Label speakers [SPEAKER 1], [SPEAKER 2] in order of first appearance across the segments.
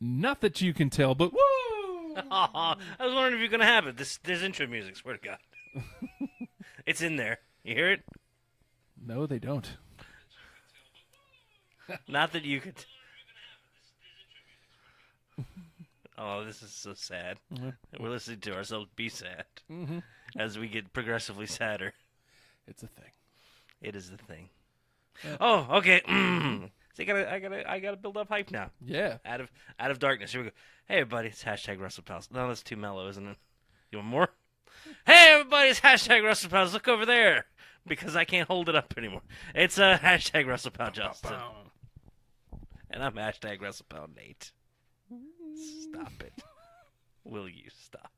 [SPEAKER 1] Not that you can tell, but woo!
[SPEAKER 2] I was wondering if you're going to have it. There's intro music, swear to God. It's in there. You hear it?
[SPEAKER 1] No, they don't.
[SPEAKER 2] Not that you could. Oh, this is so sad.
[SPEAKER 1] Mm-hmm.
[SPEAKER 2] We're listening to ourselves be sad
[SPEAKER 1] Mm-hmm.
[SPEAKER 2] as we get progressively sadder.
[SPEAKER 1] It's a thing.
[SPEAKER 2] It is the thing.
[SPEAKER 1] Yeah.
[SPEAKER 2] Oh, okay. So I gotta build up hype now.
[SPEAKER 1] Yeah.
[SPEAKER 2] Out of darkness. Here we go. Hey everybody, it's hashtag Wrestlepals. No, that's too mellow, isn't it? You want more? Hey everybody, it's hashtag Wrestlepals. Look over there. Because I can't hold it up anymore. It's hashtag Wrestlepal Justin. And I'm hashtag Wrestlepal Nate. Stop it. Will you stop?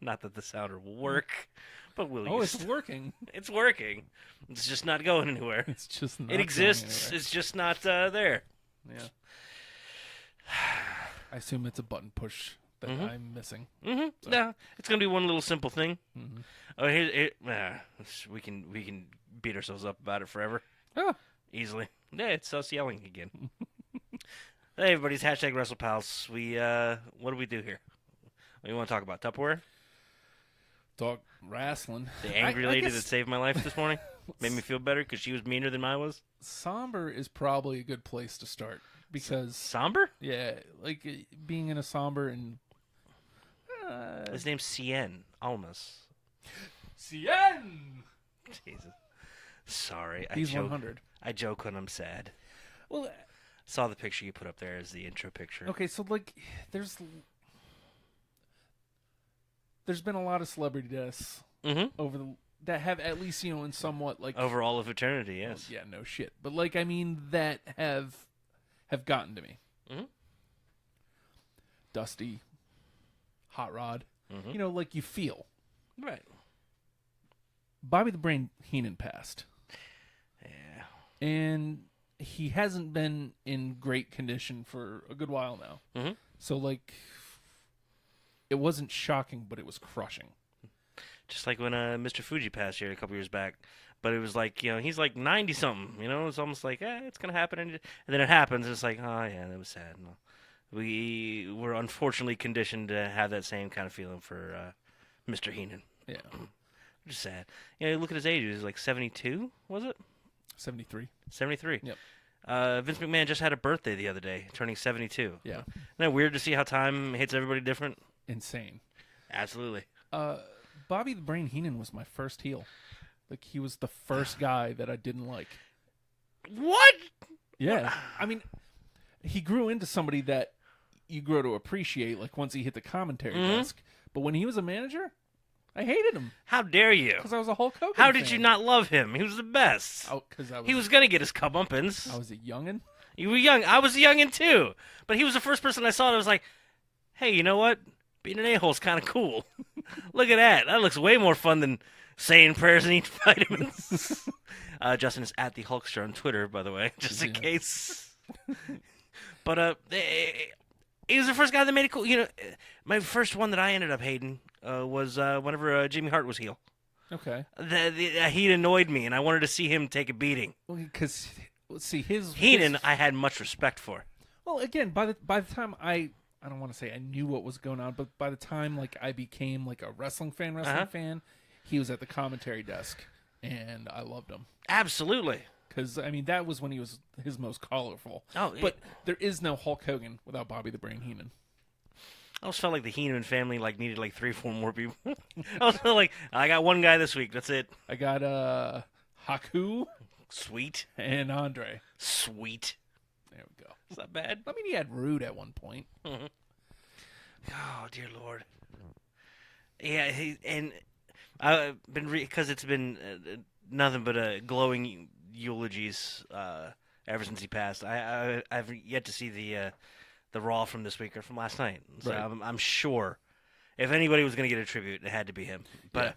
[SPEAKER 2] Not that the sounder will work, but will you
[SPEAKER 1] Oh, it's
[SPEAKER 2] stop?
[SPEAKER 1] working.
[SPEAKER 2] It's working. It's just not going anywhere.
[SPEAKER 1] It's just not
[SPEAKER 2] It exists.
[SPEAKER 1] going anywhere.
[SPEAKER 2] It's just not there.
[SPEAKER 1] Yeah. I assume it's a button push that I'm missing.
[SPEAKER 2] Mm-hmm.
[SPEAKER 1] So.
[SPEAKER 2] No, it's gonna be one little simple thing.
[SPEAKER 1] Mm-hmm.
[SPEAKER 2] Oh, we can beat ourselves up about it forever,
[SPEAKER 1] Oh.
[SPEAKER 2] easily. Yeah, it's us yelling again. Hey, everybody's hashtag Wrestlepals. We what do we do here? What do you want to talk about? Tupperware?
[SPEAKER 1] Talk wrestling.
[SPEAKER 2] The angry
[SPEAKER 1] I
[SPEAKER 2] lady
[SPEAKER 1] guess
[SPEAKER 2] that saved my life this morning made me feel better because she was meaner than I was.
[SPEAKER 1] Somber is probably a good place to start because
[SPEAKER 2] Somber?
[SPEAKER 1] yeah, like being in a somber and
[SPEAKER 2] His name's Cien Almas.
[SPEAKER 1] Cien.
[SPEAKER 2] Jesus. Sorry,
[SPEAKER 1] He's
[SPEAKER 2] I joke.
[SPEAKER 1] 100.
[SPEAKER 2] I joke when I'm sad.
[SPEAKER 1] Well,
[SPEAKER 2] Saw the picture you put up there as the intro picture.
[SPEAKER 1] okay, so like there's been a lot of celebrity deaths over that have at least in somewhat like
[SPEAKER 2] Over all of eternity, yes.
[SPEAKER 1] yeah, no shit, but like I mean that have gotten to me.
[SPEAKER 2] Mhm.
[SPEAKER 1] Dusty, Hot Rod,
[SPEAKER 2] Mhm.
[SPEAKER 1] like you feel.
[SPEAKER 2] Right.
[SPEAKER 1] Bobby the Brain Heenan passed,
[SPEAKER 2] Yeah.
[SPEAKER 1] and he hasn't been in great condition for a good while now.
[SPEAKER 2] Mhm.
[SPEAKER 1] So like, it wasn't shocking, but it was crushing.
[SPEAKER 2] Just like when Mr. Fuji passed here a couple years back. But it was like, he's like 90-something, It's almost like, it's going to happen. And then it happens, and it's like, oh, yeah, that was sad. No. We were unfortunately conditioned to have that same kind of feeling for Mr. Heenan.
[SPEAKER 1] Yeah,
[SPEAKER 2] Which is sad. Look at his age. He was like 72, was it?
[SPEAKER 1] 73.
[SPEAKER 2] 73.
[SPEAKER 1] Yep.
[SPEAKER 2] Vince McMahon just had a birthday the other day, turning 72.
[SPEAKER 1] Yeah,
[SPEAKER 2] Isn't that weird to see how time hits everybody different?
[SPEAKER 1] insane.
[SPEAKER 2] Absolutely.
[SPEAKER 1] Bobby the Brain Heenan was my first heel. Like he was the first guy that I didn't like.
[SPEAKER 2] What?
[SPEAKER 1] Yeah, I mean, he grew into somebody that you grow to appreciate. Like once he hit the commentary desk, but when he was a manager, I hated him
[SPEAKER 2] How dare you?
[SPEAKER 1] because I was a Hulk Hogan.
[SPEAKER 2] How did
[SPEAKER 1] fan.
[SPEAKER 2] you not love him? He was the best.
[SPEAKER 1] Oh, because
[SPEAKER 2] He was going to get his comeuppance.
[SPEAKER 1] I was a youngin.
[SPEAKER 2] You were young. I was a youngin' too. But he was the first person I saw that was like, hey, you know what? Being an a-hole's kind of cool. Look at that. That looks way more fun than saying prayers and eating vitamins. Justin is at the Hulkster on Twitter, by the way, just in case. But he was the first guy that made it cool. My first one that I ended up hating was whenever Jimmy Hart was heel.
[SPEAKER 1] Okay.
[SPEAKER 2] He annoyed me, and I wanted to see him take a beating.
[SPEAKER 1] Because see his
[SPEAKER 2] Heenan, I had much respect for.
[SPEAKER 1] Well, again, by the time I don't want to say I knew what was going on, but by the time like I became like a wrestling fan, he was at the commentary desk, and I loved him.
[SPEAKER 2] Absolutely.
[SPEAKER 1] Because I mean that was when he was his most colorful.
[SPEAKER 2] Oh,
[SPEAKER 1] but there is no Hulk Hogan without Bobby the Brain Heenan.
[SPEAKER 2] I always felt like the Heenan family needed 3-4 more people. I was like, I got one guy this week. That's it.
[SPEAKER 1] I got Haku
[SPEAKER 2] Sweet.
[SPEAKER 1] and Andre.
[SPEAKER 2] Sweet.
[SPEAKER 1] There we go.
[SPEAKER 2] Is that bad?
[SPEAKER 1] I mean, he had Rude at one point.
[SPEAKER 2] Mm-hmm. Oh dear Lord. Yeah, and I've been because it's been nothing but glowing eulogies ever since he passed. I've yet to see the Raw from this week or from last night. So
[SPEAKER 1] Right.
[SPEAKER 2] I'm sure if anybody was going to get a tribute, it had to be him. But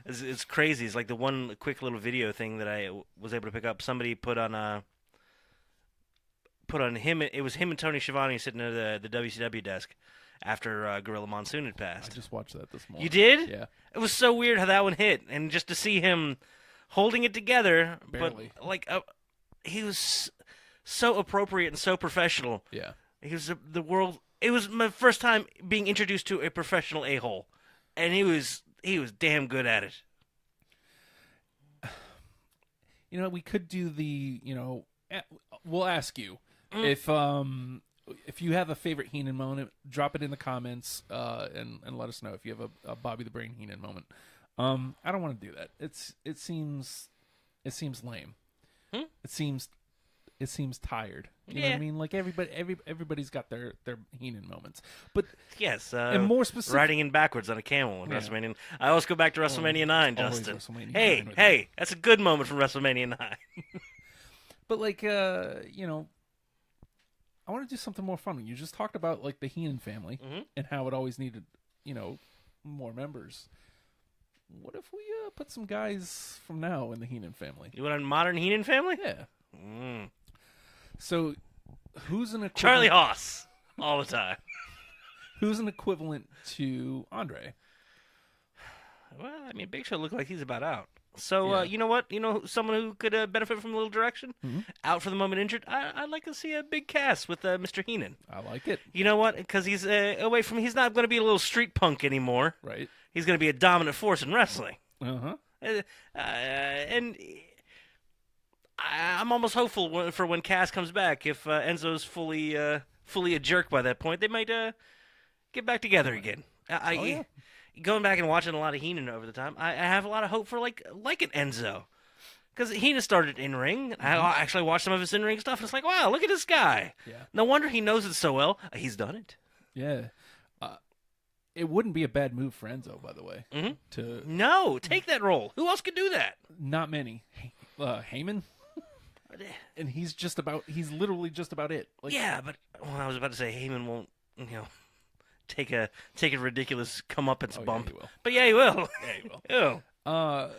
[SPEAKER 2] it's crazy. It's like the one quick little video thing that I was able to pick up. Somebody put on him. It was him and Tony Schiavone sitting at the WCW desk after Gorilla Monsoon had passed.
[SPEAKER 1] I just watched that this morning.
[SPEAKER 2] You did?
[SPEAKER 1] Yeah.
[SPEAKER 2] It was so weird how that one hit, and just to see him holding it together,
[SPEAKER 1] Barely.
[SPEAKER 2] but he was so appropriate and so professional.
[SPEAKER 1] Yeah.
[SPEAKER 2] He was the world. It was my first time being introduced to a professional a-hole, and he was damn good at it.
[SPEAKER 1] We could do the, we'll ask you if you have a favorite Heenan moment, drop it in the comments and let us know if you have a Bobby the Brain Heenan moment. I don't want to do that. It seems lame. It seems tired. You know what I mean? Like everybody's got their Heenan moments. But
[SPEAKER 2] yes,
[SPEAKER 1] and more specific,
[SPEAKER 2] riding in backwards on a camel in WrestleMania. I always go back to WrestleMania 9, Justin. Hey, that's a good moment from WrestleMania 9.
[SPEAKER 1] But I want to do something more fun. You just talked about like the Heenan family and how it always needed, more members. What if we put some guys from now in the Heenan family?
[SPEAKER 2] You want a modern Heenan family?
[SPEAKER 1] Yeah. So, who's an equivalent?
[SPEAKER 2] Charlie Haas, all the time.
[SPEAKER 1] Who's an equivalent to Andre?
[SPEAKER 2] Well, I mean, Big Show looked like he's about out. So, you know what? Someone who could benefit from a little direction? Out for the moment injured? I'd like to see a big cast with Mr. Heenan.
[SPEAKER 1] I like it.
[SPEAKER 2] You know what? Because he's away from... He's not going to be a little street punk anymore.
[SPEAKER 1] Right.
[SPEAKER 2] He's going to be a dominant force in wrestling.
[SPEAKER 1] Uh-huh.
[SPEAKER 2] And I'm almost hopeful for when Cass comes back. If Enzo's fully a jerk by that point, they might get back together again. Going back and watching a lot of Heenan over the time, I have a lot of hope for like an Enzo. Because Heenan started in-ring. I actually watched some of his in-ring stuff, and it's like, wow, look at this guy.
[SPEAKER 1] Yeah.
[SPEAKER 2] No wonder he knows it so well. He's done it.
[SPEAKER 1] Yeah. It wouldn't be a bad move for Enzo, by the way.
[SPEAKER 2] No, take that role. Who else could do that?
[SPEAKER 1] Not many. Heyman? And he's literally just about it. Like,
[SPEAKER 2] yeah, but I was about to say Heyman won't, take a ridiculous comeuppance bump.
[SPEAKER 1] Yeah, he will.
[SPEAKER 2] But yeah, he will.
[SPEAKER 1] Yeah, he will.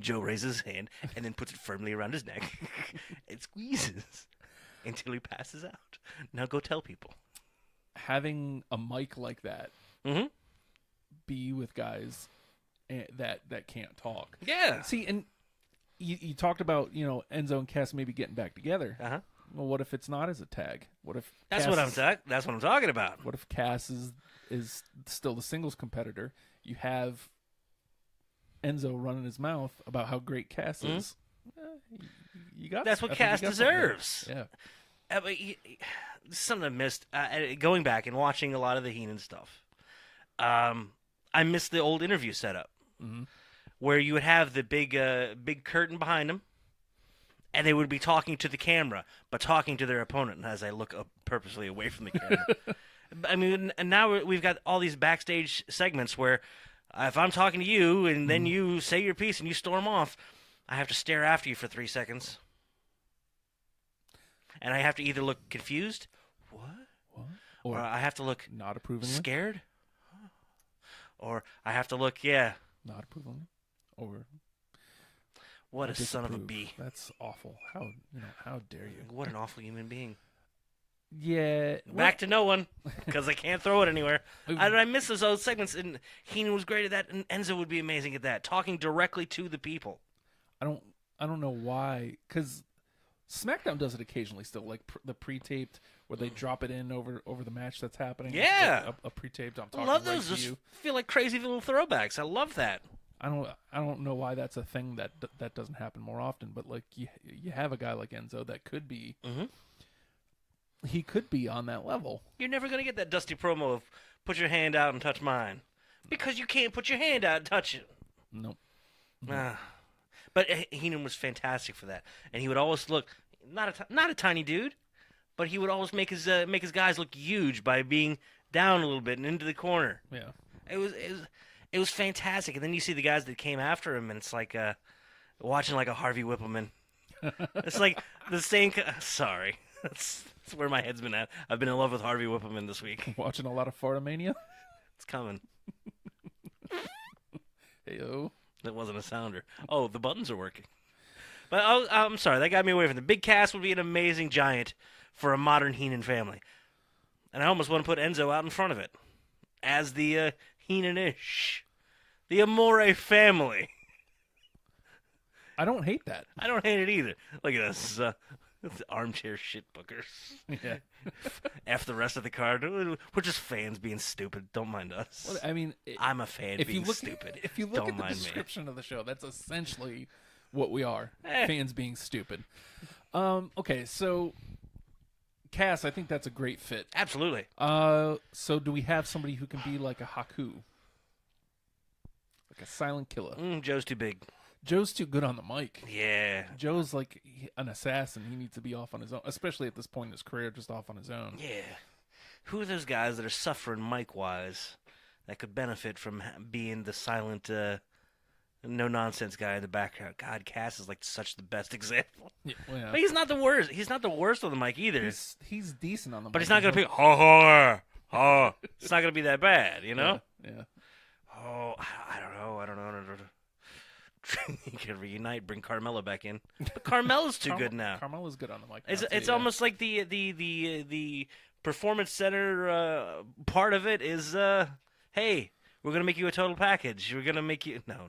[SPEAKER 2] Joe raises his hand and then puts it firmly around his neck and squeezes until he passes out. Now go tell people.
[SPEAKER 1] Having a mic like that, be with guys that can't talk.
[SPEAKER 2] Yeah.
[SPEAKER 1] See, and you talked about Enzo and Cass maybe getting back together. Well, what if it's not as a tag? What if
[SPEAKER 2] that's what I'm talking about?
[SPEAKER 1] What if Cass is still the singles competitor? You have Enzo running his mouth about how great Cass is. You got
[SPEAKER 2] that's what Cass deserves.
[SPEAKER 1] Yeah.
[SPEAKER 2] Something I missed going back and watching a lot of the Heenan stuff. I missed the old interview setup where you would have the big curtain behind them, and they would be talking to the camera, but talking to their opponent. And as I look up purposely away from the camera, I mean, and now we've got all these backstage segments where if I'm talking to you and then you say your piece and you storm off, I have to stare after you for 3 seconds. And I have to either look confused, what? Or I have to look
[SPEAKER 1] not approvingly,
[SPEAKER 2] scared, or I have to look,
[SPEAKER 1] not approvingly, or
[SPEAKER 2] what a son of a bee.
[SPEAKER 1] That's awful. How dare you?
[SPEAKER 2] What an awful human being.
[SPEAKER 1] Yeah.
[SPEAKER 2] Back to no one, because I can't throw it anywhere. I miss those old segments, and Heenan was great at that, and Enzo would be amazing at that, talking directly to the people. I
[SPEAKER 1] don't know why, because SmackDown does it occasionally still, like the pre-taped where they drop it in over the match that's happening.
[SPEAKER 2] Yeah,
[SPEAKER 1] a pre-taped. I'm
[SPEAKER 2] I
[SPEAKER 1] talking
[SPEAKER 2] love
[SPEAKER 1] right
[SPEAKER 2] those.
[SPEAKER 1] to
[SPEAKER 2] Just
[SPEAKER 1] you.
[SPEAKER 2] feel like crazy little throwbacks. I love that.
[SPEAKER 1] I don't know why that's a thing that doesn't happen more often. But like you have a guy like Enzo that could be. He could be on that level.
[SPEAKER 2] You're never gonna get that dusty promo of "put your hand out and touch mine," because you can't put your hand out and touch it.
[SPEAKER 1] Nope.
[SPEAKER 2] But Heenan was fantastic for that, and he would always look not a tiny dude, but he would always make his guys look huge by being down a little bit and into the corner.
[SPEAKER 1] Yeah,
[SPEAKER 2] it was fantastic. And then you see the guys that came after him, and it's like watching like a Harvey Whippleman. It's like the same. Sorry, that's where my head's been at. I've been in love with Harvey Whippleman this week.
[SPEAKER 1] Watching a lot of Fartamania.
[SPEAKER 2] It's coming.
[SPEAKER 1] Heyo.
[SPEAKER 2] That wasn't a sounder. Oh, the buttons are working. But I'm sorry, that got me away from the big cast. Would be an amazing giant for a modern Heenan family, and I almost want to put Enzo out in front of it as the Heenan-ish, the Amore family.
[SPEAKER 1] I don't hate that.
[SPEAKER 2] I don't hate it either. Look at this. It's armchair shit bookers.
[SPEAKER 1] Yeah.
[SPEAKER 2] F the rest of the card. We're just fans being stupid. Don't mind us.
[SPEAKER 1] Well, I mean,
[SPEAKER 2] I'm a fan being stupid.
[SPEAKER 1] If you look
[SPEAKER 2] Don't
[SPEAKER 1] at the
[SPEAKER 2] mind me.
[SPEAKER 1] description of the show, that's essentially what we are.
[SPEAKER 2] Eh.
[SPEAKER 1] Fans being stupid. Okay, so Cass, I think that's a great fit.
[SPEAKER 2] Absolutely.
[SPEAKER 1] So do we have somebody who can be like a Haku? Like a silent killer?
[SPEAKER 2] Joe's too big.
[SPEAKER 1] Joe's too good on the mic.
[SPEAKER 2] Yeah.
[SPEAKER 1] Joe's like an assassin. He needs to be off on his own, especially at this point in his career, just off on his own.
[SPEAKER 2] Yeah. Who are those guys that are suffering mic-wise that could benefit from being the silent, no-nonsense guy in the background? God, Cass is like such the best example.
[SPEAKER 1] Yeah, well, yeah.
[SPEAKER 2] But he's not the worst. He's not the worst on the mic either.
[SPEAKER 1] He's decent on the mic.
[SPEAKER 2] But he's not going to be, ha. It's not going to be that bad, you know?
[SPEAKER 1] Yeah.
[SPEAKER 2] Oh, I don't know. You can reunite, bring Carmella back in. But Carmella's too good now.
[SPEAKER 1] Carmella's good on the mic.
[SPEAKER 2] It's almost like the performance center part of it is, hey, we're gonna make you a total package. We're gonna make you no.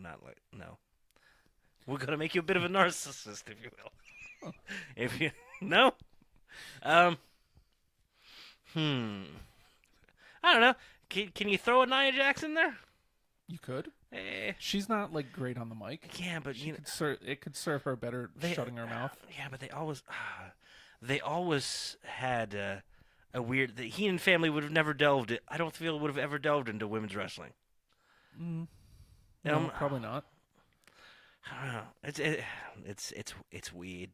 [SPEAKER 2] We're gonna make you a bit of a narcissist, if you will. If you no, I don't know. Can you throw a Nia Jax in there?
[SPEAKER 1] You could. She's not like great on the mic.
[SPEAKER 2] Yeah, but
[SPEAKER 1] it could serve her better shutting her mouth.
[SPEAKER 2] Yeah, but they always had a weird. The Heenan family would have never delved. I don't feel would have ever delved into women's wrestling.
[SPEAKER 1] No, probably not.
[SPEAKER 2] I don't know. It's weird.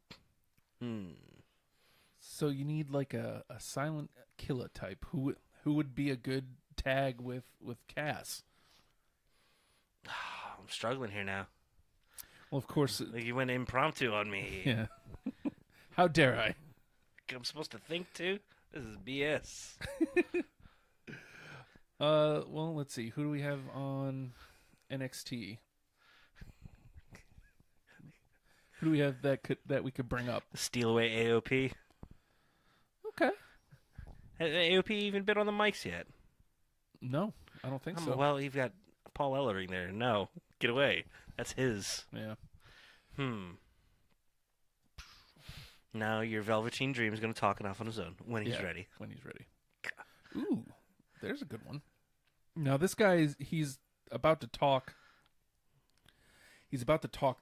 [SPEAKER 1] So you need like a silent killer type who would be a good tag with Cass.
[SPEAKER 2] I'm struggling here now.
[SPEAKER 1] Well, of course.
[SPEAKER 2] Like you went impromptu on me.
[SPEAKER 1] Yeah. How dare I?
[SPEAKER 2] I'm supposed to think too? This is BS.
[SPEAKER 1] Well, let's see. Who do we have on NXT? Who do we have that we could bring up?
[SPEAKER 2] Steal away AOP.
[SPEAKER 1] Okay.
[SPEAKER 2] Has AOP even been on the mics yet?
[SPEAKER 1] No, I don't think so.
[SPEAKER 2] Well, you've got Paul Ellering there. No, get away. That's his.
[SPEAKER 1] Yeah.
[SPEAKER 2] Now your Velveteen Dream is going to talk enough on his own when he's ready.
[SPEAKER 1] When he's ready. Ooh, there's a good one. Now this guy he's about to talk. He's about to talk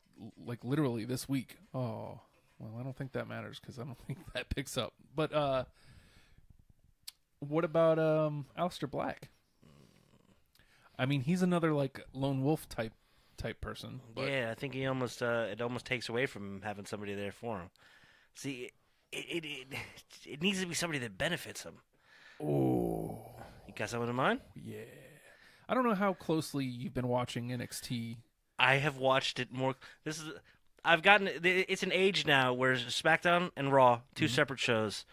[SPEAKER 1] like literally this week. Oh, well, I don't think that matters because I don't think that picks up. But what about Aleister Black? I mean, he's another like lone wolf type person. But...
[SPEAKER 2] Yeah, I think he almost it almost takes away from having somebody there for him. See, it needs to be somebody that benefits him.
[SPEAKER 1] Oh,
[SPEAKER 2] you got someone in mind?
[SPEAKER 1] Yeah, I don't know how closely you've been watching NXT.
[SPEAKER 2] I have watched it more. I've gotten. It's an age now where SmackDown and Raw, two separate shows.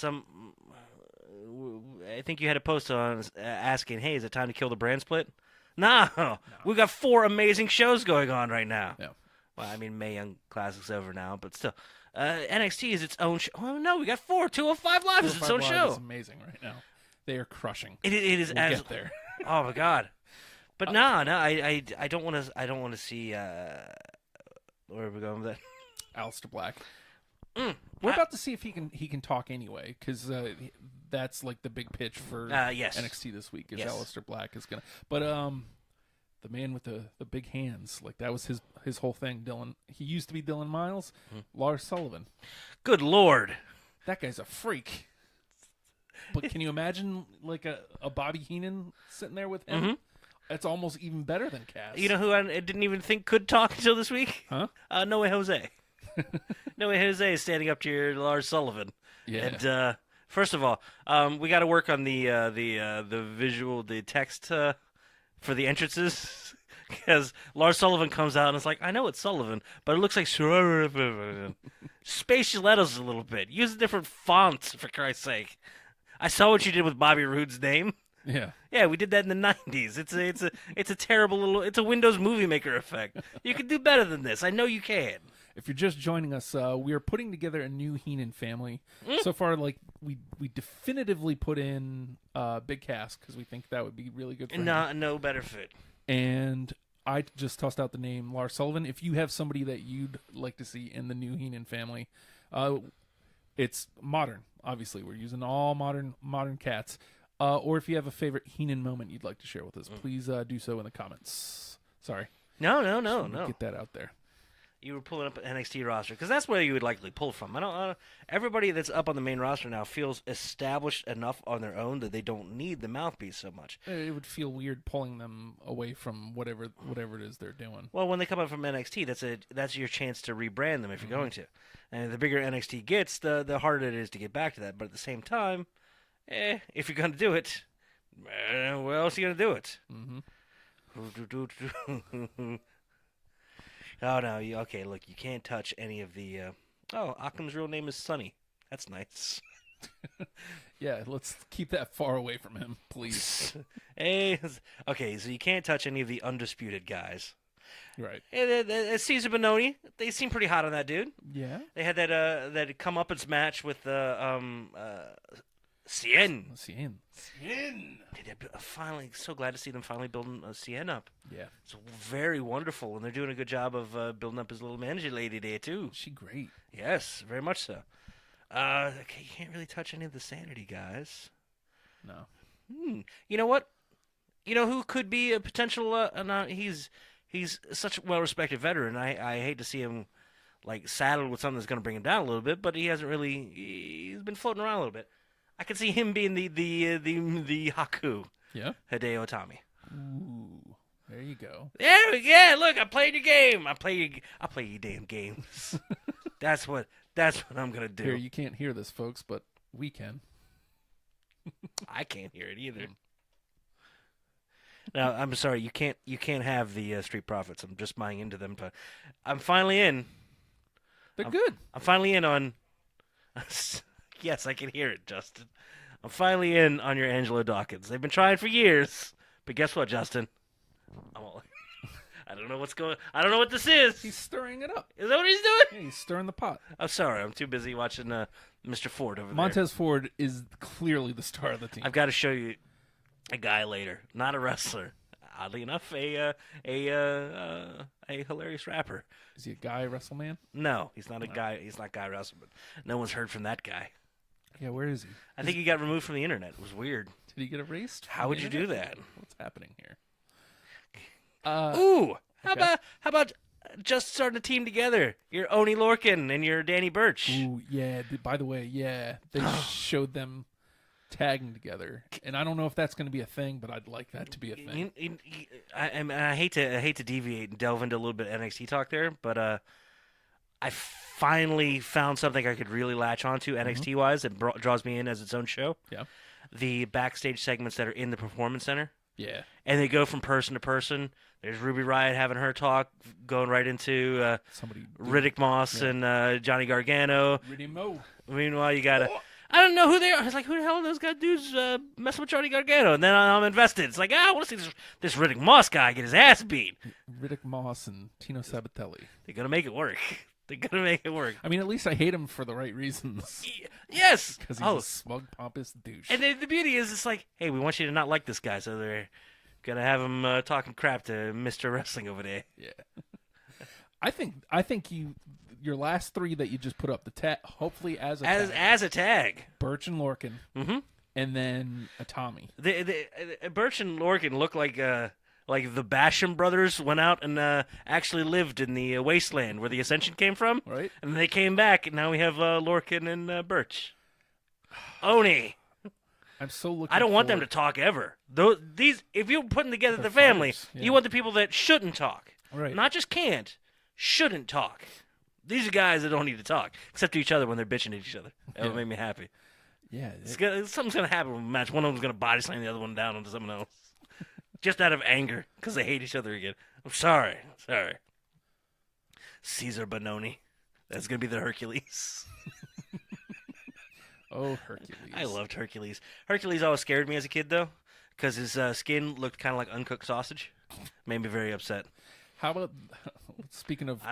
[SPEAKER 2] I think you had a post on asking, "Hey, is it time to kill the brand split?" No, we've got 4 amazing shows going on right now.
[SPEAKER 1] Yeah.
[SPEAKER 2] Well, I mean, Mae Young Classic's over now, but still, NXT is its own show. Oh no, we got 4. 205 Live is its own show.
[SPEAKER 1] It's amazing right now. They are crushing.
[SPEAKER 2] It is
[SPEAKER 1] we'll get there.
[SPEAKER 2] Oh my god. But no, I don't want to. I don't want to see. Where are we going with that?
[SPEAKER 1] Aleister Black. We're about to see if he can talk anyway, because that's like the big pitch for NXT this week. Is Aleister Black is gonna, but the man with the big hands, like that was his whole thing. Dylan, he used to be Dylan Miles, Lars Sullivan.
[SPEAKER 2] Good Lord,
[SPEAKER 1] that guy's a freak. But can you imagine like a Bobby Heenan sitting there with him? That's almost even better than Cass.
[SPEAKER 2] You know who I didn't even think could talk until this week?
[SPEAKER 1] Huh?
[SPEAKER 2] No Way Jose. No Way Jose is standing up to your Lars Sullivan.
[SPEAKER 1] Yeah.
[SPEAKER 2] And first of all, we got to work on the visual, the text for the entrances, because Lars Sullivan comes out and it's like, I know it's Sullivan, but it looks like space your letters a little bit. Use a different font, for Christ's sake. I saw what you did with Bobby Roode's name.
[SPEAKER 1] Yeah.
[SPEAKER 2] Yeah, we did that in the 90s. It's a terrible little. It's a Windows Movie Maker effect. You can do better than this. I know you can.
[SPEAKER 1] If you're just joining us, we are putting together a new Heenan family. So far, like we definitively put in Big Cass because we think that would be really good for him.
[SPEAKER 2] No better fit.
[SPEAKER 1] And I just tossed out the name Lars Sullivan. If you have somebody that you'd like to see in the new Heenan family, It's modern. Obviously, we're using all modern cats. Or if you have a favorite Heenan moment you'd like to share with us, please do so in the comments. Sorry.
[SPEAKER 2] No.
[SPEAKER 1] Get that out there.
[SPEAKER 2] You were pulling up an NXT roster because that's where you would likely pull from. I don't. Everybody that's up on the main roster now feels established enough on their own that they don't need the mouthpiece so much.
[SPEAKER 1] It would feel weird pulling them away from whatever it is they're doing.
[SPEAKER 2] Well, when they come up from NXT, that's your chance to rebrand them if you're going to. And the bigger NXT gets, the harder it is to get back to that. But at the same time, if you're going to do it, where else are you going to do it? Oh, no. Okay, look, you can't touch any of the... Occam's real name is Sonny. That's nice.
[SPEAKER 1] Yeah, let's keep that far away from him, please.
[SPEAKER 2] Okay, so you can't touch any of the undisputed guys.
[SPEAKER 1] Right.
[SPEAKER 2] And Caesar Bononi, they seem pretty hot on that dude.
[SPEAKER 1] Yeah.
[SPEAKER 2] They had that come-uppance match with Cien. Finally, so glad to see them finally building Cien up.
[SPEAKER 1] Yeah.
[SPEAKER 2] It's very wonderful, and they're doing a good job of building up his little manager lady there, too.
[SPEAKER 1] She great.
[SPEAKER 2] Yes, very much so. Okay, you can't really touch any of the Sanity guys.
[SPEAKER 1] No.
[SPEAKER 2] You know what? You know who could be a potential... he's such a well-respected veteran. I hate to see him saddled with something that's going to bring him down a little bit, but he hasn't really... He's been floating around a little bit. I could see him being the Haku.
[SPEAKER 1] Yeah.
[SPEAKER 2] Hideo Itami.
[SPEAKER 1] Ooh, there you go.
[SPEAKER 2] Yeah. Look, I played your game. I play your damn games. That's what I'm gonna do.
[SPEAKER 1] Here, you can't hear this, folks, but we can.
[SPEAKER 2] I can't hear it either. Now, I'm sorry. You can't have the Street Profits. I'm just buying into them, but I'm finally in.
[SPEAKER 1] They're good.
[SPEAKER 2] I'm finally in on. Yes, I can hear it, Justin. I'm finally in on your Angelo Dawkins. They've been trying for years, but guess what, Justin? I don't know what's going. I don't know what this is.
[SPEAKER 1] He's stirring it up.
[SPEAKER 2] Is that what he's doing?
[SPEAKER 1] Yeah, he's stirring the pot.
[SPEAKER 2] I'm sorry. I'm too busy watching Mr. Ford over there.
[SPEAKER 1] Montez Ford is clearly the star of the team.
[SPEAKER 2] I've got to show you a guy later, not a wrestler. Oddly enough, a hilarious rapper.
[SPEAKER 1] Is he a guy WrestleMan?
[SPEAKER 2] No, he's not a guy. He's not guy wrestler. But no one's heard from that guy.
[SPEAKER 1] Yeah, where is he?
[SPEAKER 2] I think he got removed from the internet. It was weird.
[SPEAKER 1] Did he get erased?
[SPEAKER 2] How would you do that?
[SPEAKER 1] What's happening here?
[SPEAKER 2] How about just starting a team together? You're Oni Lorcan and you're Danny Burch.
[SPEAKER 1] Ooh, yeah. By the way, yeah, they showed them tagging together, and I don't know if that's going to be a thing, but I'd like that to be a thing.
[SPEAKER 2] I hate to deviate and delve into a little bit of NXT talk there, but I finally found something I could really latch onto NXT wise that draws me in as its own show.
[SPEAKER 1] Yeah,
[SPEAKER 2] the backstage segments that are in the Performance Center.
[SPEAKER 1] Yeah,
[SPEAKER 2] and they go from person to person. There's Ruby Riott having her talk, going right into Riddick Moss and Johnny Gargano. Meanwhile, you got I don't know who they are. I was like, who the hell are those guys dudes messing with Johnny Gargano? And then I'm invested. It's like, I want to see this Riddick Moss guy get his ass beat.
[SPEAKER 1] Riddick Moss and Tino Sabatelli.
[SPEAKER 2] They're going to make it work. They're going to make it work.
[SPEAKER 1] I mean, at least I hate him for the right reasons.
[SPEAKER 2] Yes.
[SPEAKER 1] Because he's a smug, pompous douche.
[SPEAKER 2] And the beauty is, it's like, hey, we want you to not like this guy, so they're going to have him talking crap to Mr. Wrestling over there.
[SPEAKER 1] Yeah. I think your last three that you just put up, hopefully as a tag. Burch and Lorcan.
[SPEAKER 2] Mm-hmm.
[SPEAKER 1] And then Itami.
[SPEAKER 2] The Burch and Lorcan look like the Basham brothers went out and actually lived in the wasteland where the Ascension came from.
[SPEAKER 1] Right.
[SPEAKER 2] And they came back, and now we have Lorcan and Burch. Oni.
[SPEAKER 1] I'm so looking
[SPEAKER 2] I don't want them to talk ever. If you're putting together the family, you want the people that shouldn't talk.
[SPEAKER 1] Right.
[SPEAKER 2] Not just can't, shouldn't talk. These are guys that don't need to talk, except to each other when they're bitching at each other. That would make me happy.
[SPEAKER 1] Yeah.
[SPEAKER 2] Something's going to happen with a match. One of them's going to body slam the other one down onto someone else. Just out of anger, because they hate each other again. I'm sorry. Caesar Bononi. That's going to be the Hercules.
[SPEAKER 1] Oh, Hercules.
[SPEAKER 2] I loved Hercules. Hercules always scared me as a kid, though, because his skin looked kind of like uncooked sausage. Made me very upset.
[SPEAKER 1] How about, speaking of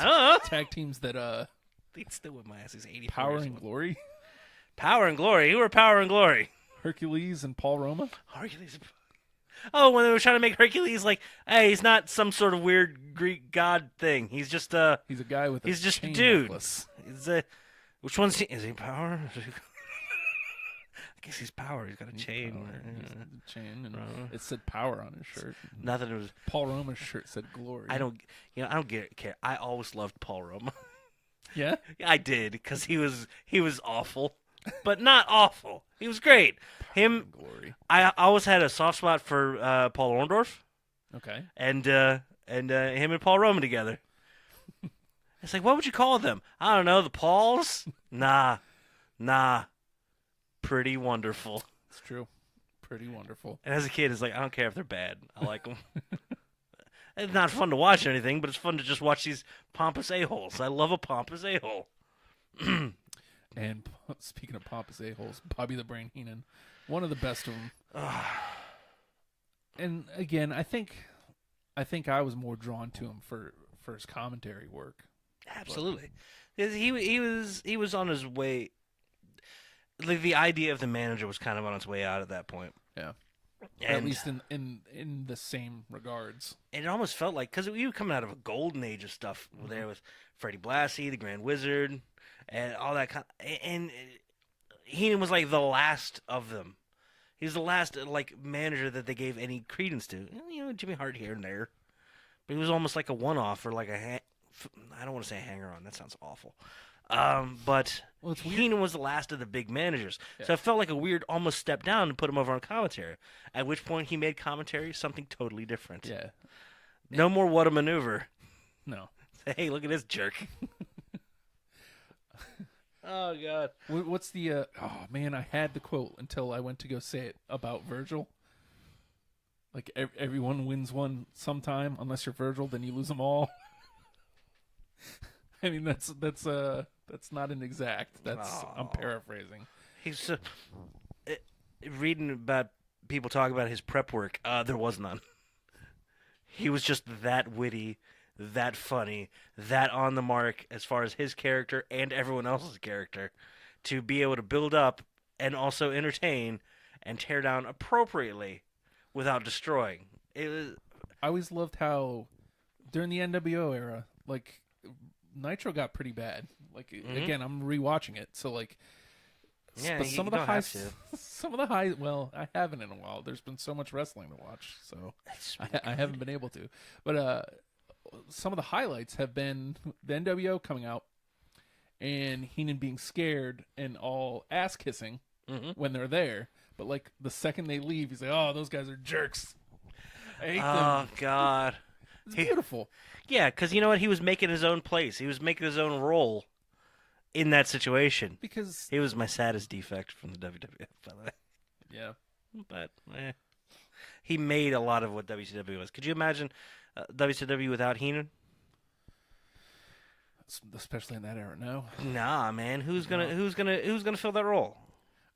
[SPEAKER 1] tag teams that...
[SPEAKER 2] He's still with my ass. He's 84.
[SPEAKER 1] Power and Glory?
[SPEAKER 2] Power and Glory? Who are Power and Glory?
[SPEAKER 1] Hercules and Paul Roma?
[SPEAKER 2] Hercules. Oh, when they were trying to make Hercules like, hey, he's not some sort of weird Greek god thing. He's just
[SPEAKER 1] he's a guy with
[SPEAKER 2] he's
[SPEAKER 1] a
[SPEAKER 2] just
[SPEAKER 1] chain
[SPEAKER 2] a dude.
[SPEAKER 1] necklace.
[SPEAKER 2] He's Which one's is he Power? I guess he's Power. He's got a chain.
[SPEAKER 1] Power. He's got the chain, and
[SPEAKER 2] Uh-huh.
[SPEAKER 1] it said Power on his shirt.
[SPEAKER 2] Nothing was.
[SPEAKER 1] Paul Roma's shirt said Glory.
[SPEAKER 2] I don't care. I always loved Paul Roma.
[SPEAKER 1] Yeah.
[SPEAKER 2] I did because he was awful, but not awful. He was great. Him.
[SPEAKER 1] Glory.
[SPEAKER 2] I always had a soft spot for Paul Orndorff
[SPEAKER 1] Okay.
[SPEAKER 2] and him and Paul Roma together. It's like, what would you call them? I don't know. The Pauls? Nah. Pretty wonderful.
[SPEAKER 1] It's true. Pretty wonderful.
[SPEAKER 2] And as a kid, it's like, I don't care if they're bad. I like them. It's not fun to watch or anything, but it's fun to just watch these pompous a-holes. I love a pompous a-hole.
[SPEAKER 1] And speaking of pompous a-holes, Bobby the Brain Heenan, one of the best of them. And again, I think I was more drawn to him for his commentary work.
[SPEAKER 2] Absolutely. He was on his way. The idea of the manager was kind of on its way out at that point.
[SPEAKER 1] Yeah.
[SPEAKER 2] And,
[SPEAKER 1] at least in the same regards.
[SPEAKER 2] And it almost felt like, because we were coming out of a golden age of stuff there with Freddie Blassie, the Grand Wizard, and all that kind and Heenan was like the last of them. He was the last manager that they gave any credence to. Jimmy Hart here and there. But he was almost like a one-off or like I don't want to say a hanger-on. That sounds awful. But Heenan was the last of the big managers. Yeah. So it felt like a weird almost step down to put him over on commentary. At which point he made commentary something totally different.
[SPEAKER 1] Yeah.
[SPEAKER 2] No more what a maneuver.
[SPEAKER 1] No.
[SPEAKER 2] Hey, look at this jerk. Oh, God.
[SPEAKER 1] What's the... oh, man, I had the quote until I went to go say it about Virgil. Like, everyone wins one sometime. Unless you're Virgil, then you lose them all. I mean, that's not an exact. I'm paraphrasing.
[SPEAKER 2] He's reading about people talking about his prep work. There was none. He was just that witty, that funny, that on the mark as far as his character and everyone else's character, to be able to build up and also entertain and tear down appropriately without destroying.
[SPEAKER 1] I always loved how during the NWO era, like, Nitro got pretty bad. Like, again, I'm rewatching it, so like,
[SPEAKER 2] yeah,
[SPEAKER 1] but some of the high, well, I haven't in a while. There's been so much wrestling to watch, so I haven't been able to. But some of the highlights have been the NWO coming out and Heenan being scared and all ass kissing when they're there. But like the second they leave, he's like, "Oh, those guys are jerks. I hate them."
[SPEAKER 2] Oh God,
[SPEAKER 1] it's beautiful.
[SPEAKER 2] Yeah, because you know what? He was making his own place. He was making his own role in that situation.
[SPEAKER 1] Because
[SPEAKER 2] he was my saddest defect from the WWF, by the way.
[SPEAKER 1] Yeah.
[SPEAKER 2] But he made a lot of what WCW was. Could you imagine WCW without Heenan?
[SPEAKER 1] Especially in that era, no.
[SPEAKER 2] Nah, man. Who's gonna fill that role?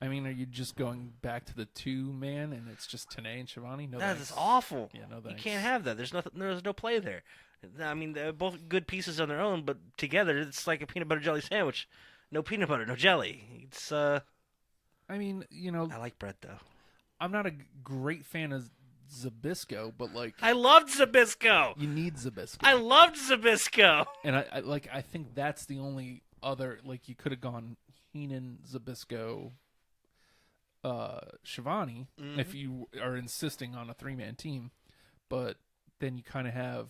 [SPEAKER 1] I mean, are you just going back to the 2-man and it's just Tenay and Schiavone? No,
[SPEAKER 2] that's awful.
[SPEAKER 1] Yeah, no thanks.
[SPEAKER 2] You can't have that. There's no play there. I mean, they're both good pieces on their own, but together it's like a peanut butter jelly sandwich. No peanut butter, no jelly. It's
[SPEAKER 1] I mean,
[SPEAKER 2] I like bread though.
[SPEAKER 1] I'm not a great fan of Zbyszko, but like
[SPEAKER 2] I loved Zbyszko.
[SPEAKER 1] You need Zbyszko.
[SPEAKER 2] I loved Zbyszko.
[SPEAKER 1] And I think that's the only other, like, you could have gone Heenan, Zbyszko, Schiavone if you are insisting on a 3-man team, but then you kind of have,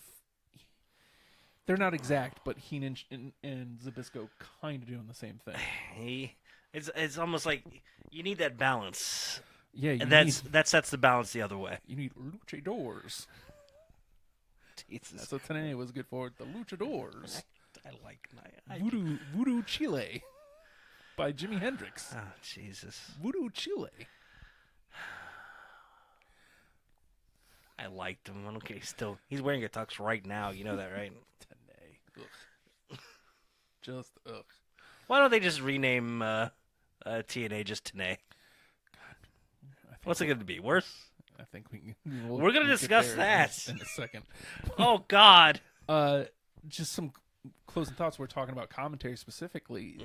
[SPEAKER 1] they're not exact, but Heenan and Zbyszko kind of doing the same thing.
[SPEAKER 2] It's almost like you need that balance.
[SPEAKER 1] Yeah,
[SPEAKER 2] and that sets the balance the other way.
[SPEAKER 1] You need luchadors.
[SPEAKER 2] Jesus.
[SPEAKER 1] That's what Tenay was good for. The luchadors.
[SPEAKER 2] I like
[SPEAKER 1] Voodoo Chile by Jimi Hendrix.
[SPEAKER 2] Oh, Jesus.
[SPEAKER 1] Voodoo Chile.
[SPEAKER 2] I liked him. Okay, he's wearing a tux right now. You know that, right?
[SPEAKER 1] Tenay. Ugh. Just ugh.
[SPEAKER 2] Why don't they just rename TNA just Tenay? What's it going to be? Worse?
[SPEAKER 1] I think
[SPEAKER 2] we're going to discuss that
[SPEAKER 1] in a second.
[SPEAKER 2] Oh, God.
[SPEAKER 1] Just some closing thoughts. We're talking about commentary specifically.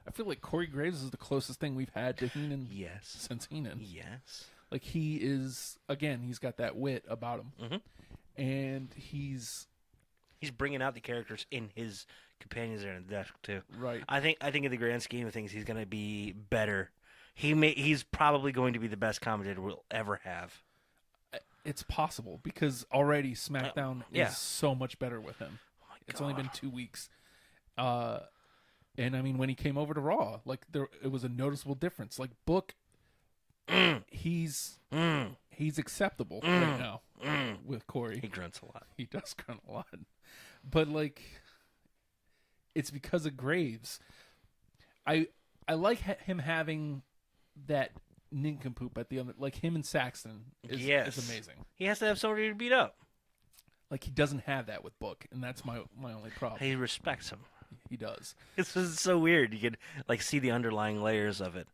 [SPEAKER 1] I feel like Corey Graves is the closest thing we've had to Heenan since Heenan.
[SPEAKER 2] Yes.
[SPEAKER 1] Like, he is, again, he's got that wit about him. And he's
[SPEAKER 2] bringing out the characters in his companions are in the desk too.
[SPEAKER 1] Right.
[SPEAKER 2] I think in the grand scheme of things, he's going to be better. He's probably going to be the best commentator we'll ever have.
[SPEAKER 1] It's possible because already SmackDown
[SPEAKER 2] yeah.
[SPEAKER 1] is so much better with him.
[SPEAKER 2] Oh my
[SPEAKER 1] It's
[SPEAKER 2] God.
[SPEAKER 1] only been 2 weeks. And I mean, when he came over to Raw, like it was a noticeable difference. Like Book, he's acceptable right now with Corey.
[SPEAKER 2] He grunts a lot.
[SPEAKER 1] He does grunt a lot, but like, it's because of Graves. I like him having that nincompoop at the end. Like him and Saxton is amazing.
[SPEAKER 2] He has to have somebody to beat up.
[SPEAKER 1] Like he doesn't have that with Book, and that's my only problem.
[SPEAKER 2] He respects him.
[SPEAKER 1] He does.
[SPEAKER 2] This is so weird. You could like see the underlying layers of it.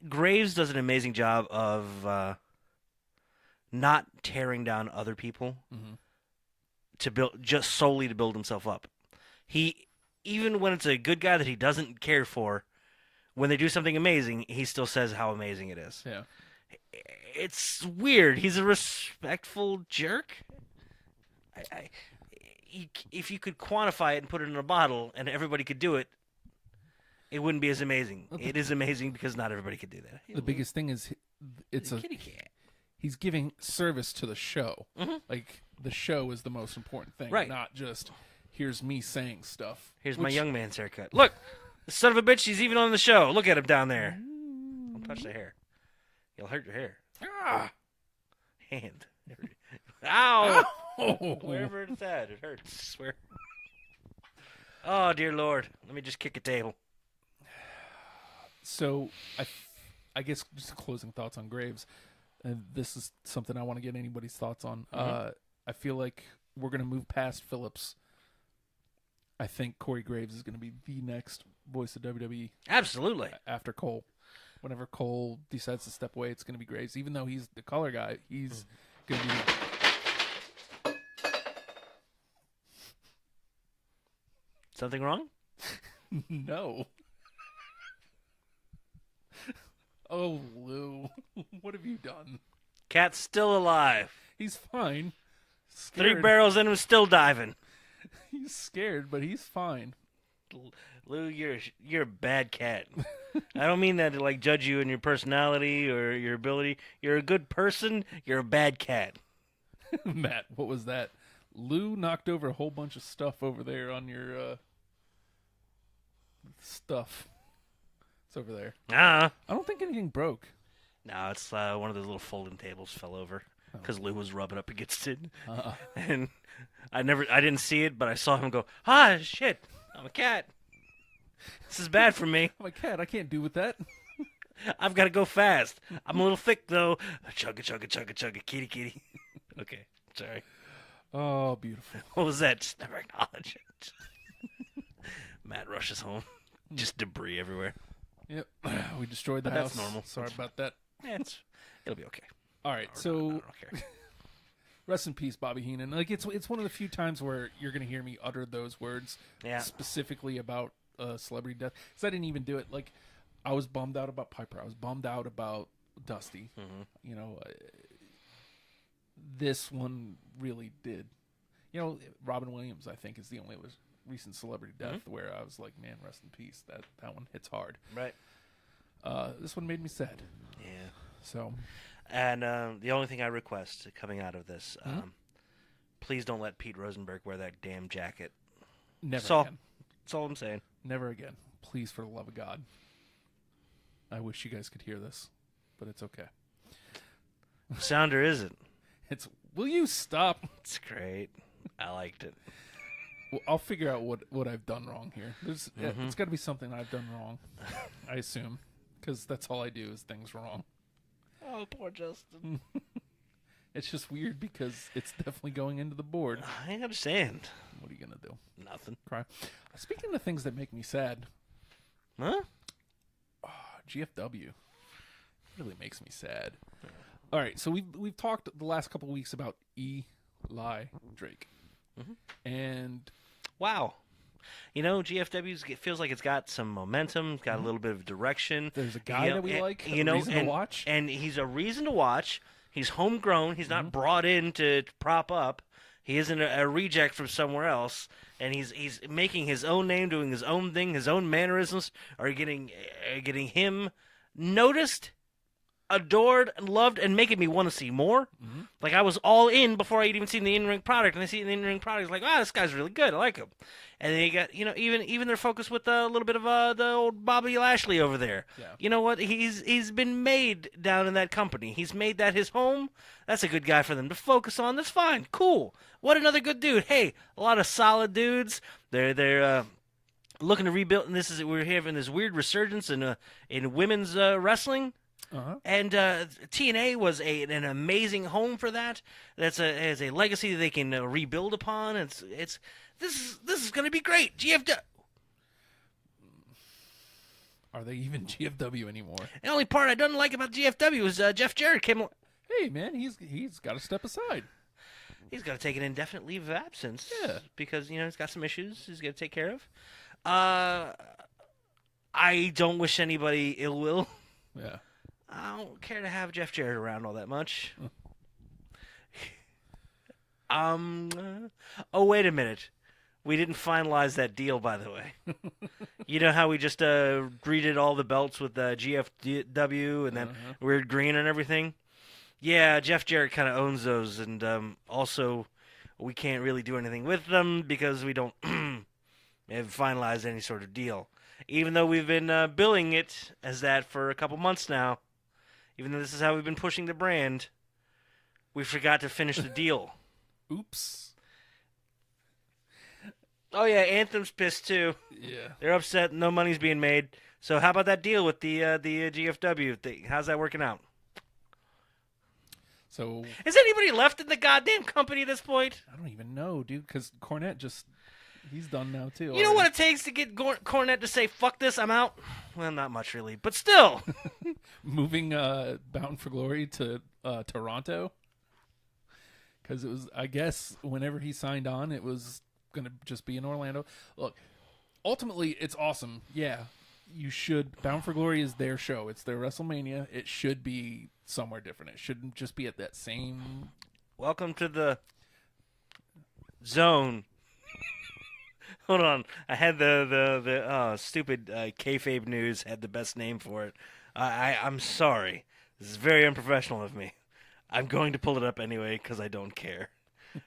[SPEAKER 2] Graves does an amazing job of not tearing down other people to build just solely to build himself up. He even when it's a good guy that he doesn't care for, when they do something amazing, he still says how amazing it is.
[SPEAKER 1] Yeah.
[SPEAKER 2] It's weird. He's a respectful jerk. If you could quantify it and put it in a bottle and everybody could do it, it wouldn't be as amazing. It is amazing because not everybody could do that.
[SPEAKER 1] The biggest thing is it's a
[SPEAKER 2] kitty cat.
[SPEAKER 1] He's giving service to the show. Like the show is the most important thing,
[SPEAKER 2] Right.
[SPEAKER 1] not just here's me saying stuff.
[SPEAKER 2] Here's my young man's haircut. Look, the son of a bitch, he's even on the show. Look at him down there. Don't touch the hair. You'll hurt your hair.
[SPEAKER 1] Ah!
[SPEAKER 2] Hand. Ow!
[SPEAKER 1] Oh.
[SPEAKER 2] Wherever it's at, it hurts. I swear. Oh, dear Lord. Let me just kick a table.
[SPEAKER 1] So I guess just closing thoughts on Graves. And this is something I want to get anybody's thoughts on. I feel like we're going to move past Phillips. I think Corey Graves is going to be the next voice of WWE.
[SPEAKER 2] Absolutely.
[SPEAKER 1] After Cole. Whenever Cole decides to step away, it's going to be Graves. Even though he's the color guy, he's going to be...
[SPEAKER 2] Something wrong?
[SPEAKER 1] No. Oh, Lou. What have you done?
[SPEAKER 2] Cat's still alive.
[SPEAKER 1] He's fine. Scared.
[SPEAKER 2] 3 barrels in him, still diving.
[SPEAKER 1] He's scared, but he's fine.
[SPEAKER 2] Lou, you're a bad cat. I don't mean that to like judge you in your personality or your ability. You're a good person. You're a bad cat.
[SPEAKER 1] Matt, what was that? Lou knocked over a whole bunch of stuff over there on your stuff. It's over there.
[SPEAKER 2] I
[SPEAKER 1] don't think anything broke.
[SPEAKER 2] No, it's one of those little folding tables fell over because Lou was rubbing up against it, and I didn't see it, but I saw him go. Ah, shit! I'm a cat. This is bad for me.
[SPEAKER 1] I'm a cat. I can't do with that.
[SPEAKER 2] I've got to go fast. I'm a little thick though. Chugga chugga chugga chugga kitty kitty. Okay, sorry.
[SPEAKER 1] Oh, beautiful.
[SPEAKER 2] What was that? Just never acknowledge it. Matt rushes home. Just debris everywhere.
[SPEAKER 1] Yep. We destroyed the
[SPEAKER 2] But
[SPEAKER 1] house.
[SPEAKER 2] that's normal.
[SPEAKER 1] Sorry about that.
[SPEAKER 2] Yeah, it'll be okay.
[SPEAKER 1] All right,
[SPEAKER 2] Or
[SPEAKER 1] so
[SPEAKER 2] not, I don't care.
[SPEAKER 1] rest in peace, Bobby Heenan. Like it's one of the few times where you're going to hear me utter those words specifically about celebrity death. Because I didn't even do it. Like I was bummed out about Piper. I was bummed out about Dusty. You know, this one really did. You know, Robin Williams, I think, is the only recent celebrity death where I was like, man, rest in peace. That one hits hard.
[SPEAKER 2] Right.
[SPEAKER 1] This one made me sad.
[SPEAKER 2] Yeah.
[SPEAKER 1] So.
[SPEAKER 2] And the only thing I request coming out of this, please don't let Pete Rosenberg wear that damn jacket.
[SPEAKER 1] Never again.
[SPEAKER 2] That's all I'm saying.
[SPEAKER 1] Never again. Please, for the love of God. I wish you guys could hear this, but it's okay.
[SPEAKER 2] Sounder isn't.
[SPEAKER 1] It's. Will you stop?
[SPEAKER 2] It's great. I liked it.
[SPEAKER 1] Well, I'll figure out what I've done wrong here. It's got to be something I've done wrong. I assume, because that's all I do is things wrong.
[SPEAKER 2] Oh, poor Justin.
[SPEAKER 1] It's just weird because it's definitely going into the board.
[SPEAKER 2] I understand.
[SPEAKER 1] What are you gonna do?
[SPEAKER 2] Nothing.
[SPEAKER 1] Cry. Speaking of things that make me sad,
[SPEAKER 2] huh?
[SPEAKER 1] GFW really makes me sad. All right, so we've talked the last couple of weeks about Eli Drake, and
[SPEAKER 2] wow, you know, GFW feels like it's got some momentum, got a little bit of direction.
[SPEAKER 1] There's a guy that we like,
[SPEAKER 2] you know,
[SPEAKER 1] reason to watch,
[SPEAKER 2] and he's a reason to watch. He's homegrown. He's not brought in to prop up. He isn't a reject from somewhere else, and he's making his own name, doing his own thing, his own mannerisms are getting him noticed, adored, and loved, and making me want to see more.
[SPEAKER 1] Mm-hmm.
[SPEAKER 2] Like, I was all in before I'd even seen the in-ring product, and I see the in-ring product, it's like, wow, this guy's really good. I like him. And then you got, even their focus with a little bit of the old Bobby Lashley over there.
[SPEAKER 1] Yeah.
[SPEAKER 2] You know what? He's been made down in that company. He's made that his home. That's a good guy for them to focus on. That's fine. Cool. What another good dude. Hey, a lot of solid dudes. They're looking to rebuild, and we're having this weird resurgence in women's wrestling.
[SPEAKER 1] Uh-huh.
[SPEAKER 2] And TNA was an amazing home for that. That's a legacy that they can rebuild upon. This is going to be great. GFW.
[SPEAKER 1] Are they even GFW anymore?
[SPEAKER 2] The only part I don't like about GFW is Jeff Jarrett came.
[SPEAKER 1] Hey man, he's got to step aside.
[SPEAKER 2] He's got to take an indefinite leave of absence.
[SPEAKER 1] Yeah,
[SPEAKER 2] because he's got some issues he's got to take care of. I don't wish anybody ill will.
[SPEAKER 1] Yeah.
[SPEAKER 2] I don't care to have Jeff Jarrett around all that much. Oh, wait a minute. We didn't finalize that deal, by the way. You know how we just redid all the belts with GFW and then Weird Green and everything? Yeah, Jeff Jarrett kind of owns those, and also we can't really do anything with them because we don't have finalized any sort of deal. Even though we've been billing it as that for a couple months now. Even though this is how we've been pushing the brand, we forgot to finish the deal.
[SPEAKER 1] Oops.
[SPEAKER 2] Oh, yeah, Anthem's pissed, too.
[SPEAKER 1] Yeah.
[SPEAKER 2] They're upset. No money's being made. So how about that deal with the GFW thing? How's that working out?
[SPEAKER 1] So
[SPEAKER 2] is anybody left in the goddamn company at this point?
[SPEAKER 1] I don't even know, dude, because Cornette he's done now, too.
[SPEAKER 2] You know what it takes to get Cornette to say, fuck this, I'm out? Well, not much, really. But still.
[SPEAKER 1] Moving Bound for Glory to Toronto. Because it was, I guess, whenever he signed on, it was going to just be in Orlando. Look, ultimately, it's awesome. Yeah, you should. Bound for Glory is their show. It's their WrestleMania. It should be somewhere different. It shouldn't just be at that same.
[SPEAKER 2] Welcome to the zone. Hold on. I had the stupid kayfabe news had the best name for it. I'm sorry. This is very unprofessional of me. I'm going to pull it up anyway because I don't care.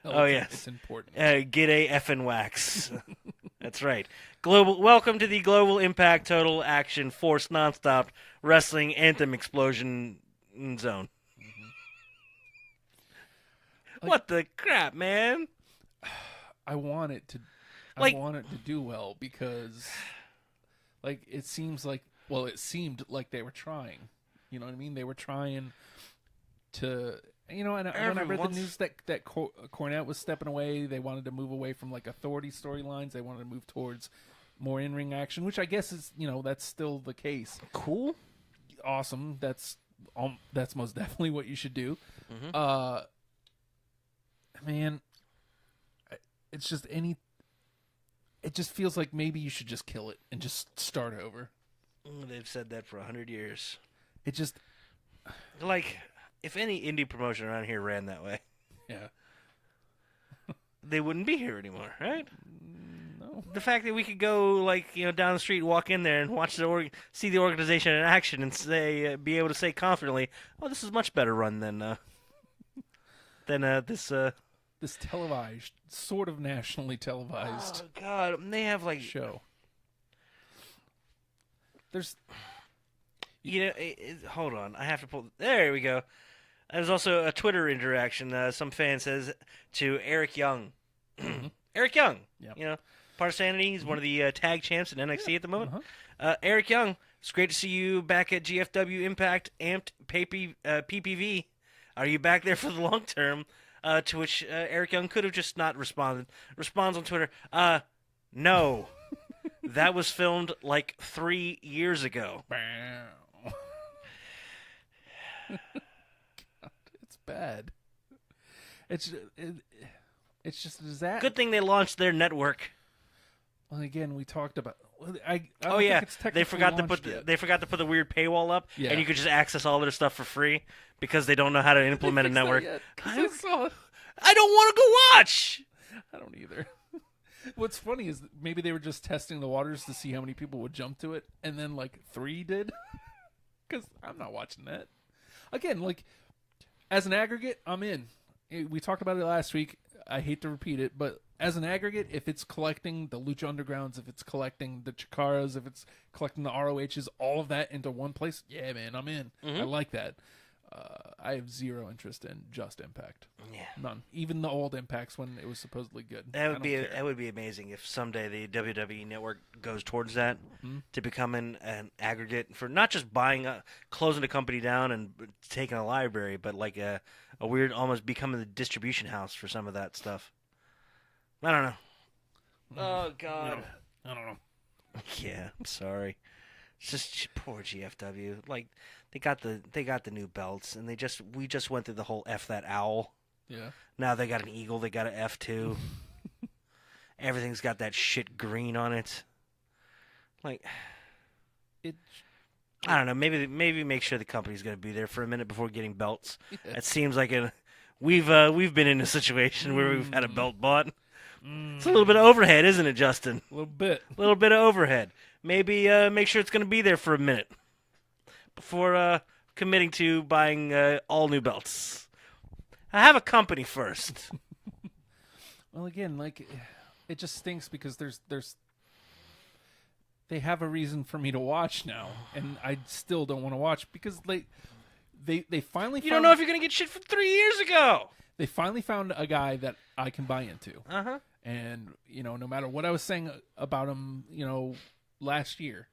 [SPEAKER 2] Oh, yes.
[SPEAKER 1] It's important.
[SPEAKER 2] Get a effing wax. That's right. Welcome to the Global Impact Total Action Force Nonstop Wrestling Anthem Explosion Zone. Mm-hmm. What the crap, man?
[SPEAKER 1] I want it to do well because, it seemed like they were trying. You know what I mean? They were trying to, and when I read the news that Cornette was stepping away, they wanted to move away from authority storylines. They wanted to move towards more in-ring action, which I guess is, that's still the case.
[SPEAKER 2] Cool.
[SPEAKER 1] Awesome. That's most definitely what you should do.
[SPEAKER 2] Mm-hmm.
[SPEAKER 1] Man, it's just it just feels like maybe you should just kill it and just start over.
[SPEAKER 2] They've said that for 100 years.
[SPEAKER 1] It just
[SPEAKER 2] if any indie promotion around here ran that way,
[SPEAKER 1] yeah,
[SPEAKER 2] they wouldn't be here anymore, right?
[SPEAKER 1] No.
[SPEAKER 2] The fact that we could go down the street, walk in there, and watch see the organization in action, and be able to say confidently, "Oh, this is much better run than this."
[SPEAKER 1] This televised, sort of nationally televised.
[SPEAKER 2] Oh God, they have
[SPEAKER 1] show. There's,
[SPEAKER 2] hold on, I have to pull. There we go. There's also a Twitter interaction. Some fan says to Eric Young, Eric Young,
[SPEAKER 1] yep.
[SPEAKER 2] Part of Sanity. He's one of the tag champs in NXT at the moment.
[SPEAKER 1] Uh-huh.
[SPEAKER 2] Eric Young, it's great to see you back at GFW Impact Amped PPV. Are you back there for the long term? To which Eric Young could have just not responded. Responds on Twitter, no. That was filmed 3 years ago.
[SPEAKER 1] It's bad. It's just a disaster.
[SPEAKER 2] Good thing they launched their network.
[SPEAKER 1] Well, again, we talked about.
[SPEAKER 2] They forgot to put the weird paywall up, and you could just access all their stuff for free because they don't know how to implement a network.
[SPEAKER 1] I saw
[SPEAKER 2] I don't want to go watch.
[SPEAKER 1] I don't either. What's funny is maybe they were just testing the waters to see how many people would jump to it, and then like 3 did. Because I'm not watching that. Again, like as an aggregate, I'm in. We talked about it last week. I hate to repeat it, but as an aggregate, if it's collecting the Lucha Undergrounds, if it's collecting the Chikaras, if it's collecting the ROHs, all of that into one place, yeah, man, I'm in. I like that. I have zero interest in just Impact.
[SPEAKER 2] Yeah,
[SPEAKER 1] none. Even the old Impacts when it was supposedly good.
[SPEAKER 2] That would be amazing if someday the WWE Network goes towards that to becoming an aggregate for not just closing a company down and taking a library, but like a weird almost becoming the distribution house for some of that stuff. I don't know. Oh God,
[SPEAKER 1] I don't know.
[SPEAKER 2] Yeah, I'm sorry. It's just poor GFW. Like they got the new belts, and we just went through the whole F that owl.
[SPEAKER 1] Yeah.
[SPEAKER 2] Now they got an eagle. They got an F2. Everything's got that shit green on it. Like, I don't know. Maybe make sure the company's going to be there for a minute before getting belts. Yeah. It seems like we've been in a situation where we've had a belt bought. It's a little bit of overhead, isn't it, Justin?
[SPEAKER 1] A little bit.
[SPEAKER 2] A little bit of overhead. Maybe make sure it's going to be there for a minute before committing to buying all new belts. I have a company first.
[SPEAKER 1] Well, again, like it just stinks because they have a reason for me to watch now, and I still don't want to watch because they finally.
[SPEAKER 2] You don't know if you're going to get shit from 3 years ago.
[SPEAKER 1] They finally found a guy that I can buy into.
[SPEAKER 2] Uh-huh.
[SPEAKER 1] And, no matter what I was saying about him, last year,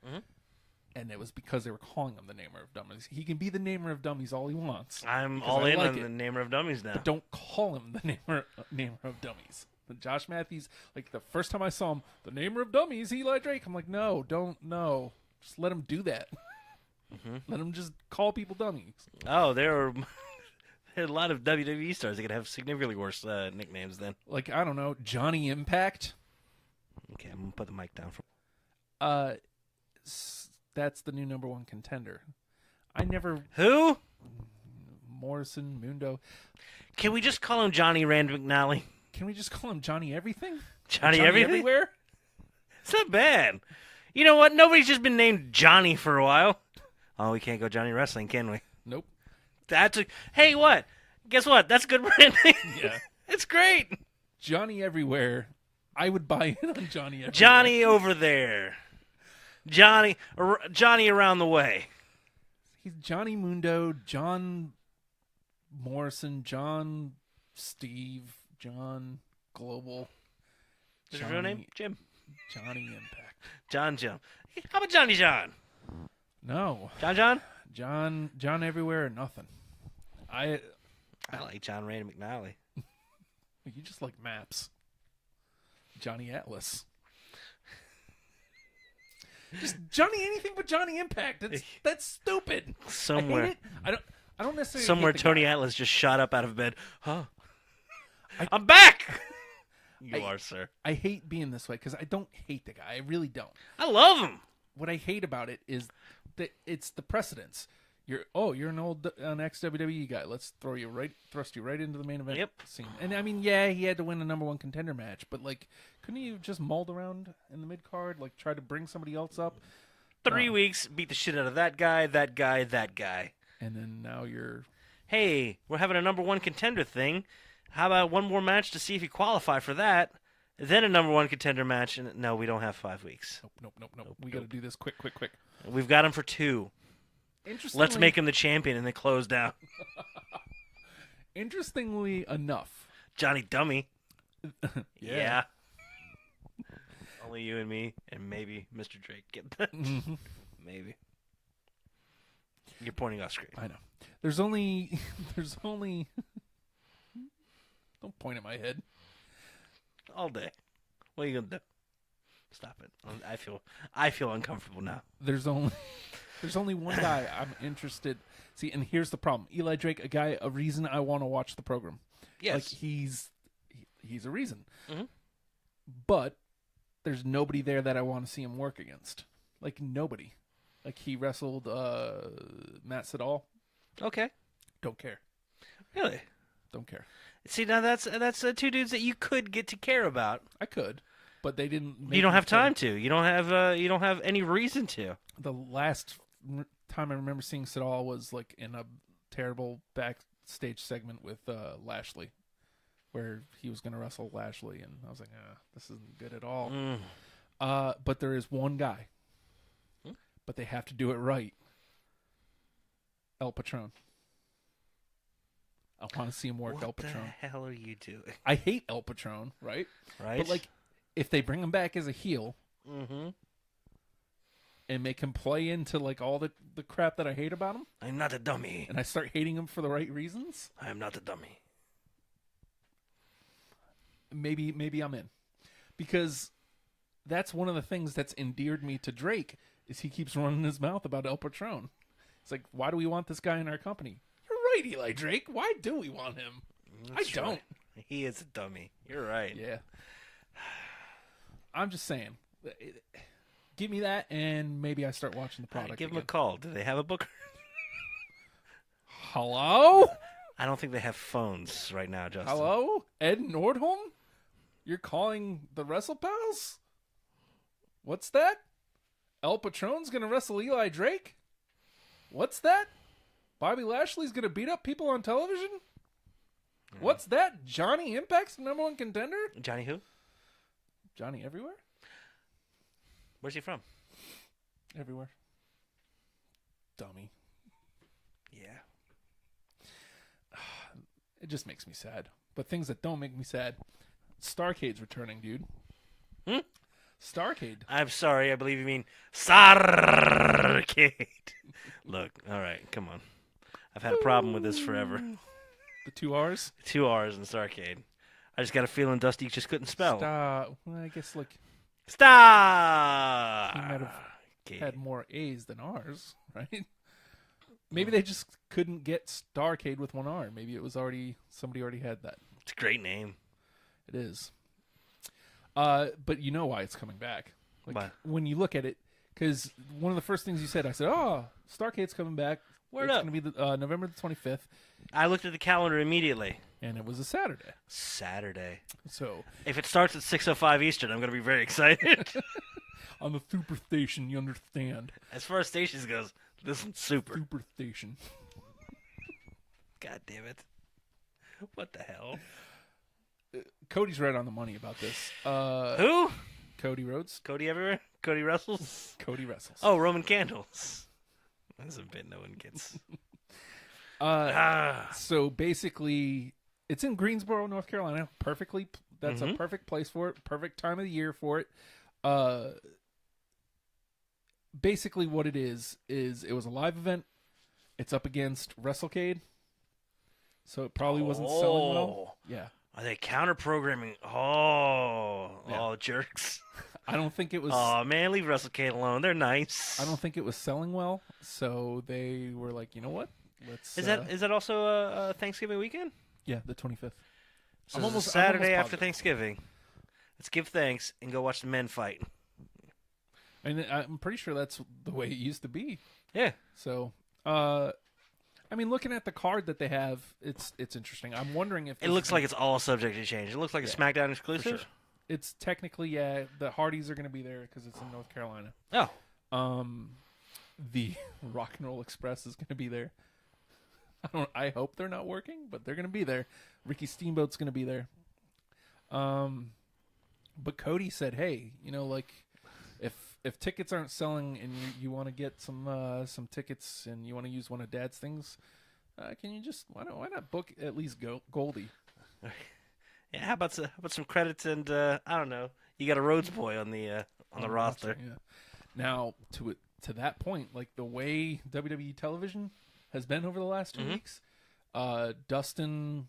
[SPEAKER 1] and it was because they were calling him the Namer of Dummies. He can be the Namer of Dummies all he wants.
[SPEAKER 2] I'm all in on the Namer of Dummies now.
[SPEAKER 1] But don't call him the Namer of Dummies. Josh Matthews, like the first time I saw him, the Namer of Dummies, Eli Drake. I'm like, no, no. Just let him do that. Let him just call people dummies.
[SPEAKER 2] Oh, there are a lot of WWE stars that could have significantly worse nicknames then.
[SPEAKER 1] Like, I don't know, Johnny Impact.
[SPEAKER 2] Okay, I'm going to put the mic down for...
[SPEAKER 1] That's the new number 1 contender. I never...
[SPEAKER 2] Who?
[SPEAKER 1] Morrison, Mundo.
[SPEAKER 2] Can we just call him Johnny Rand McNally?
[SPEAKER 1] Can we just call him Johnny Everything?
[SPEAKER 2] Johnny Everything?
[SPEAKER 1] Everywhere?
[SPEAKER 2] It's not bad. You know what? Nobody's just been named Johnny for a while. Oh, we can't go Johnny Wrestling, can we?
[SPEAKER 1] Nope.
[SPEAKER 2] Hey, what? Guess what? That's good branding.
[SPEAKER 1] Yeah.
[SPEAKER 2] It's great.
[SPEAKER 1] Johnny Everywhere. I would buy in on Johnny Everywhere.
[SPEAKER 2] Johnny over there. Johnny around the way.
[SPEAKER 1] He's Johnny Mundo, John Morrison, John Steve, John Global.
[SPEAKER 2] Is his real name? Jim.
[SPEAKER 1] Johnny Impact.
[SPEAKER 2] Jim. How about Johnny John?
[SPEAKER 1] No.
[SPEAKER 2] John?
[SPEAKER 1] Everywhere or nothing. I
[SPEAKER 2] like John Rand McNally.
[SPEAKER 1] You just like maps. Johnny Atlas. Just Johnny anything but Johnny Impact. That's stupid.
[SPEAKER 2] Somewhere.
[SPEAKER 1] I hate it. I don't necessarily.
[SPEAKER 2] Somewhere Tony Atlas just shot up out of bed. Huh? I'm back. You are, sir.
[SPEAKER 1] I hate being this way because I don't hate the guy. I really don't.
[SPEAKER 2] I love him.
[SPEAKER 1] What I hate about it is that it's the precedence. You're an ex-WWE guy. Let's thrust you right into the main event scene. And I mean, yeah, he had to win a number 1 contender match, but like, couldn't you just mold around in the mid card, like try to bring somebody else up?
[SPEAKER 2] 3 weeks, beat the shit out of that guy,
[SPEAKER 1] and then now you're.
[SPEAKER 2] Hey, we're having a number 1 contender thing. How about one more match to see if you qualify for that? Then a number 1 contender match, and no, we don't have 5 weeks.
[SPEAKER 1] Nope. We got to do this quick.
[SPEAKER 2] We've got him for 2. Let's make him the champion and then close down.
[SPEAKER 1] Interestingly enough,
[SPEAKER 2] Johnny Dummy.
[SPEAKER 1] Yeah.
[SPEAKER 2] Only you and me and maybe Mr. Drake get that. Maybe. You're pointing off screen.
[SPEAKER 1] I know. There's only. Don't point at my head.
[SPEAKER 2] All day. What are you gonna do? Stop it. I feel uncomfortable now.
[SPEAKER 1] There's only one guy I'm interested. See, and here's the problem. Eli Drake, a reason I want to watch the program.
[SPEAKER 2] Yes.
[SPEAKER 1] Like he's a reason. But there's nobody there that I want to see him work against. Like nobody. Like he wrestled Matt Sydal.
[SPEAKER 2] Okay.
[SPEAKER 1] Don't care.
[SPEAKER 2] Really?
[SPEAKER 1] Don't care.
[SPEAKER 2] See, now that's two dudes that you could get to care about.
[SPEAKER 1] I could, but they didn't.
[SPEAKER 2] You don't have time to. You don't have any reason to.
[SPEAKER 1] The last time I remember seeing Sidal was like in a terrible backstage segment with Lashley, where he was going to wrestle Lashley, and I was like, this isn't good at all. But there is one guy, but they have to do it right. El Patron. I want to see him work El Patron.
[SPEAKER 2] What the hell are you doing?
[SPEAKER 1] I hate El Patron, right?
[SPEAKER 2] Right.
[SPEAKER 1] But like, if they bring him back as a heel, and make him play into like all the crap that I hate about him,
[SPEAKER 2] I'm not a dummy.
[SPEAKER 1] and I start hating him for the right reasons,
[SPEAKER 2] I am not a dummy.
[SPEAKER 1] maybe I'm in, because that's one of the things that's endeared me to Drake is he keeps running his mouth about El Patron. It's like, why do we want this guy in our company? You're right, Eli Drake. Why do we want him?
[SPEAKER 2] That's
[SPEAKER 1] I don't.
[SPEAKER 2] right. He is a dummy. You're right.
[SPEAKER 1] Yeah. I'm just saying. Give me that, and maybe I start watching the product.
[SPEAKER 2] Give him
[SPEAKER 1] again.
[SPEAKER 2] a call. Do they have a booker?
[SPEAKER 1] Hello?
[SPEAKER 2] I don't think they have phones right now, Justin.
[SPEAKER 1] Hello? Ed Nordholm? You're calling the Wrestlepals? What's that? El Patron's going to wrestle Eli Drake? What's that? Bobby Lashley's going to beat up people on television? What's that? Johnny Impact's the #1 contender?
[SPEAKER 2] Johnny who?
[SPEAKER 1] Johnny everywhere?
[SPEAKER 2] Where's he from?
[SPEAKER 1] Everywhere. Dummy.
[SPEAKER 2] Yeah.
[SPEAKER 1] It just makes me sad. But things that don't make me sad. Starcade's returning, dude. Starcade.
[SPEAKER 2] I'm sorry. I believe you mean Starcade. Look, all right, come on. I've had a problem with this forever.
[SPEAKER 1] The 2 R's?
[SPEAKER 2] 2 R's in Starcade. I just got a feeling Dusty just couldn't spell.
[SPEAKER 1] Well, I guess, like,
[SPEAKER 2] Star.
[SPEAKER 1] he might have had more A's than R's, right? Maybe they just couldn't get Starcade with 1 R. Maybe it was somebody already had that.
[SPEAKER 2] It's a great name.
[SPEAKER 1] It is. But you know why it's coming back. Like,
[SPEAKER 2] Why?
[SPEAKER 1] when you look at it, because one of the first things you said, I said, Starcade's coming back.
[SPEAKER 2] Word
[SPEAKER 1] it's
[SPEAKER 2] up.
[SPEAKER 1] going to be November the 25th.
[SPEAKER 2] I looked at the calendar immediately.
[SPEAKER 1] And it was a Saturday. So
[SPEAKER 2] If it starts at 6:05 Eastern, I'm going to be very excited.
[SPEAKER 1] on the Super Station, you understand.
[SPEAKER 2] As far as stations goes, this one's super.
[SPEAKER 1] Super Station.
[SPEAKER 2] God damn it. What the hell?
[SPEAKER 1] Cody's right on the money about this.
[SPEAKER 2] Who?
[SPEAKER 1] Cody Rhodes.
[SPEAKER 2] Cody everywhere? Cody wrestles?
[SPEAKER 1] Cody wrestles.
[SPEAKER 2] Oh, Roman candles. That's a bit no one gets.
[SPEAKER 1] So basically, it's in Greensboro, North Carolina. Perfectly. That's a perfect place for it. Perfect time of the year for it. Basically, what it is it was a live event. It's up against Wrestlecade. So it probably wasn't selling well. Yeah.
[SPEAKER 2] Are they counter programming? Oh, jerks.
[SPEAKER 1] I don't think it was.
[SPEAKER 2] Oh man, leave Wrestlecade alone. They're nice.
[SPEAKER 1] I don't think it was selling well. So they were like, you know what? Let's.
[SPEAKER 2] Is that also a Thanksgiving weekend?
[SPEAKER 1] Yeah, the 25th.
[SPEAKER 2] So
[SPEAKER 1] I'm almost
[SPEAKER 2] Saturday after
[SPEAKER 1] positive.
[SPEAKER 2] Thanksgiving. Let's give thanks and go watch the men fight.
[SPEAKER 1] And I'm pretty sure that's the way it used to be.
[SPEAKER 2] Yeah.
[SPEAKER 1] So, I mean, looking at the card that they have, it's interesting. I'm wondering if
[SPEAKER 2] It looks like it's all subject to change. It looks like a SmackDown exclusive.
[SPEAKER 1] sure. It's technically, the Hardys are going to be there because it's in North Carolina.
[SPEAKER 2] Oh.
[SPEAKER 1] The Rock and Roll Express is going to be there. I hope they're not working, but they're going to be there. Ricky Steamboat's going to be there. But Cody said, "Hey, like if tickets aren't selling and you want to get some tickets and you want to use one of Dad's things, can you just why not book at least Goldie?"
[SPEAKER 2] Yeah, how about some credits and I don't know. You got a Rhodes boy on the roster.
[SPEAKER 1] Yeah. Now to that point, like the way WWE television has been over the last 2 weeks, Dustin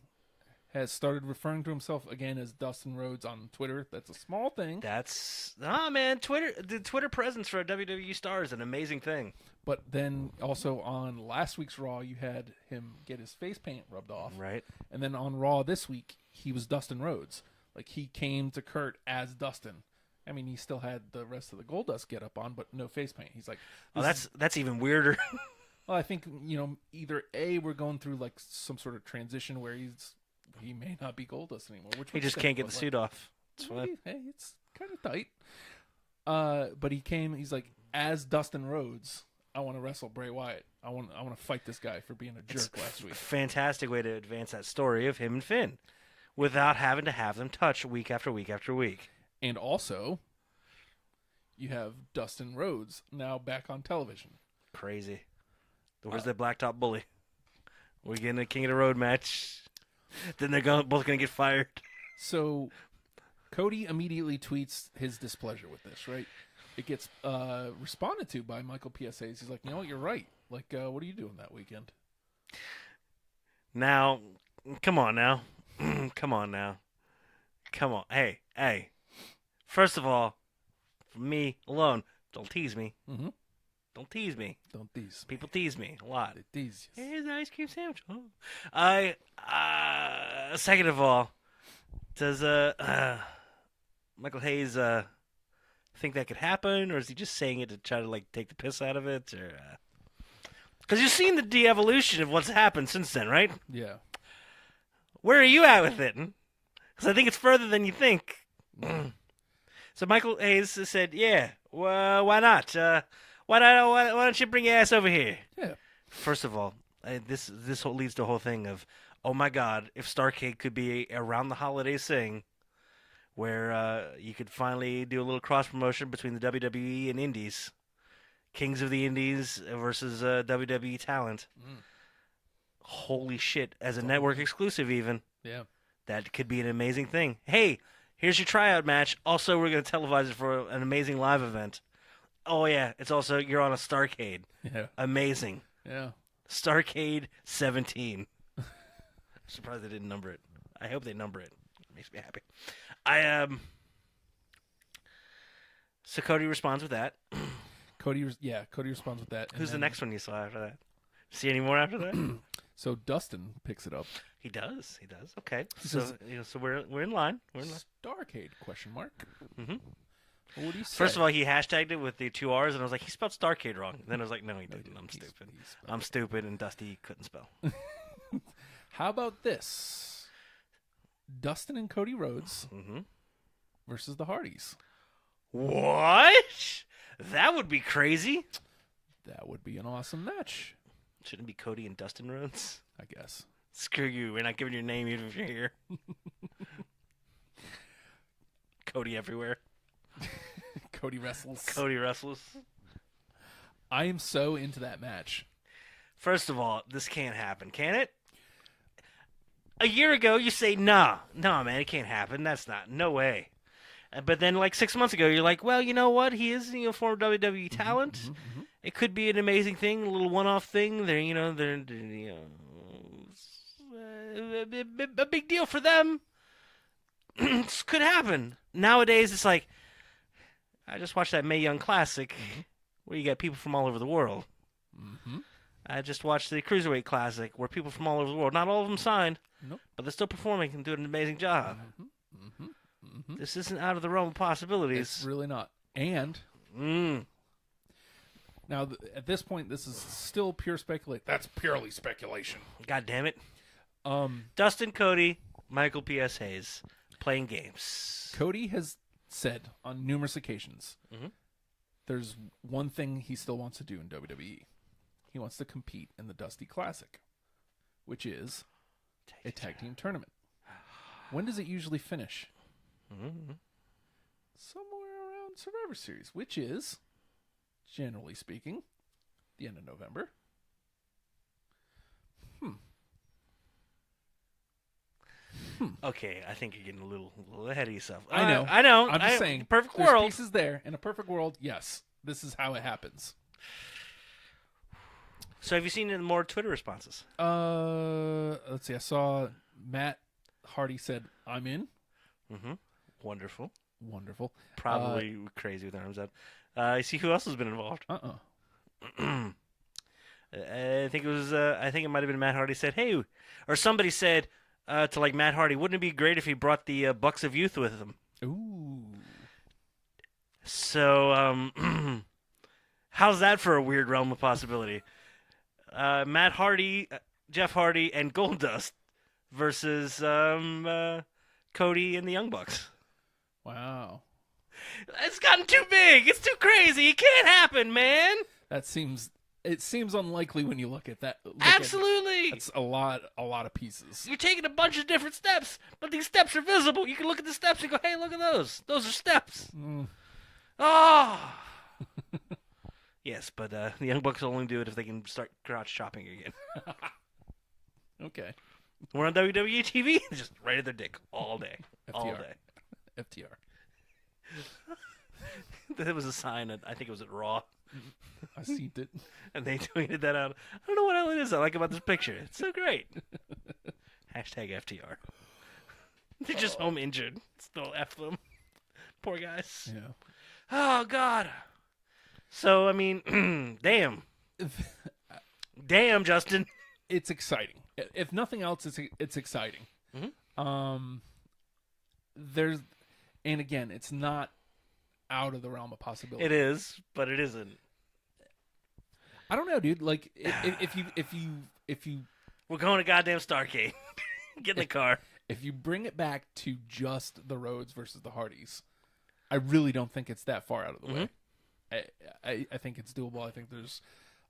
[SPEAKER 1] has started referring to himself again as Dustin Rhodes on Twitter. That's a small thing.
[SPEAKER 2] Man, the Twitter presence for a WWE star is an amazing thing.
[SPEAKER 1] But then also on last week's Raw, you had him get his face paint rubbed off.
[SPEAKER 2] Right. And
[SPEAKER 1] then on Raw this week, he was Dustin Rhodes. Like, he came to Kurt as Dustin. I mean, he still had the rest of the Goldust get up on, but no face paint. He's like,
[SPEAKER 2] that's even weirder.
[SPEAKER 1] Well, I think, either A, we're going through like some sort of transition where he's he may not be Goldust anymore. Which
[SPEAKER 2] He just can't get the suit off. It's fine.
[SPEAKER 1] Hey, it's kind of tight. But he came. He's like, as Dustin Rhodes, I want to wrestle Bray Wyatt. I want to fight this guy for being a jerk last week.
[SPEAKER 2] Fantastic way to advance that story of him and Finn, without having to have them touch week after week after week.
[SPEAKER 1] And also, you have Dustin Rhodes now back on television.
[SPEAKER 2] Crazy. Where's that blacktop bully? We're getting a King of the Road match. Then they're both going to get fired.
[SPEAKER 1] So, Cody immediately tweets his displeasure with this, right? It gets responded to by Michael PSAs. He's like, you know what, you're right. Like, what are you doing that weekend?
[SPEAKER 2] Now, come on now. Come on now. Come on. Hey. First of all, for me alone, don't tease me.
[SPEAKER 1] Mm-hmm.
[SPEAKER 2] Don't tease me.
[SPEAKER 1] Don't tease.
[SPEAKER 2] People tease me a lot.
[SPEAKER 1] They tease you.
[SPEAKER 2] Here's an ice cream sandwich. Oh. Second of all, does Michael Hayes think that could happen, or is he just saying it to try to like take the piss out of it, or? Because you've seen the de-evolution of what's happened since then, right?
[SPEAKER 1] Yeah.
[SPEAKER 2] Where are you at with it? Because I think it's further than you think. So Michael Hayes said, "Yeah, well, why not? Why don't you bring your ass over here?"
[SPEAKER 1] Yeah.
[SPEAKER 2] First of all, this leads to the whole thing of, oh my God, if Starrcade could be around the holidays thing, where you could finally do a little cross promotion between the WWE and Indies, Kings of the Indies versus WWE talent. Holy shit! As a network exclusive, even.
[SPEAKER 1] Yeah.
[SPEAKER 2] That could be an amazing thing. Hey, here's your tryout match. Also, we're going to televise it for an amazing live event. Oh, yeah. It's also, you're on a Starrcade.
[SPEAKER 1] Yeah.
[SPEAKER 2] Amazing.
[SPEAKER 1] Yeah.
[SPEAKER 2] Starrcade 17. I'm surprised they didn't number it. I hope they number it. It makes me happy. So Cody responds with that.
[SPEAKER 1] Cody responds with that.
[SPEAKER 2] Who's the next one you saw after that? See any more after that?
[SPEAKER 1] So Dustin picks it up.
[SPEAKER 2] He does. Okay.
[SPEAKER 1] Says,
[SPEAKER 2] So we're in line.
[SPEAKER 1] Starrcade ?
[SPEAKER 2] Mm-hmm.
[SPEAKER 1] Well, what do you say?
[SPEAKER 2] First of all, he hashtagged it with the 2 R's, and I was like, he spelled Starrcade wrong. And then I was like, no, he didn't. I'm stupid. I'm stupid, and Dusty couldn't spell.
[SPEAKER 1] How about this? Dustin and Cody Rhodes versus the Hardys.
[SPEAKER 2] What? That would be crazy.
[SPEAKER 1] That would be an awesome match.
[SPEAKER 2] Shouldn't it be Cody and Dustin Rhodes?
[SPEAKER 1] I guess.
[SPEAKER 2] Screw you. We're not giving your name even if you're here. Cody everywhere.
[SPEAKER 1] Cody wrestles.
[SPEAKER 2] Cody wrestles.
[SPEAKER 1] I am so into that match.
[SPEAKER 2] First of all, this can't happen, can it? A year ago, you say, nah, man, it can't happen. That's no way. But then, like 6 months ago, you're like, well, you know what? He is a former WWE talent. It could be an amazing thing, a little one-off thing. They're a big deal for them. This could happen. Nowadays, it's like, I just watched that Mae Young Classic, where you got people from all over the world. I just watched the Cruiserweight Classic, where people from all over the world, not all of them signed, but they're still performing and doing an amazing job. This isn't out of the realm of possibilities.
[SPEAKER 1] It's really not. And now, at this point, this is still pure speculation. That's purely speculation.
[SPEAKER 2] God damn it. Dustin, Cody, Michael P.S. Hayes, playing games.
[SPEAKER 1] Cody has said on numerous occasions, there's one thing he still wants to do in WWE. He wants to compete in the Dusty Classic, which is a tag team tournament. When does it usually finish? Somewhere around Survivor Series, which is, generally speaking, the end of November.
[SPEAKER 2] Okay, I think you're getting a little ahead of yourself.
[SPEAKER 1] I know. I'm just saying.
[SPEAKER 2] Perfect
[SPEAKER 1] there's
[SPEAKER 2] world.
[SPEAKER 1] pieces there. In a perfect world, yes, this is how it happens.
[SPEAKER 2] So have you seen any more Twitter responses?
[SPEAKER 1] Let's see. I saw Matt Hardy said, "I'm in."
[SPEAKER 2] Wonderful.
[SPEAKER 1] Probably
[SPEAKER 2] crazy with arms up. I see who else has been involved. I think it was. I think it might have been Matt Hardy said, "Hey," or somebody said to like Matt Hardy, "Wouldn't it be great if he brought the Bucks of Youth with him?"
[SPEAKER 1] Ooh.
[SPEAKER 2] So, how's that for a weird realm of possibility? Matt Hardy, Jeff Hardy, and Goldust versus Cody and the Young Bucks.
[SPEAKER 1] Wow.
[SPEAKER 2] It's gotten too big. It's too crazy. It can't happen, man.
[SPEAKER 1] It seems unlikely when you look at that.
[SPEAKER 2] Absolutely.
[SPEAKER 1] That's a lot of pieces.
[SPEAKER 2] You're taking a bunch of different steps, but these steps are visible. You can look at the steps and go, hey, look at those. Those are steps. Oh. Yes, but the Young Bucks will only do it if they can start crotch shopping again.
[SPEAKER 1] Okay.
[SPEAKER 2] We're on WWE TV, just right at their dick all day.
[SPEAKER 1] FTR.
[SPEAKER 2] All day.
[SPEAKER 1] FTR.
[SPEAKER 2] There was a sign, I think it was at Raw.
[SPEAKER 1] I seen it.
[SPEAKER 2] And they tweeted that out. I don't know what else it is I like about this picture. It's so great. Hashtag FTR. They're just home injured. Still F them. Poor guys.
[SPEAKER 1] Yeah.
[SPEAKER 2] Oh, God. So, I mean, damn. Damn, Justin.
[SPEAKER 1] It's exciting. If nothing else, it's exciting.
[SPEAKER 2] Mm-hmm.
[SPEAKER 1] And again, it's not out of the realm of possibility.
[SPEAKER 2] It is, but it isn't.
[SPEAKER 1] I don't know, dude. Like, if you
[SPEAKER 2] We're going to goddamn Starrcade. Get in the car.
[SPEAKER 1] If you bring it back to just the Rhodes versus the Hardys, I really don't think it's that far out of the way. I think it's doable. I think there's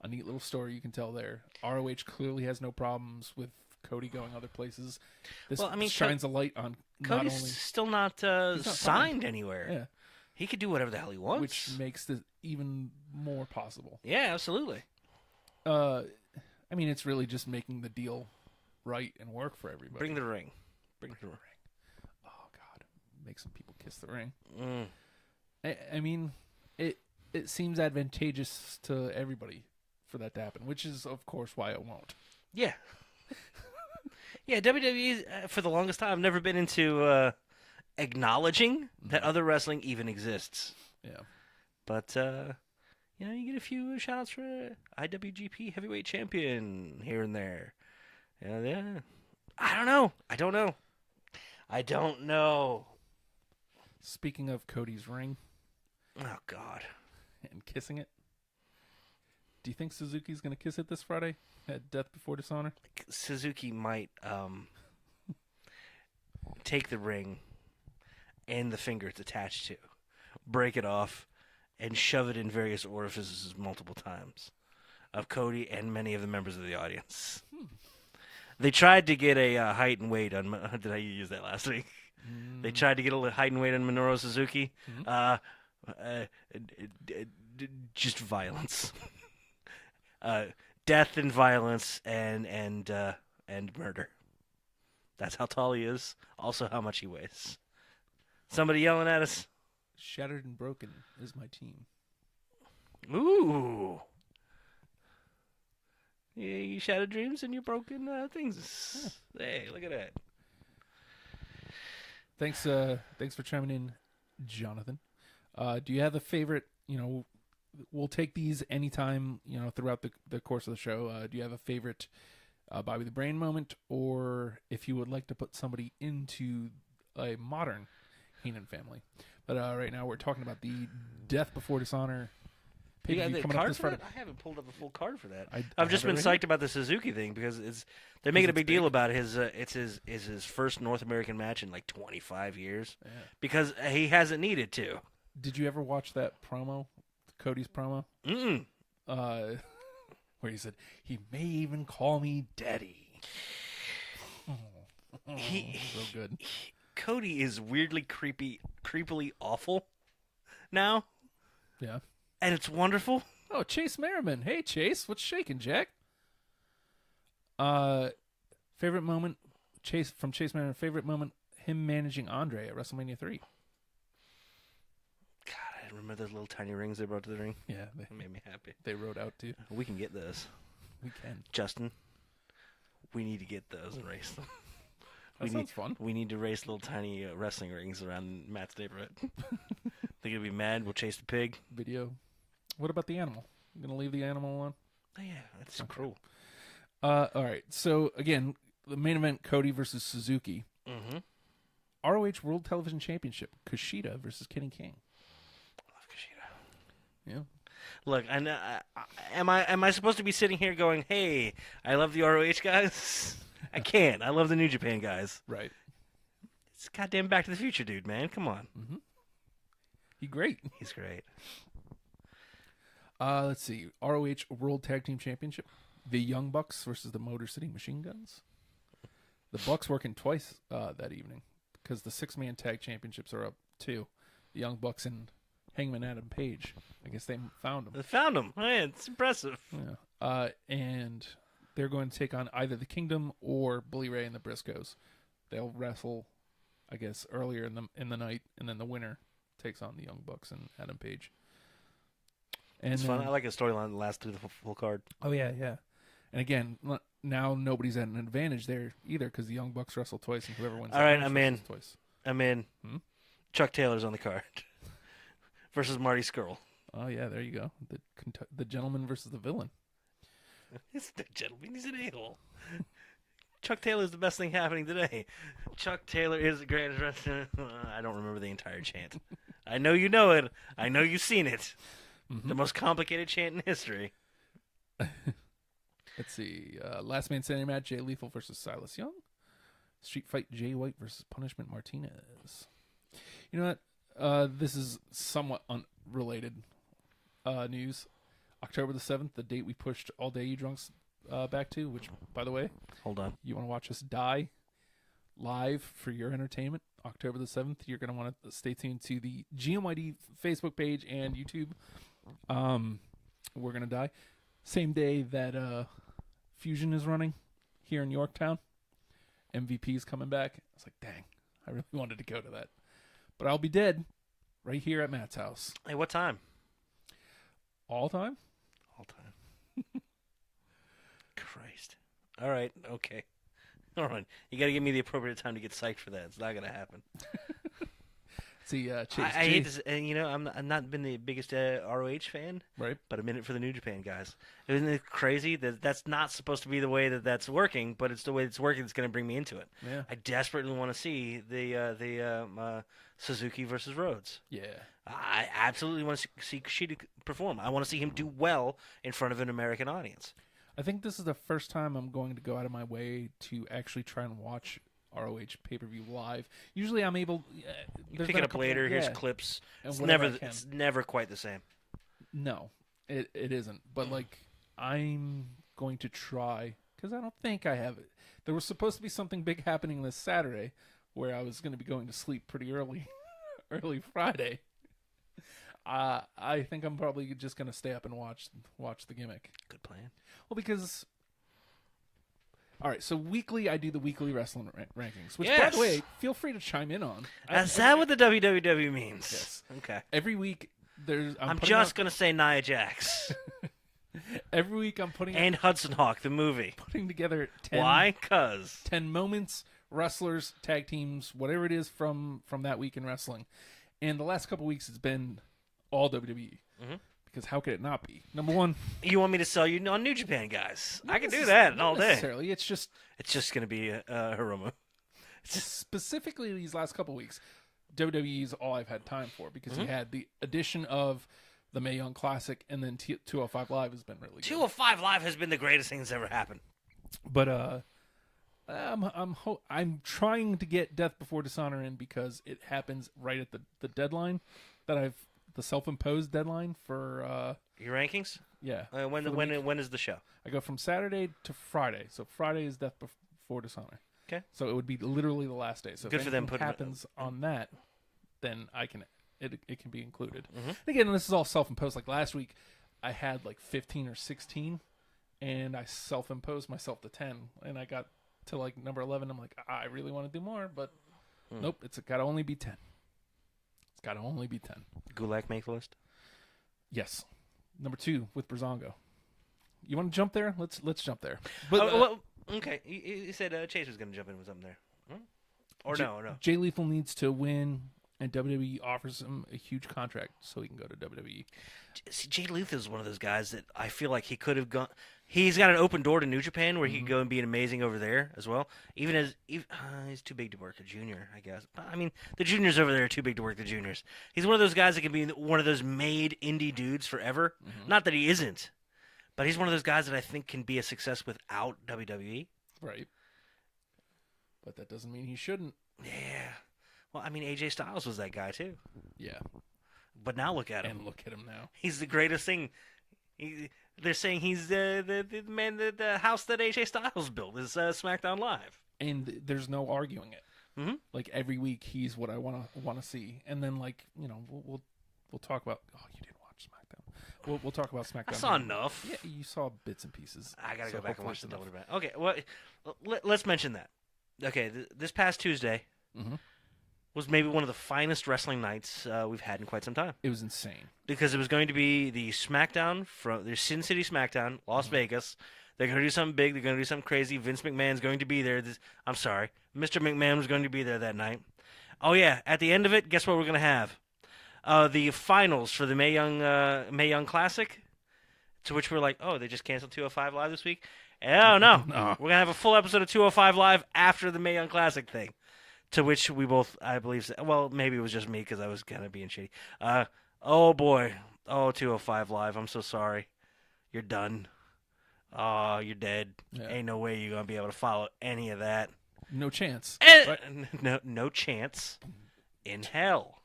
[SPEAKER 1] a neat little story you can tell there. ROH clearly has no problems with Cody going other places. This shines a light on
[SPEAKER 2] Cody's
[SPEAKER 1] not only
[SPEAKER 2] still not signed anywhere.
[SPEAKER 1] Yeah.
[SPEAKER 2] He could do whatever the hell he wants.
[SPEAKER 1] Which makes this even more possible.
[SPEAKER 2] Yeah, absolutely.
[SPEAKER 1] I mean, it's really just making the deal right and work for everybody.
[SPEAKER 2] Bring the ring. Bring the ring.
[SPEAKER 1] Oh, God. Make some people kiss the ring.
[SPEAKER 2] Mm.
[SPEAKER 1] I mean, it seems advantageous to everybody for that to happen, which is, of course, why it won't.
[SPEAKER 2] Yeah. Yeah, WWE, for the longest time, I've never been into acknowledging that other wrestling even exists.
[SPEAKER 1] Yeah.
[SPEAKER 2] But, you get a few shout-outs for IWGP Heavyweight Champion here and there. Yeah. I don't know.
[SPEAKER 1] Speaking of Cody's ring.
[SPEAKER 2] Oh, God.
[SPEAKER 1] And kissing it. Do you think Suzuki's going to kiss it this Friday at Death Before Dishonor?
[SPEAKER 2] Suzuki might take the ring and the finger it's attached to, break it off, and shove it in various orifices multiple times of Cody and many of the members of the audience. They tried to get a height and weight on... Did I use that last week? They tried to get a height and weight on Minoru Suzuki. Just violence. Death and violence and murder. That's how tall he is. Also how much he weighs. Somebody yelling at us.
[SPEAKER 1] Shattered and Broken is my team.
[SPEAKER 2] Ooh. Yeah, you shattered dreams and you broken things. Yeah. Hey, look at that.
[SPEAKER 1] Thanks for chiming in, Jonathan. Do you have a favorite, we'll take these anytime, throughout the course of the show. Do you have a favorite Bobby the Brain moment, or if you would like to put somebody into a modern Heenan Family? But right now we're talking about the Death Before Dishonor pay-per-view coming up this Friday.
[SPEAKER 2] I haven't pulled up a full card for that.
[SPEAKER 1] I've
[SPEAKER 2] just been psyched about the Suzuki thing because they're making a big deal about it. It's his first North American match in like 25 years because he hasn't needed to.
[SPEAKER 1] Did you ever watch that promo, Cody's promo?
[SPEAKER 2] Mm-mm.
[SPEAKER 1] Where he said, "He may even call me daddy." So good.
[SPEAKER 2] Cody is weirdly creepily awful now.
[SPEAKER 1] Yeah.
[SPEAKER 2] And it's wonderful.
[SPEAKER 1] Oh, Chase Merriman. Hey, Chase. What's shaking, Jack? Favorite moment, Chase Merriman. Favorite moment, him managing Andre at WrestleMania 3.
[SPEAKER 2] God, I remember those little tiny rings they brought to the ring.
[SPEAKER 1] Yeah.
[SPEAKER 2] That made me happy.
[SPEAKER 1] They rode out, too.
[SPEAKER 2] We can get those.
[SPEAKER 1] We can.
[SPEAKER 2] Justin, we need to get those and race them.
[SPEAKER 1] Sounds fun.
[SPEAKER 2] We need to race little tiny wrestling rings around Matt's neighborhood. They're going to be mad. We'll chase the pig.
[SPEAKER 1] Video. What about the animal? You going to leave the animal on?
[SPEAKER 2] Oh, yeah. That's so cruel.
[SPEAKER 1] All right. So, again, the main event, Cody versus Suzuki.
[SPEAKER 2] Mm-hmm.
[SPEAKER 1] ROH World Television Championship, Kushida versus Kenny King.
[SPEAKER 2] I love Kushida.
[SPEAKER 1] Yeah.
[SPEAKER 2] Look, am I supposed to be sitting here going, hey, I love the ROH guys? I can't. I love the New Japan guys.
[SPEAKER 1] Right.
[SPEAKER 2] It's goddamn Back to the Future, dude, man. Come on.
[SPEAKER 1] Mm-hmm. He's great.
[SPEAKER 2] He's great.
[SPEAKER 1] Let's see. ROH World Tag Team Championship. The Young Bucks versus the Motor City Machine Guns. The Bucks working twice that evening because the 6-man tag championships are up too. The Young Bucks and Hangman Adam Page. I guess they found him.
[SPEAKER 2] They found him. Man, it's impressive.
[SPEAKER 1] Yeah. And they're going to take on either the Kingdom or Bully Ray and the Briscoes. They'll wrestle, I guess, earlier in the night, and then the winner takes on the Young Bucks and Adam Page. And
[SPEAKER 2] It's fun. I like a storyline that lasts through the full card.
[SPEAKER 1] Oh, yeah. And again, now nobody's at an advantage there either because the Young Bucks wrestle twice, and whoever wins
[SPEAKER 2] all right, I'm in.
[SPEAKER 1] Twice.
[SPEAKER 2] I'm in. Chuck Taylor's on the card versus Marty Scurll.
[SPEAKER 1] Oh, yeah, there you go. The gentleman versus the villain.
[SPEAKER 2] He's the gentleman. He's an a-hole. Chuck Taylor is the best thing happening today. Chuck Taylor is the greatest wrestler. I don't remember the entire chant. I know you know it. I know you've seen it. Mm-hmm. The most complicated chant in history.
[SPEAKER 1] Let's see. Last man standing match, Jay Lethal versus Silas Young. Street fight, Jay White versus Punishment Martinez. You know what? This is somewhat unrelated news. October the 7th, the date we pushed All Day You Drunks back to, which, by the way,
[SPEAKER 2] hold on.
[SPEAKER 1] You want to watch us die live for your entertainment? October the 7th, you're going to want to stay tuned to the GMYD Facebook page and YouTube. We're going to die. Same day that Fusion is running here in Yorktown. MVP is coming back. I was like, dang, I really wanted to go to that. But I'll be dead right here at Matt's house.
[SPEAKER 2] Hey, what time?
[SPEAKER 1] All time?
[SPEAKER 2] All time. Christ. All right, okay. All right. You got to give me the appropriate time to get psyched for that. It's not going to happen.
[SPEAKER 1] See, Chase,
[SPEAKER 2] I hate this, and I'm not been the biggest ROH fan,
[SPEAKER 1] right?
[SPEAKER 2] But I'm in it for the New Japan guys. Isn't it crazy that that's not supposed to be the way that's working, but it's the way it's working that's going to bring me into it.
[SPEAKER 1] Yeah.
[SPEAKER 2] I desperately want to see the Suzuki versus Rhodes.
[SPEAKER 1] Yeah.
[SPEAKER 2] I absolutely want to see Kushida perform. I want to see him do well in front of an American audience.
[SPEAKER 1] I think this is the first time I'm going to go out of my way to actually try and watch ROH pay-per-view live. Usually I'm able...
[SPEAKER 2] You pick it up later, here's clips. It's never quite the same.
[SPEAKER 1] No, it isn't. But, I'm going to try, because I don't think I have it. There was supposed to be something big happening this Saturday where I was going to be going to sleep pretty early Friday. I think I'm probably just going to stay up and watch the gimmick.
[SPEAKER 2] Good plan.
[SPEAKER 1] Well, because... All right, so weekly I do the weekly wrestling rankings, which,
[SPEAKER 2] yes.
[SPEAKER 1] by the way, feel free to chime in on.
[SPEAKER 2] Is that what the WWW means?
[SPEAKER 1] Yes.
[SPEAKER 2] Okay.
[SPEAKER 1] Every week there's...
[SPEAKER 2] I'm just going to say Nia Jax.
[SPEAKER 1] Every week I'm putting...
[SPEAKER 2] And Hudson Hawk, the movie.
[SPEAKER 1] Putting together 10...
[SPEAKER 2] Why? 'Cause
[SPEAKER 1] 10 moments, wrestlers, tag teams, whatever it is from that week in wrestling. And the last couple weeks it's been all WWE. Mm-hmm. Because how could it not be? Number one...
[SPEAKER 2] You want me to sell you on New Japan, guys? I can do that all day.
[SPEAKER 1] Not necessarily. It's just
[SPEAKER 2] going to be Hiromu.
[SPEAKER 1] Specifically these last couple weeks, WWE is all I've had time for because you had the addition of the Mae Young Classic and then 205 Live has been really good.
[SPEAKER 2] 205 Live has been the greatest thing that's ever happened.
[SPEAKER 1] But I'm trying to get Death Before Dishonor in because it happens right at the deadline that the self-imposed deadline for
[SPEAKER 2] your rankings.
[SPEAKER 1] Yeah.
[SPEAKER 2] When is the show?
[SPEAKER 1] I go from Saturday to Friday. So Friday is Death Before Dishonor.
[SPEAKER 2] Okay.
[SPEAKER 1] So it would be literally the last day. So
[SPEAKER 2] good
[SPEAKER 1] if
[SPEAKER 2] for them.
[SPEAKER 1] Happens on that, then it can be included.
[SPEAKER 2] Mm-hmm.
[SPEAKER 1] Again, this is all self-imposed. Like last week, I had 15 or 16, and I self-imposed myself to 10, and I got to number 11. I'm like, I really want to do more, but nope. It's got to only be 10. Got to only be 10.
[SPEAKER 2] Gulak make the list?
[SPEAKER 1] Yes. Number 2 with Breezango. You want to jump there? Let's jump there. But
[SPEAKER 2] okay. You said Chase was going to jump in with something there. Or no.
[SPEAKER 1] Jay Lethal needs to win, and WWE offers him a huge contract so he can go to WWE.
[SPEAKER 2] See, Jay Lethal is one of those guys that I feel like he could have gone. He's got an open door to New Japan where he could go and be amazing over there as well. He's too big to work a junior, I guess. I mean, the juniors over there are too big to work the juniors. He's one of those guys that can be one of those made indie dudes forever. Mm-hmm. Not that he isn't, but he's one of those guys that I think can be a success without WWE.
[SPEAKER 1] Right. but that doesn't mean he shouldn't.
[SPEAKER 2] Yeah. Well, I mean, AJ Styles was that guy too.
[SPEAKER 1] Yeah.
[SPEAKER 2] But now look at him.
[SPEAKER 1] And look at him now.
[SPEAKER 2] He's the greatest thing. They're saying he's the man, the house that AJ Styles built is SmackDown Live.
[SPEAKER 1] And there's no arguing it.
[SPEAKER 2] Mm-hmm.
[SPEAKER 1] Like every week, he's what I want to see. And then like we'll talk about. Oh, you didn't watch SmackDown. We'll talk about SmackDown.
[SPEAKER 2] I saw enough.
[SPEAKER 1] Yeah, you saw bits and pieces.
[SPEAKER 2] I gotta
[SPEAKER 1] So
[SPEAKER 2] go back and
[SPEAKER 1] hopefully
[SPEAKER 2] watch the
[SPEAKER 1] it's enough.
[SPEAKER 2] WWE. Okay, well, let's mention that. Okay, this past Tuesday
[SPEAKER 1] Mhm.
[SPEAKER 2] was maybe one of the finest wrestling nights we've had in quite some time.
[SPEAKER 1] It was insane.
[SPEAKER 2] Because it was going to be the SmackDown from the Sin City SmackDown, Las Vegas. They're going to do something big. They're going to do something crazy. Vince McMahon's going to be there. I'm sorry. Mr. McMahon was going to be there that night. Oh, yeah. At the end of it, guess what we're going to have? The finals for the Mae Young Classic, to which we're like, oh, they just canceled 205 Live this week? Oh, no.
[SPEAKER 1] No.
[SPEAKER 2] We're going to have a full episode of 205 Live after the Mae Young Classic thing. To which we both, I believe, said, well, maybe it was just me because I was kind of being shitty. Oh, boy. Oh, 205 Live. I'm so sorry. You're done. Oh, you're dead.
[SPEAKER 1] Yeah.
[SPEAKER 2] Ain't no way you're going to be able to follow any of that.
[SPEAKER 1] No chance.
[SPEAKER 2] No chance in hell.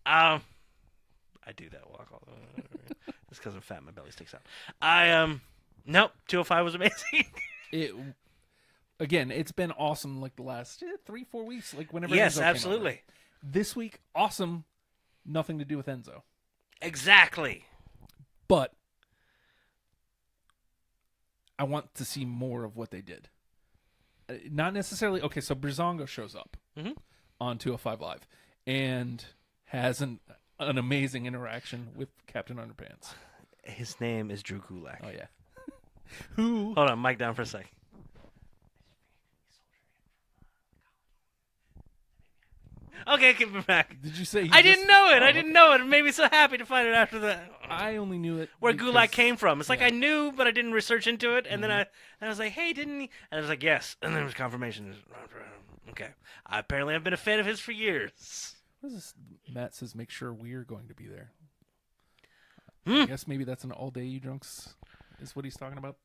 [SPEAKER 2] I do that walk all the way. It's because I'm fat. My belly sticks out. Nope. 205 was amazing.
[SPEAKER 1] Again, it's been awesome. Like the last 3-4 weeks. Like whenever.
[SPEAKER 2] Yes,
[SPEAKER 1] Enzo came
[SPEAKER 2] absolutely.
[SPEAKER 1] over. This week, awesome. Nothing to do with Enzo.
[SPEAKER 2] Exactly.
[SPEAKER 1] But I want to see more of what they did. Not necessarily. Okay, so Breezango shows up on 205 Live and has an amazing interaction with Captain Underpants.
[SPEAKER 2] His name is Drew Gulak.
[SPEAKER 1] Oh, yeah. Who?
[SPEAKER 2] Hold on, mic down for a sec. Okay, keep it back.
[SPEAKER 1] Did you say?
[SPEAKER 2] I didn't know it. I didn't know it. It made me so happy to find it after that.
[SPEAKER 1] I only knew it
[SPEAKER 2] Where
[SPEAKER 1] because-
[SPEAKER 2] Gulak came from. It's like
[SPEAKER 1] yeah.
[SPEAKER 2] I knew, but I didn't research into it. And then I was like, hey, didn't he? And I was like, yes. And then there was confirmation. Okay. I apparently have been a fan of his for years.
[SPEAKER 1] What is this? Matt says, make sure we're going to be there.
[SPEAKER 2] Hmm.
[SPEAKER 1] I guess maybe that's an all day you drunks is what he's talking about.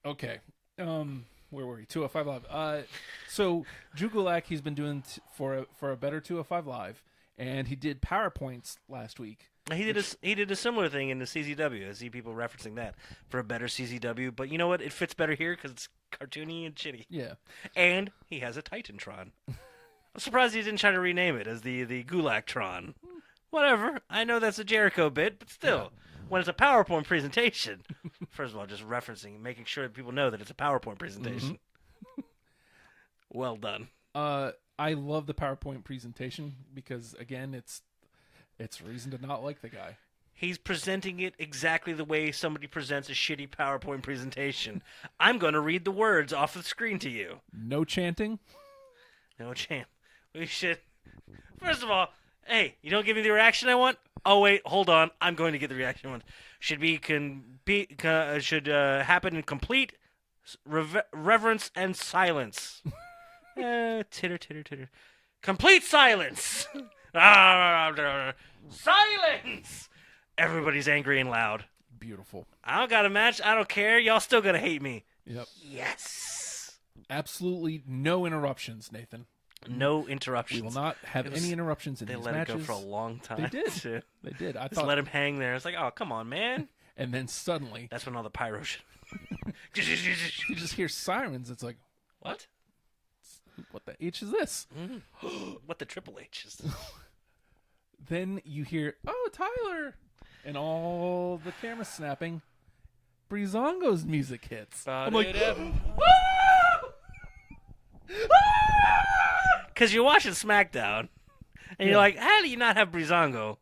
[SPEAKER 1] Okay. Where were we? 205 Live. So Drew Gulak, he's been doing for a better 205 Live, and he did PowerPoints last week.
[SPEAKER 2] He did a similar thing in the CZW. I see people referencing that for a better CZW. But you know what? It fits better here because it's cartoony and shitty.
[SPEAKER 1] Yeah.
[SPEAKER 2] And he has a Titantron. I'm surprised he didn't try to rename it as the Gulaktron. Whatever. I know that's a Jericho bit, but still. When it's a PowerPoint presentation, first of all, just referencing, making sure that people know that it's a PowerPoint presentation. Well done.
[SPEAKER 1] I love the PowerPoint presentation because, again, it's a reason to not like the guy.
[SPEAKER 2] He's presenting it exactly the way somebody presents a shitty PowerPoint presentation. I'm going to read the words off the screen to you.
[SPEAKER 1] No chanting.
[SPEAKER 2] No chance. We should. First of all, hey, you don't give me the reaction I want? Oh, wait, hold on. I'm going to get the reaction I want. Should happen in complete reverence and silence. Titter, titter, titter. Complete silence! Silence! Everybody's angry and loud.
[SPEAKER 1] Beautiful.
[SPEAKER 2] I don't got a match. I don't care. Y'all still gonna hate me.
[SPEAKER 1] Yep.
[SPEAKER 2] Yes.
[SPEAKER 1] Absolutely no interruptions, Nathan.
[SPEAKER 2] No interruptions.
[SPEAKER 1] We will not have any interruptions in
[SPEAKER 2] They
[SPEAKER 1] these
[SPEAKER 2] let
[SPEAKER 1] matches.
[SPEAKER 2] it go for a long time.
[SPEAKER 1] They did.
[SPEAKER 2] Too.
[SPEAKER 1] They did. I
[SPEAKER 2] Just
[SPEAKER 1] thought.
[SPEAKER 2] let him hang there. It's like, oh, come on, man.
[SPEAKER 1] And then suddenly,
[SPEAKER 2] That's when all the pyro shit.
[SPEAKER 1] you just hear sirens. It's like,
[SPEAKER 2] What?
[SPEAKER 1] what the H is this?
[SPEAKER 2] What the Triple H is?
[SPEAKER 1] Then you hear, oh, Tyler. And all the camera snapping. Breezango's music hits. I'm like,
[SPEAKER 2] Because you're watching SmackDown, and you're like, how do you not have Breezango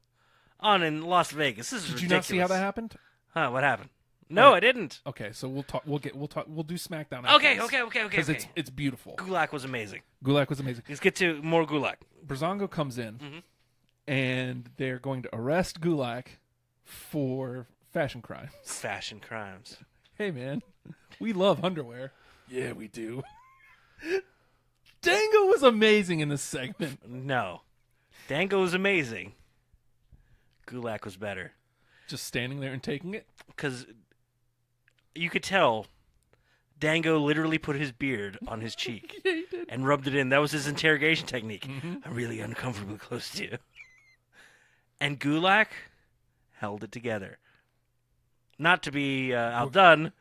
[SPEAKER 2] on in Las Vegas? This is
[SPEAKER 1] did
[SPEAKER 2] ridiculous.
[SPEAKER 1] you not see how that happened?
[SPEAKER 2] Huh? What happened? No, I didn't.
[SPEAKER 1] Okay, so we'll talk. We'll talk. We'll do SmackDown.
[SPEAKER 2] Okay.
[SPEAKER 1] Because it's beautiful.
[SPEAKER 2] Gulak was amazing.
[SPEAKER 1] Gulak was amazing.
[SPEAKER 2] Let's get to more Gulak.
[SPEAKER 1] Breezango comes in, and they're going to arrest Gulak for fashion crimes.
[SPEAKER 2] Fashion crimes.
[SPEAKER 1] Hey, man, we love underwear. Yeah, we do. Dango was amazing in this segment.
[SPEAKER 2] No. Dango was amazing. Gulak was better.
[SPEAKER 1] Just standing there and taking it.
[SPEAKER 2] Because you could tell Dango literally put his beard on his cheek
[SPEAKER 1] Yeah, he did.
[SPEAKER 2] and rubbed it in. That was his interrogation technique. I'm really uncomfortably close to you. And Gulak held it together. Not to be outdone,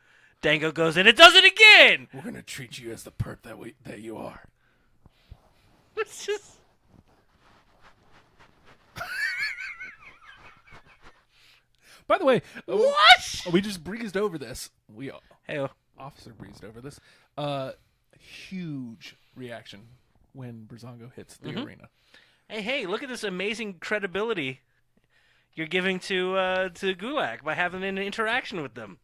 [SPEAKER 2] Dango goes in and does it again.
[SPEAKER 1] We're gonna treat you as the perp that you are.
[SPEAKER 2] It's just...
[SPEAKER 1] By the way,
[SPEAKER 2] What?
[SPEAKER 1] we just breezed over this.
[SPEAKER 2] Hey,
[SPEAKER 1] Officer breezed over this. Huge reaction when Breezango hits the arena.
[SPEAKER 2] hey, look at this amazing credibility you're giving to Gulak by having an interaction with them.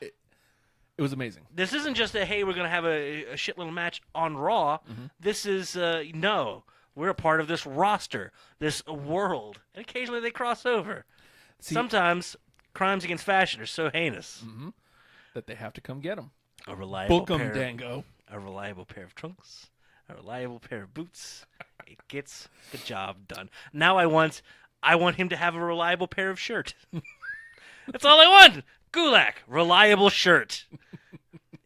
[SPEAKER 1] It was amazing.
[SPEAKER 2] This isn't just a, hey, we're going to have a shit little match on Raw. This is, no, we're a part of this roster, this world. And occasionally they cross over.
[SPEAKER 1] See,
[SPEAKER 2] Sometimes crimes against fashion are so heinous.
[SPEAKER 1] that they have to come get him.
[SPEAKER 2] A reliable
[SPEAKER 1] Book 'em,
[SPEAKER 2] pair,
[SPEAKER 1] Dango.
[SPEAKER 2] a reliable pair of trunks, a reliable pair of boots. It gets the job done. Now I want him to have a reliable pair of shirt. That's all I want. Gulak, reliable shirt.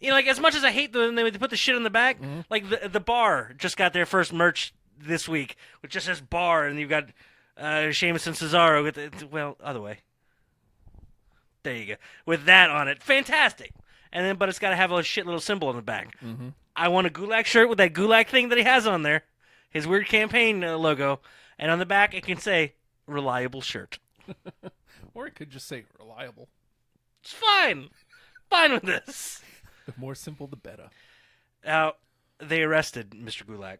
[SPEAKER 2] You know, like as much as I hate them, they put the shit on the back. Like the bar just got their first merch this week, which just says bar, and you've got Sheamus and Cesaro with other way. There you go, with that on it, fantastic. And then, but it's got to have a shit little symbol on the back. I want a Gulak shirt with that Gulak thing that he has on there, his weird campaign logo, and on the back it can say reliable shirt.
[SPEAKER 1] Or it could just say reliable.
[SPEAKER 2] It's fine. Fine with this.
[SPEAKER 1] The more simple, the better.
[SPEAKER 2] Now, they arrested Mr. Gulak.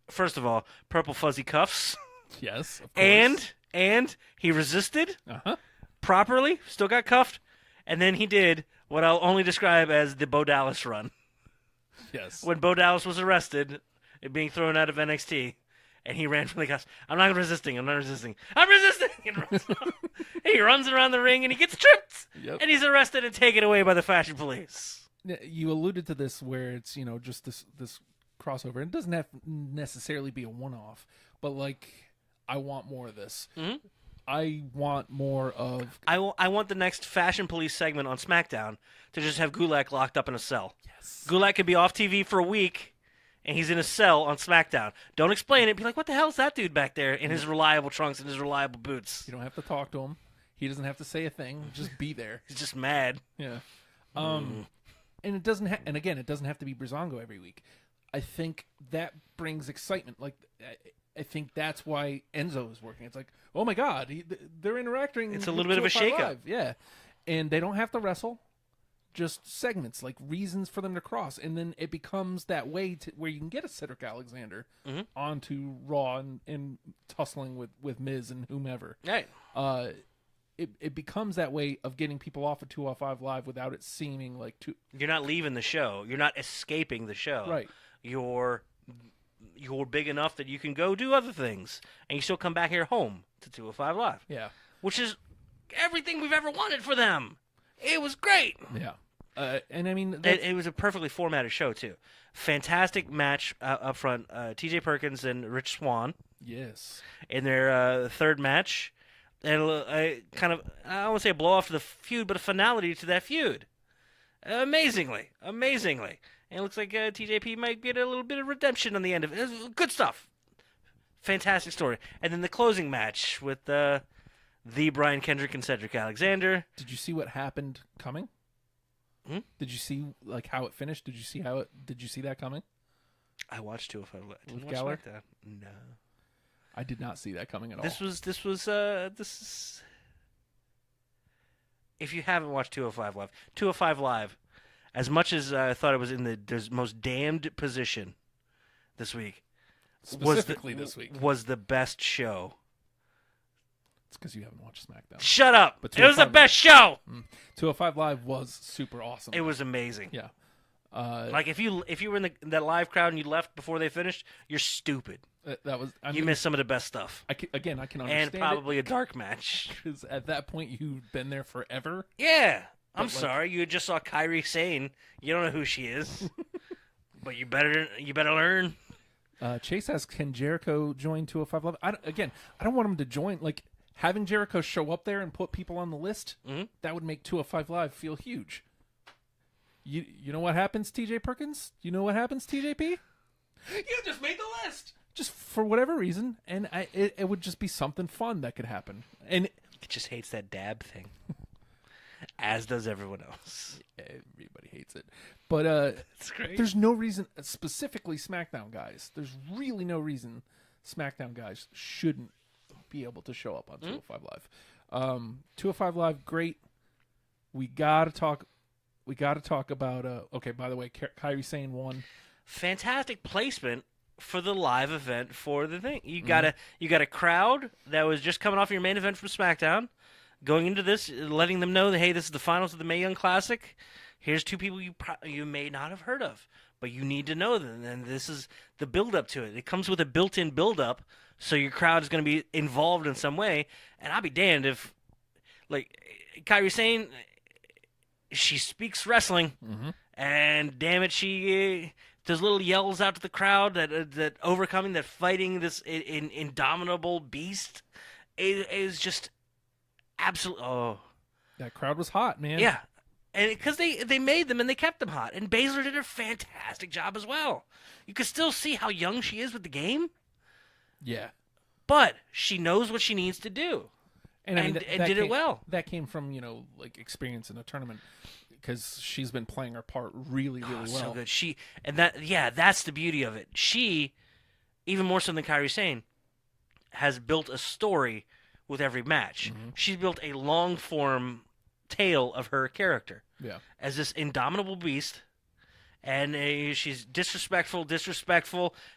[SPEAKER 2] First of all, purple fuzzy cuffs.
[SPEAKER 1] Yes, of course.
[SPEAKER 2] And he resisted
[SPEAKER 1] Uh-huh.
[SPEAKER 2] properly, still got cuffed, and then he did what I'll only describe as the Bo Dallas run.
[SPEAKER 1] Yes.
[SPEAKER 2] When Bo Dallas was arrested, being thrown out of NXT, and he ran from the cuffs. I'm not resisting. I'm resisting. And runs he runs around the ring, and he gets tripped.
[SPEAKER 1] Yep.
[SPEAKER 2] And he's arrested and taken away by the fashion police.
[SPEAKER 1] You alluded to this where it's, just this crossover. It doesn't have to necessarily be a one-off, but, I want more of this. I want more of...
[SPEAKER 2] I want the next fashion police segment on SmackDown to just have Gulak locked up in a cell.
[SPEAKER 1] Yes.
[SPEAKER 2] Gulak could be off TV for a week, and he's in a cell on SmackDown. Don't explain it. Be like, what the hell's that dude back there in his reliable trunks and his reliable boots?
[SPEAKER 1] You don't have to talk to him. He doesn't have to say a thing. Just be there.
[SPEAKER 2] He's just mad.
[SPEAKER 1] Yeah. And it doesn't and again, it doesn't have to be Breezango every week. I think that brings excitement. I think that's why Enzo is working. It's like, oh my God, they're interacting.
[SPEAKER 2] It's a little bit of a shakeup.
[SPEAKER 1] Live. Yeah. And they don't have to wrestle. Just segments, reasons for them to cross. And then it becomes that way where you can get a Cedric Alexander onto Raw and tussling with Miz and whomever.
[SPEAKER 2] Right.
[SPEAKER 1] It becomes that way of getting people off of 205 Live without it seeming like too...
[SPEAKER 2] You're not leaving the show. You're not escaping the show.
[SPEAKER 1] Right.
[SPEAKER 2] You're big enough that you can go do other things, and you still come back here home to 205 Live.
[SPEAKER 1] Yeah.
[SPEAKER 2] Which is everything we've ever wanted for them. It was great.
[SPEAKER 1] Yeah. And I mean...
[SPEAKER 2] It was a perfectly formatted show, too. Fantastic match up front. TJ Perkins and Rich Swann.
[SPEAKER 1] Yes.
[SPEAKER 2] In their third match. And I don't want to say a blow-off to the feud, but a finality to that feud. Amazingly. And it looks like TJP might get a little bit of redemption on the end of it. Good stuff. Fantastic story. And then the closing match with the Brian Kendrick and Cedric Alexander.
[SPEAKER 1] Did you see what happened coming? Did you see how it finished? Did you see that coming?
[SPEAKER 2] I watched 205 Live. Did you
[SPEAKER 1] With
[SPEAKER 2] watch
[SPEAKER 1] Gallows?
[SPEAKER 2] that? No.
[SPEAKER 1] I did not see that coming at all.
[SPEAKER 2] This is. If you haven't watched 205 Live, as much as I thought it was in the most damned position this week,
[SPEAKER 1] Specifically this week.
[SPEAKER 2] was the best show.
[SPEAKER 1] It's because you haven't watched SmackDown.
[SPEAKER 2] Shut up!
[SPEAKER 1] But
[SPEAKER 2] It was the best show.
[SPEAKER 1] 205 Live was super awesome.
[SPEAKER 2] It was amazing.
[SPEAKER 1] Yeah.
[SPEAKER 2] If you were in that live crowd and you left before they finished, you're stupid.
[SPEAKER 1] That was. I
[SPEAKER 2] You
[SPEAKER 1] mean,
[SPEAKER 2] missed some of the best stuff.
[SPEAKER 1] I can understand
[SPEAKER 2] And probably a dark match.
[SPEAKER 1] because at that point you've been there forever.
[SPEAKER 2] Yeah. I'm
[SPEAKER 1] But,
[SPEAKER 2] sorry. You just saw Kyrie Sane. You don't know who she is. But you better learn.
[SPEAKER 1] Chase has, can Jericho join 205 Live? I don't want him to join. Having Jericho show up there and put people on the list, that would make 205 Live feel huge. You know what happens, TJ Perkins? You know what happens, TJP? You just made the list. Just for whatever reason, and it would just be something fun that could happen. And
[SPEAKER 2] It just hates that dab thing, as does everyone else.
[SPEAKER 1] everybody hates it. But
[SPEAKER 2] It's great.
[SPEAKER 1] there's no reason, specifically SmackDown guys. There's really no reason SmackDown guys shouldn't be able to show up on 205 Live. 205 Live, great. We gotta talk about. Okay, by the way, Kairi Sane won.
[SPEAKER 2] Fantastic placement for the live event for the thing. You got a crowd that was just coming off your main event from SmackDown, going into this, letting them know that, hey, this is the finals of the Mae Young Classic. Here's two people you may not have heard of, but you need to know them, and this is the build-up to it. It comes with a built-in build-up, so your crowd is going to be involved in some way, and I'll be damned if, like, Kairi Sane, she speaks wrestling, and damn it, she does little yells out to the crowd that overcoming, that fighting this indomitable beast is just absolute. Oh,
[SPEAKER 1] that crowd was hot, man.
[SPEAKER 2] yeah, and because they made them and they kept them hot, and Baszler did a fantastic job as well. You can still see how young she is with the game,
[SPEAKER 1] Yeah.
[SPEAKER 2] but she knows what she needs to do.
[SPEAKER 1] And, I mean,
[SPEAKER 2] and did it well.
[SPEAKER 1] That came from, like experience in a tournament, because she's been playing her part really, really well.
[SPEAKER 2] So good. That's the beauty of it. She, even more so than Kairi Sane, has built a story with every match. She's built a long form tale of her character.
[SPEAKER 1] Yeah.
[SPEAKER 2] As this indomitable beast, and she's disrespectful.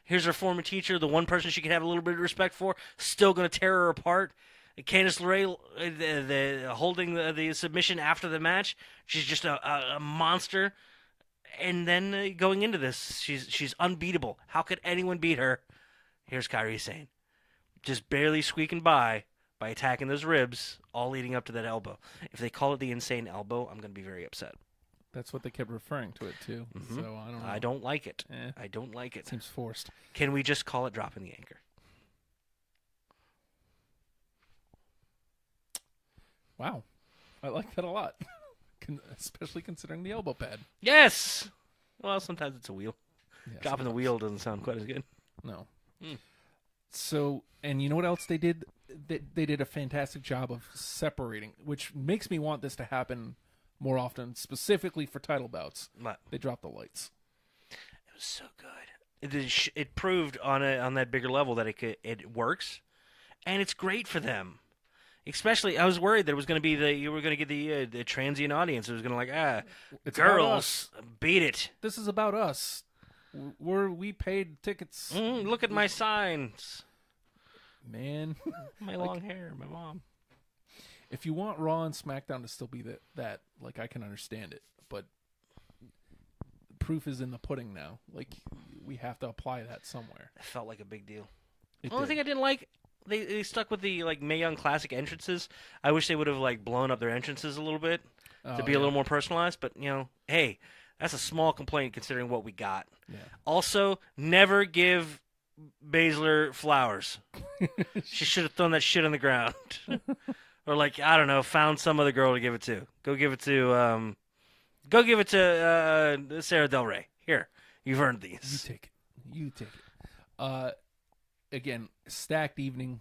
[SPEAKER 2] Here's her former teacher, the one person she could have a little bit of respect for, still going to tear her apart. Candice LeRae holding the submission after the match. She's just a monster. And then going into this, she's unbeatable. How could anyone beat her? Here's Kairi Sane, just barely squeaking by attacking those ribs, all leading up to that elbow. If they call it the insane elbow, I'm going to be very upset.
[SPEAKER 1] That's what they kept referring to it too. So I don't know.
[SPEAKER 2] I don't like it.
[SPEAKER 1] Eh.
[SPEAKER 2] I don't like it.
[SPEAKER 1] Seems forced.
[SPEAKER 2] Can we just call it dropping the anchor?
[SPEAKER 1] Wow. I like that a lot. Especially considering the elbow pad.
[SPEAKER 2] Yes! Well, sometimes it's a wheel.
[SPEAKER 1] Yeah,
[SPEAKER 2] Dropping the
[SPEAKER 1] sometimes.
[SPEAKER 2] wheel doesn't sound quite as good.
[SPEAKER 1] No. So, and you know what else they did? They did a fantastic job of separating, which makes me want this to happen more often, specifically for title bouts.
[SPEAKER 2] What?
[SPEAKER 1] They dropped the lights.
[SPEAKER 2] It was so good. It proved on that bigger level that it works, and it's great for them. Especially, I was worried that it was going to be you were going to get the transient audience. It was going to
[SPEAKER 1] It's about
[SPEAKER 2] girls,
[SPEAKER 1] us.
[SPEAKER 2] beat it.
[SPEAKER 1] This is about us. We paid tickets.
[SPEAKER 2] Look at my signs.
[SPEAKER 1] Man.
[SPEAKER 2] My long hair, my mom.
[SPEAKER 1] If you want Raw and SmackDown to still be that, like, I can understand it, but proof is in the pudding now. Like, we have to apply that somewhere.
[SPEAKER 2] It felt like a big deal.
[SPEAKER 1] It
[SPEAKER 2] The only
[SPEAKER 1] did.
[SPEAKER 2] thing I didn't like, they stuck with the Mae Young Classic entrances. I wish they would have blown up their entrances a little bit to be a little more personalized. But hey, that's a small complaint considering what we got.
[SPEAKER 1] Yeah.
[SPEAKER 2] Also, never give Baszler flowers. She should have thrown that shit on the ground, or I don't know, found some other girl to give it to. Go give it to Sarah Del Rey. Here, you've earned
[SPEAKER 1] You
[SPEAKER 2] these.
[SPEAKER 1] take it. Again, stacked evening.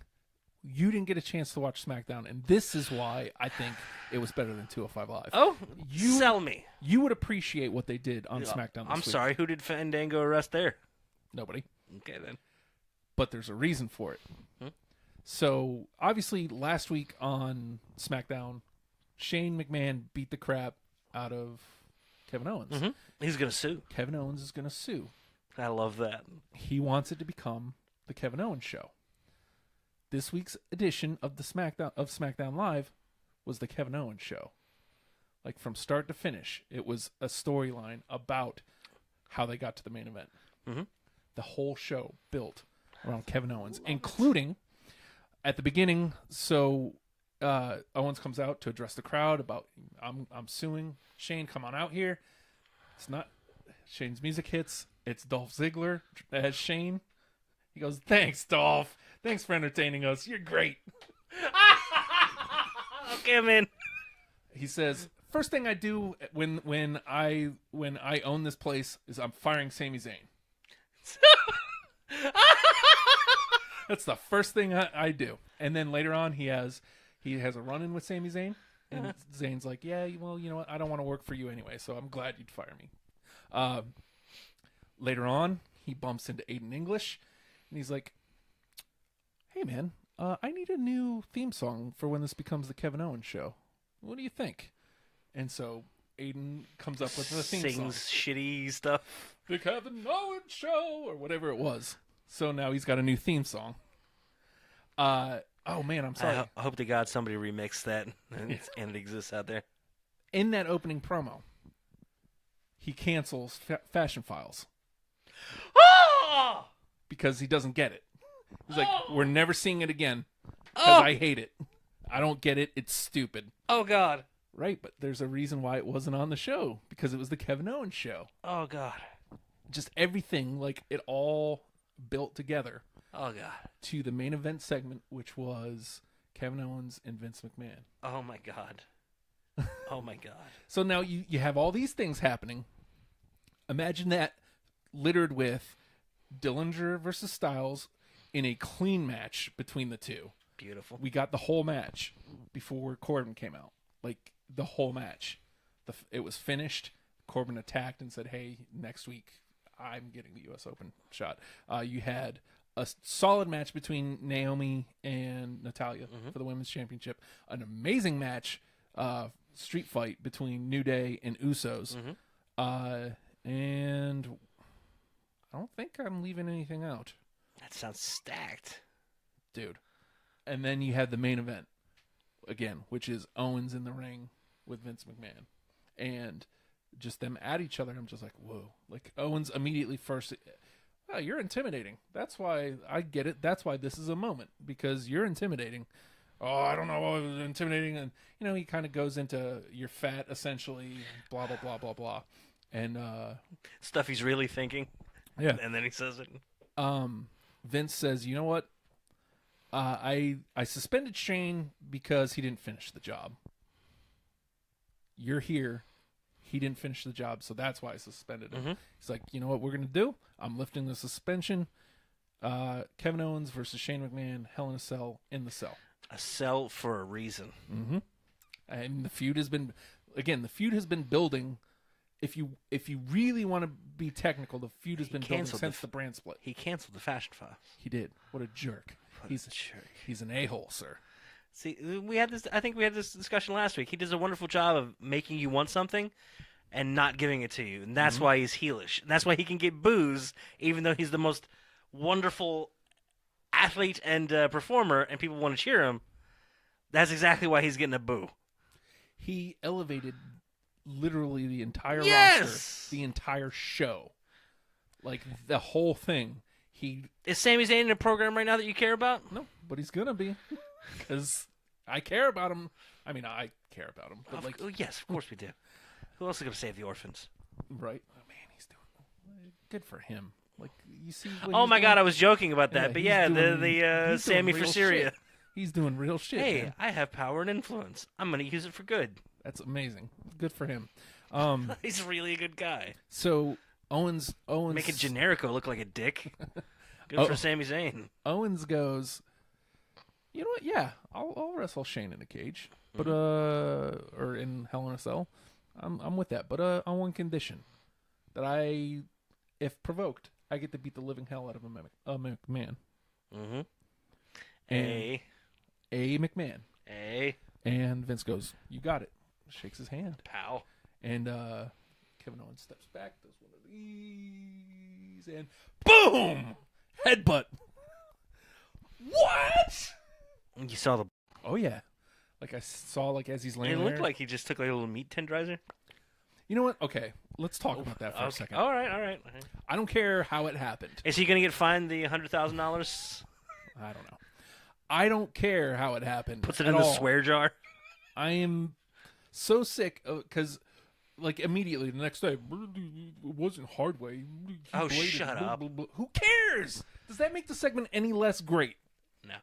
[SPEAKER 1] You didn't get a chance to watch SmackDown, and this is why I think it was better than 205 Live.
[SPEAKER 2] Oh,
[SPEAKER 1] You-
[SPEAKER 2] sell me.
[SPEAKER 1] You would appreciate what they did on SmackDown this
[SPEAKER 2] I'm
[SPEAKER 1] week.
[SPEAKER 2] sorry, who did Fandango arrest there?
[SPEAKER 1] Nobody.
[SPEAKER 2] Okay, then.
[SPEAKER 1] But there's a reason for it. So, obviously, last week on SmackDown, Shane McMahon beat the crap out of Kevin Owens.
[SPEAKER 2] He's going to sue.
[SPEAKER 1] Kevin Owens is going to sue.
[SPEAKER 2] I love that.
[SPEAKER 1] He wants it to become the Kevin Owens show. This week's edition of the SmackDown Live was the Kevin Owens show. Like, from start to finish, it was a storyline about how they got to the main event. The whole show built around Kevin Owens, including at the beginning. So Owens comes out to address the crowd about, I'm suing Shane. Come on out here. It's not Shane's music hits. It's Dolph Ziggler as Shane. He goes, "Thanks, Dolph. Thanks for entertaining us. You're great."
[SPEAKER 2] Okay, man.
[SPEAKER 1] He says, First thing I do when I own this place is I'm firing Sami Zayn. That's the first thing I do. And then later on, he has a run-in with Sami Zayn. And Zayn's like, yeah, well, you know what? I don't want to work for you anyway, so I'm glad you'd fire me. Later on, he bumps into Aiden English, and he's like, hey, man, I need a new theme song for when this becomes the Kevin Owens show. What do you think? And so Aiden comes up with the theme song.
[SPEAKER 2] Sings shitty stuff.
[SPEAKER 1] The Kevin Owens show, or whatever it was. So now he's got a new theme song. Oh, man, I'm sorry.
[SPEAKER 2] I hope to God somebody remixed that and it exists out there.
[SPEAKER 1] In that opening promo, he cancels Fashion Files.
[SPEAKER 2] Oh!
[SPEAKER 1] Because he doesn't get it. He's like, we're never seeing it again because I hate it. I don't get it. It's stupid.
[SPEAKER 2] Oh, God.
[SPEAKER 1] Right, but there's a reason why it wasn't on the show, because it was the Kevin Owens show.
[SPEAKER 2] Oh, God.
[SPEAKER 1] Just everything, like, it all built together.
[SPEAKER 2] Oh, God.
[SPEAKER 1] To the main event segment, which was Kevin Owens and Vince McMahon.
[SPEAKER 2] Oh, my God. Oh, my God.
[SPEAKER 1] So now you have all these things happening. Imagine that littered with Dillinger versus Styles in a clean match between the two.
[SPEAKER 2] Beautiful.
[SPEAKER 1] We got the whole match before Corbin came out. Like, the whole match. It was finished. Corbin attacked and said, hey, next week I'm getting the U.S. Open shot. You had a solid match between Naomi and Natalya for the Women's Championship. An amazing match, street fight between New Day and Usos. And I don't think I'm leaving anything out.
[SPEAKER 2] That sounds stacked.
[SPEAKER 1] Dude. And then you had the main event, again, which is Owens in the ring with Vince McMahon. And just them at each other, I'm just like, whoa. Like, Owens immediately first, oh, you're intimidating. That's why I get it. That's why this is a moment, because you're intimidating. Oh, I don't know, intimidating. And, you know, he kind of goes into, you're fat, essentially, blah, blah, blah, blah, blah. And,
[SPEAKER 2] stuff he's really thinking.
[SPEAKER 1] Yeah.
[SPEAKER 2] And then he says it.
[SPEAKER 1] Vince says, you know what? I suspended Shane because he didn't finish the job. You're here. He didn't finish the job, so that's why I suspended him. He's like, you know what we're going to do? I'm lifting the suspension. Kevin Owens versus Shane McMahon, Hell in a Cell, in the cell.
[SPEAKER 2] A cell for a reason.
[SPEAKER 1] And the feud has been, again, building. If you really want to be technical, the feud has been building since the brand split.
[SPEAKER 2] He canceled the Fashion Files.
[SPEAKER 1] He did. What a jerk. He's an a-hole, sir.
[SPEAKER 2] See, I think we had this discussion last week. He does a wonderful job of making you want something and not giving it to you. And that's why he's heelish. And that's why he can get boos, even though he's the most wonderful athlete and performer, and people want to cheer him. That's exactly why he's getting a boo.
[SPEAKER 1] He elevated literally the entire roster, the entire show. Like, the whole thing.
[SPEAKER 2] Is Sami Zayn in a program right now that you care about?
[SPEAKER 1] No, but he's gonna be, because I care about him. I mean, I care about him, but
[SPEAKER 2] yes, of course we do. Who else is gonna save the orphans?
[SPEAKER 1] Right? Oh man, he's doing good for him. Like, you see.
[SPEAKER 2] Oh my God, I was joking about that, but yeah, the Sammy for Syria.
[SPEAKER 1] Shit. He's doing real shit.
[SPEAKER 2] Hey,
[SPEAKER 1] man.
[SPEAKER 2] I have power and influence. I'm gonna use it for good.
[SPEAKER 1] That's amazing. Good for him.
[SPEAKER 2] He's really a good guy.
[SPEAKER 1] So Owens
[SPEAKER 2] making Generico look like a dick. Good for Sami Zayn.
[SPEAKER 1] Owens goes, you know what? Yeah, I'll wrestle Shane in a cage, but or in Hell in a Cell. I'm with that, but on one condition, that if provoked, I get to beat the living hell out of a McMahon. A McMahon. And Vince goes, you got it. Shakes his hand.
[SPEAKER 2] Pow.
[SPEAKER 1] And Kevin Owens steps back, does one of these, and boom! Headbutt. What?
[SPEAKER 2] You saw the...
[SPEAKER 1] Oh, yeah. Like, I saw, like, as he's laying
[SPEAKER 2] It looked
[SPEAKER 1] there.
[SPEAKER 2] like he just took like a little meat tenderizer.
[SPEAKER 1] You know what? Okay, let's talk about that for a second.
[SPEAKER 2] All right.
[SPEAKER 1] I don't care how it happened.
[SPEAKER 2] Is he going to get fined the $100,000?
[SPEAKER 1] I don't know. I don't care how it happened.
[SPEAKER 2] Puts it in the swear jar.
[SPEAKER 1] I am so sick because, like, immediately the next day, it wasn't hard way.
[SPEAKER 2] Oh, shut up.
[SPEAKER 1] Who cares? Does that make the segment any less great?
[SPEAKER 2] No.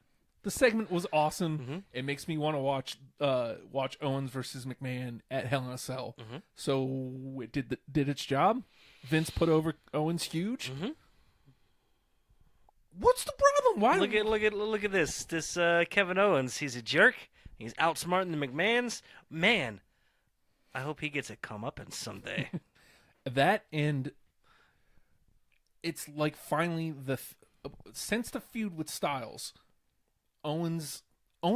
[SPEAKER 1] The segment was awesome.
[SPEAKER 2] Mm-hmm.
[SPEAKER 1] It makes me want to watch Owens versus McMahon at Hell in a Cell.
[SPEAKER 2] Mm-hmm.
[SPEAKER 1] So it did its job. Vince put over Owens huge.
[SPEAKER 2] Mm-hmm.
[SPEAKER 1] What's the problem? Why?
[SPEAKER 2] Look at this. This Kevin Owens, he's a jerk. He's outsmarting the McMahons. Man, I hope he gets a comeuppance someday.
[SPEAKER 1] That, and it's like finally since the feud with Styles, Owens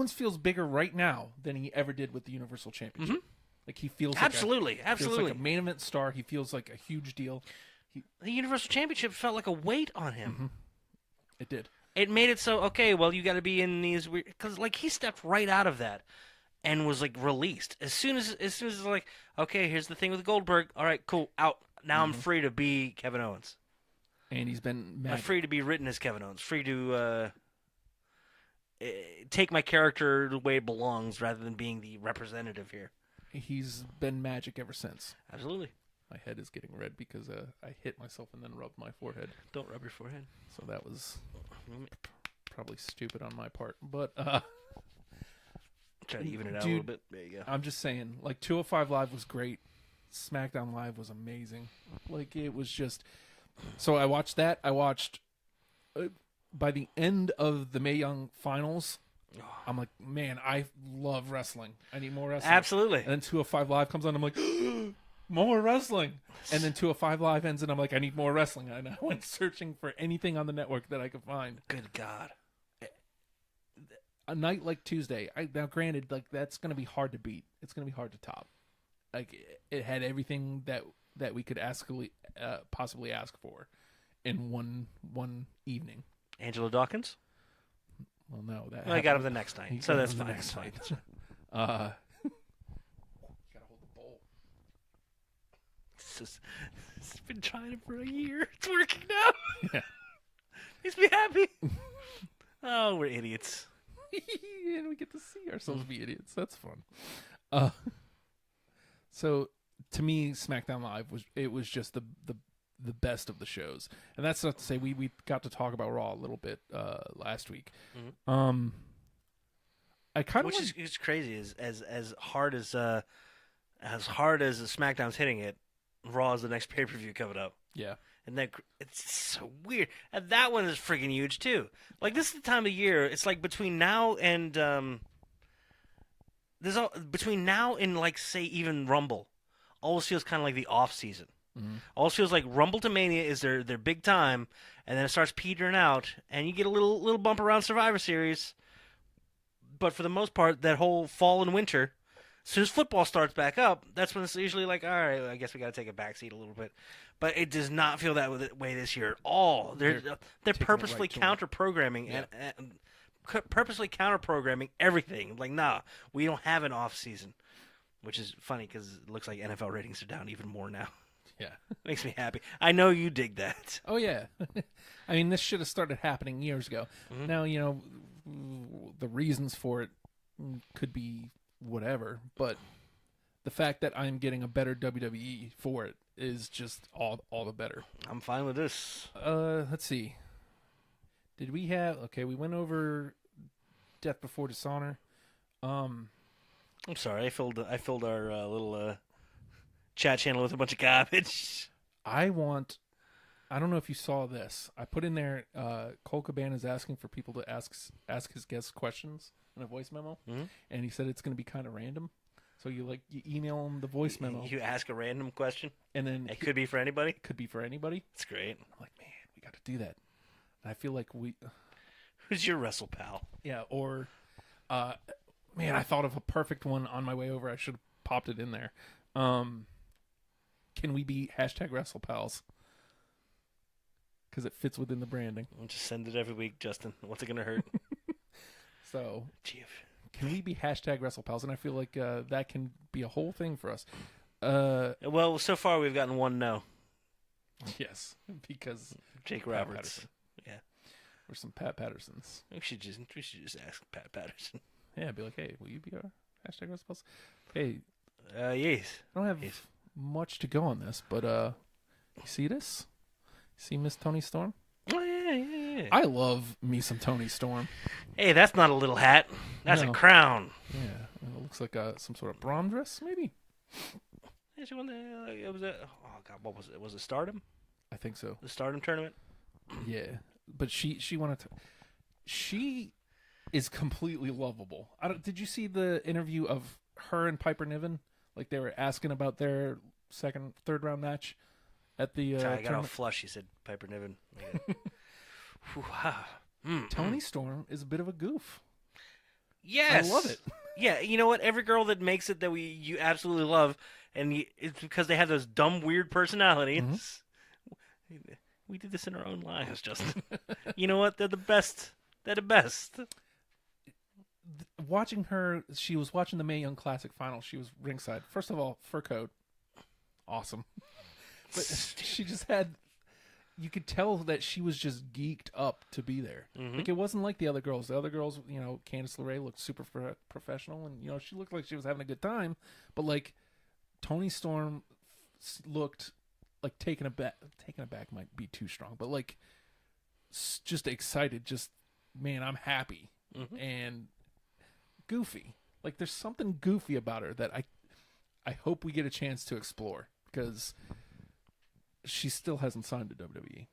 [SPEAKER 1] feels bigger right now than he ever did with the Universal Championship.
[SPEAKER 2] Mm-hmm.
[SPEAKER 1] Like he feels
[SPEAKER 2] absolutely.
[SPEAKER 1] Feels like a main event star. He feels like a huge deal.
[SPEAKER 2] The Universal Championship felt like a weight on him.
[SPEAKER 1] Mm-hmm. It did.
[SPEAKER 2] It made it so, okay, well, you got to be in these weird... Because, like, he stepped right out of that and was, like, released. As soon as it's like, okay, here's the thing with Goldberg. All right, cool, out. Now I'm free to be Kevin Owens.
[SPEAKER 1] And he's been
[SPEAKER 2] I'm free to be written as Kevin Owens. Free to take my character the way it belongs rather than being the representative here.
[SPEAKER 1] He's been magic ever since.
[SPEAKER 2] Absolutely.
[SPEAKER 1] My head is getting red because I hit myself and then rubbed my forehead.
[SPEAKER 2] Don't rub your forehead.
[SPEAKER 1] So that was probably stupid on my part. But
[SPEAKER 2] try to even it out a
[SPEAKER 1] dude,
[SPEAKER 2] little bit. There you go.
[SPEAKER 1] I'm just saying, like 205 Live was great. SmackDown Live was amazing. Like it was just. So I watched that. I watched. By the end of the Mae Young finals, I'm like, man, I love wrestling. I need more wrestling.
[SPEAKER 2] Absolutely.
[SPEAKER 1] And then 205 Live comes on. I'm like, more wrestling. And then 205 Live ends, and I'm like, I need more wrestling. And I went searching for anything on the network that I could find.
[SPEAKER 2] Good God.
[SPEAKER 1] A night like Tuesday, now granted, like that's going to be hard to beat. It's going to be hard to top. Like it had everything that we could possibly ask for in one evening.
[SPEAKER 2] Angelo Dawkins?
[SPEAKER 1] Well, no, that
[SPEAKER 2] I got him the next night, so that's fine. That's fine.
[SPEAKER 1] Gotta hold the bowl.
[SPEAKER 2] It's been trying it for a year. It's working now.
[SPEAKER 1] Yeah.
[SPEAKER 2] Makes me happy. Oh, we're idiots.
[SPEAKER 1] And we get to see ourselves be idiots. That's fun. So to me, SmackDown Live was just the best of the shows, and that's not to say we got to talk about Raw a little bit last week.
[SPEAKER 2] Mm-hmm.
[SPEAKER 1] I kind of
[SPEAKER 2] which is crazy. As hard as SmackDown's hitting it, Raw is the next pay per view coming up.
[SPEAKER 1] Yeah.
[SPEAKER 2] And that it's so weird. And that one is freaking huge too. Like this is the time of year. It's like between now and between now and like say even Rumble, always feels kind of like the off season.
[SPEAKER 1] Mm-hmm.
[SPEAKER 2] Always feels like Rumble to Mania is their big time, and then it starts petering out, and you get a little bump around Survivor Series. But for the most part, that whole fall and winter, as soon as football starts back up, that's when it's usually like, all right, I guess we got to take a backseat a little bit. But it does not feel that way this year at all. They're purposefully counter-programming and purposely counter-programming everything. Like, nah, we don't have an off-season, which is funny because it looks like NFL ratings are down even more now.
[SPEAKER 1] Yeah.
[SPEAKER 2] Makes me happy. I know you dig that.
[SPEAKER 1] Oh, yeah. I mean, this should have started happening years ago.
[SPEAKER 2] Mm-hmm.
[SPEAKER 1] Now, the reasons for it could be whatever, but the fact that I'm getting a better WWE for it is just all the better.
[SPEAKER 2] I'm fine with this.
[SPEAKER 1] Let's see. Did we have... Okay, we went over Death Before Dishonor.
[SPEAKER 2] I'm sorry. I filled our little chat channel with a bunch of garbage.
[SPEAKER 1] I don't know if you saw this. I put in there, Cole Cabana is asking for people to ask his guests questions in a voice memo, and he said it's going to be kind of random. So you email him the voice memo.
[SPEAKER 2] You ask a random question,
[SPEAKER 1] and then
[SPEAKER 2] it could be for anybody.
[SPEAKER 1] Could be for anybody.
[SPEAKER 2] It's great.
[SPEAKER 1] I'm like, man, we got to do that. And I feel like
[SPEAKER 2] Who's your wrestle pal?
[SPEAKER 1] Yeah, or, man, I thought of a perfect one on my way over. I should have popped it in there. Can we be #WrestlePals? Because it fits within the branding.
[SPEAKER 2] We'll just send it every week, Justin. What's it going to hurt?
[SPEAKER 1] So, can we be #WrestlePals? And I feel like that can be a whole thing for us.
[SPEAKER 2] Well, so far we've gotten one no.
[SPEAKER 1] Yes, because
[SPEAKER 2] Jake Roberts. Yeah.
[SPEAKER 1] Or some Pat Pattersons.
[SPEAKER 2] We should just ask Pat Patterson.
[SPEAKER 1] Yeah, I'd be like, hey, will you be our #WrestlePals? Hey.
[SPEAKER 2] Yes.
[SPEAKER 1] I don't have much to go on this, but you see this? See Miss Tony Storm?
[SPEAKER 2] Oh, yeah.
[SPEAKER 1] I love me some Tony Storm.
[SPEAKER 2] Hey, that's not a little hat. That's
[SPEAKER 1] No.
[SPEAKER 2] a crown.
[SPEAKER 1] Yeah, it looks like some sort of prom dress, maybe.
[SPEAKER 2] Yeah, she won it was oh god, what was it? Was it Stardom?
[SPEAKER 1] I think so.
[SPEAKER 2] The Stardom tournament?
[SPEAKER 1] Yeah, but she wanted to. She is completely lovable. Did you see the interview of her and Piper Niven? Like they were asking about their third round match at the.
[SPEAKER 2] Sorry, I got all
[SPEAKER 1] tournament.
[SPEAKER 2] flush. He said Piper Niven.
[SPEAKER 1] Tony Storm is a bit of a goof.
[SPEAKER 2] Yes,
[SPEAKER 1] I love it.
[SPEAKER 2] Yeah, you know what? Every girl that makes it that you absolutely love, and it's because they have those dumb, weird personalities. Mm-hmm. We did this in our own lives, Justin. You know what? They're the best. They're the best.
[SPEAKER 1] Watching her, she was watching the Mae Young Classic final. She was ringside. First of all, fur coat, awesome. But she just had. You could tell that she was just geeked up to be there. Mm-hmm. Like it wasn't like the other girls. The other girls, Candice LeRae looked super professional, and she looked like she was having a good time. But like Tony Storm looked like taken aback. Taken aback might be too strong, but like just excited. Just man, I'm happy and goofy. Like there's something goofy about her that I hope we get a chance to explore because. She still hasn't signed to WWE.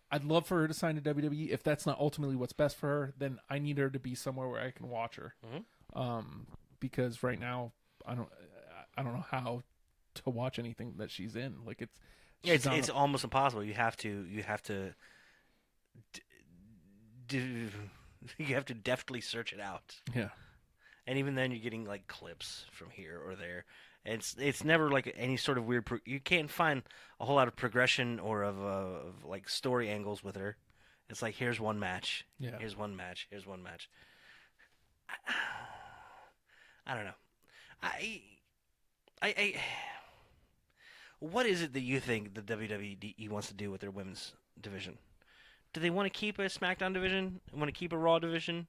[SPEAKER 1] I'd love for her to sign to WWE. If that's not ultimately what's best for her, then I need her to be somewhere where I can watch her. Because right now I don't know how to watch anything that she's in. Like
[SPEAKER 2] it's almost impossible. You have to you have to deftly search it out.
[SPEAKER 1] Yeah.
[SPEAKER 2] And even then, you're getting like clips from here or there. It's never like any sort of weird. You can't find a whole lot of progression or of like story angles with her. It's like here's one match. Yeah. Here's one match. Here's one match. I don't know. I what is it that you think the WWE wants to do with their women's division? Do they want to keep a SmackDown division? Want to keep a Raw division?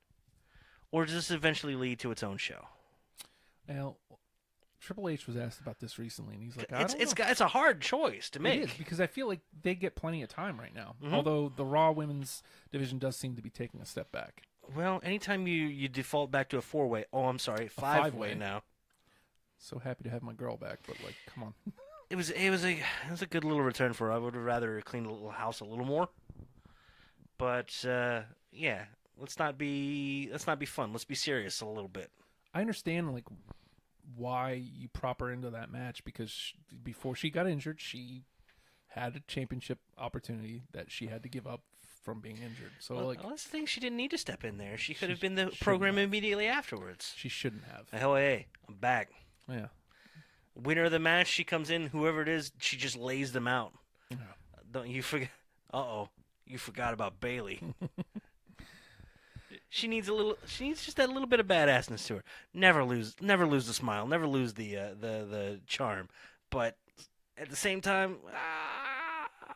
[SPEAKER 2] Or does this eventually lead to its own show?
[SPEAKER 1] Well, Triple H was asked about this recently, and he's like, I don't know.
[SPEAKER 2] It's a hard choice to make.
[SPEAKER 1] It is, because I feel like they get plenty of time right now. Mm-hmm. Although the Raw women's division does seem to be taking a step back.
[SPEAKER 2] Well, anytime you default back to a four-way, five-way now.
[SPEAKER 1] So happy to have my girl back, but like, come on.
[SPEAKER 2] It was a good little return for her. I would have rather cleaned the little house a little more. But yeah, let's not be fun. Let's be serious a little bit.
[SPEAKER 1] I understand like why you prop her into that match because before she got injured, she had a championship opportunity that she had to give up from being injured. So
[SPEAKER 2] that's the thing. She didn't need to step in there. She could have been the program immediately afterwards.
[SPEAKER 1] She shouldn't have.
[SPEAKER 2] Hell, hey, I'm back.
[SPEAKER 1] Yeah.
[SPEAKER 2] Winner of the match, she comes in. Whoever it is, she just lays them out. Yeah. Don't you forget? You forgot about Bailey. She needs just that little bit of badassness to her. Never lose the smile. Never lose the charm. But at the same time,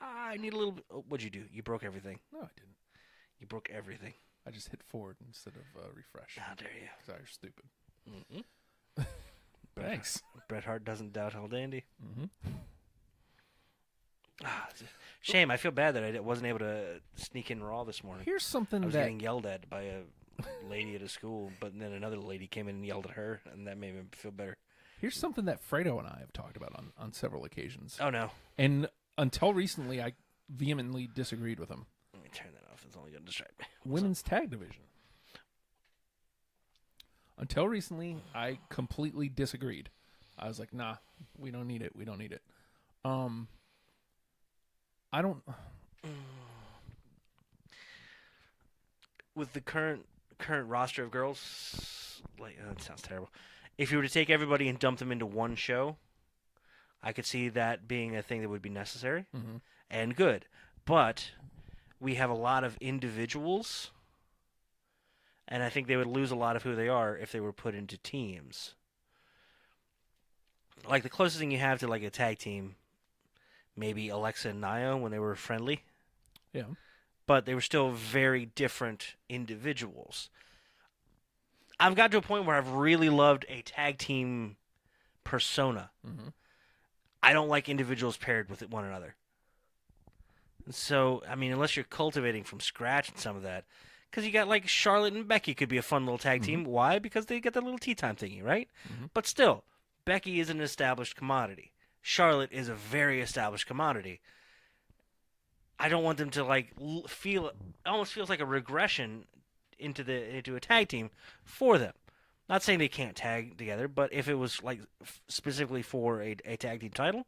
[SPEAKER 2] I need a little bit. Oh, what'd you do? You broke everything.
[SPEAKER 1] No, I didn't.
[SPEAKER 2] You broke everything.
[SPEAKER 1] I just hit forward instead of refresh.
[SPEAKER 2] How dare you?
[SPEAKER 1] Because you're stupid.
[SPEAKER 2] Mm-hmm.
[SPEAKER 1] Thanks.
[SPEAKER 2] Bret Hart doesn't doubt Hell Dandy.
[SPEAKER 1] Mm-hmm.
[SPEAKER 2] Shame. I feel bad that I wasn't able to sneak in Raw this morning.
[SPEAKER 1] Here's something
[SPEAKER 2] I was getting yelled at by a lady at a school, but then another lady came in and yelled at her, and that made me feel better.
[SPEAKER 1] Here's something that Fredo and I have talked about on several occasions.
[SPEAKER 2] Oh, no.
[SPEAKER 1] And until recently, I vehemently disagreed with him.
[SPEAKER 2] Let me turn that off. It's only going to distract me.
[SPEAKER 1] Women's tag division. Until recently, I completely disagreed. I was like, nah, we don't need it. We don't need it. I don't.
[SPEAKER 2] With the current roster of girls, that sounds terrible. If you were to take everybody and dump them into one show, I could see that being a thing that would be necessary and good. But we have a lot of individuals, and I think they would lose a lot of who they are if they were put into teams. Like the closest thing you have to like a tag team. Maybe Alexa and Nia when they were friendly.
[SPEAKER 1] Yeah.
[SPEAKER 2] But they were still very different individuals. I've got to a point where I've really loved a tag team persona. Mm-hmm. I don't like individuals paired with one another. So, I mean, unless you're cultivating from scratch and some of that, because you got like Charlotte and Becky could be a fun little tag team. Why? Because they get that little tea time thingy, right? But still, Becky is an established commodity. Charlotte is a very established commodity. I don't want them to like feel. It almost feels like a regression into a tag team for them. Not saying they can't tag together, but if it was like specifically for a tag team title,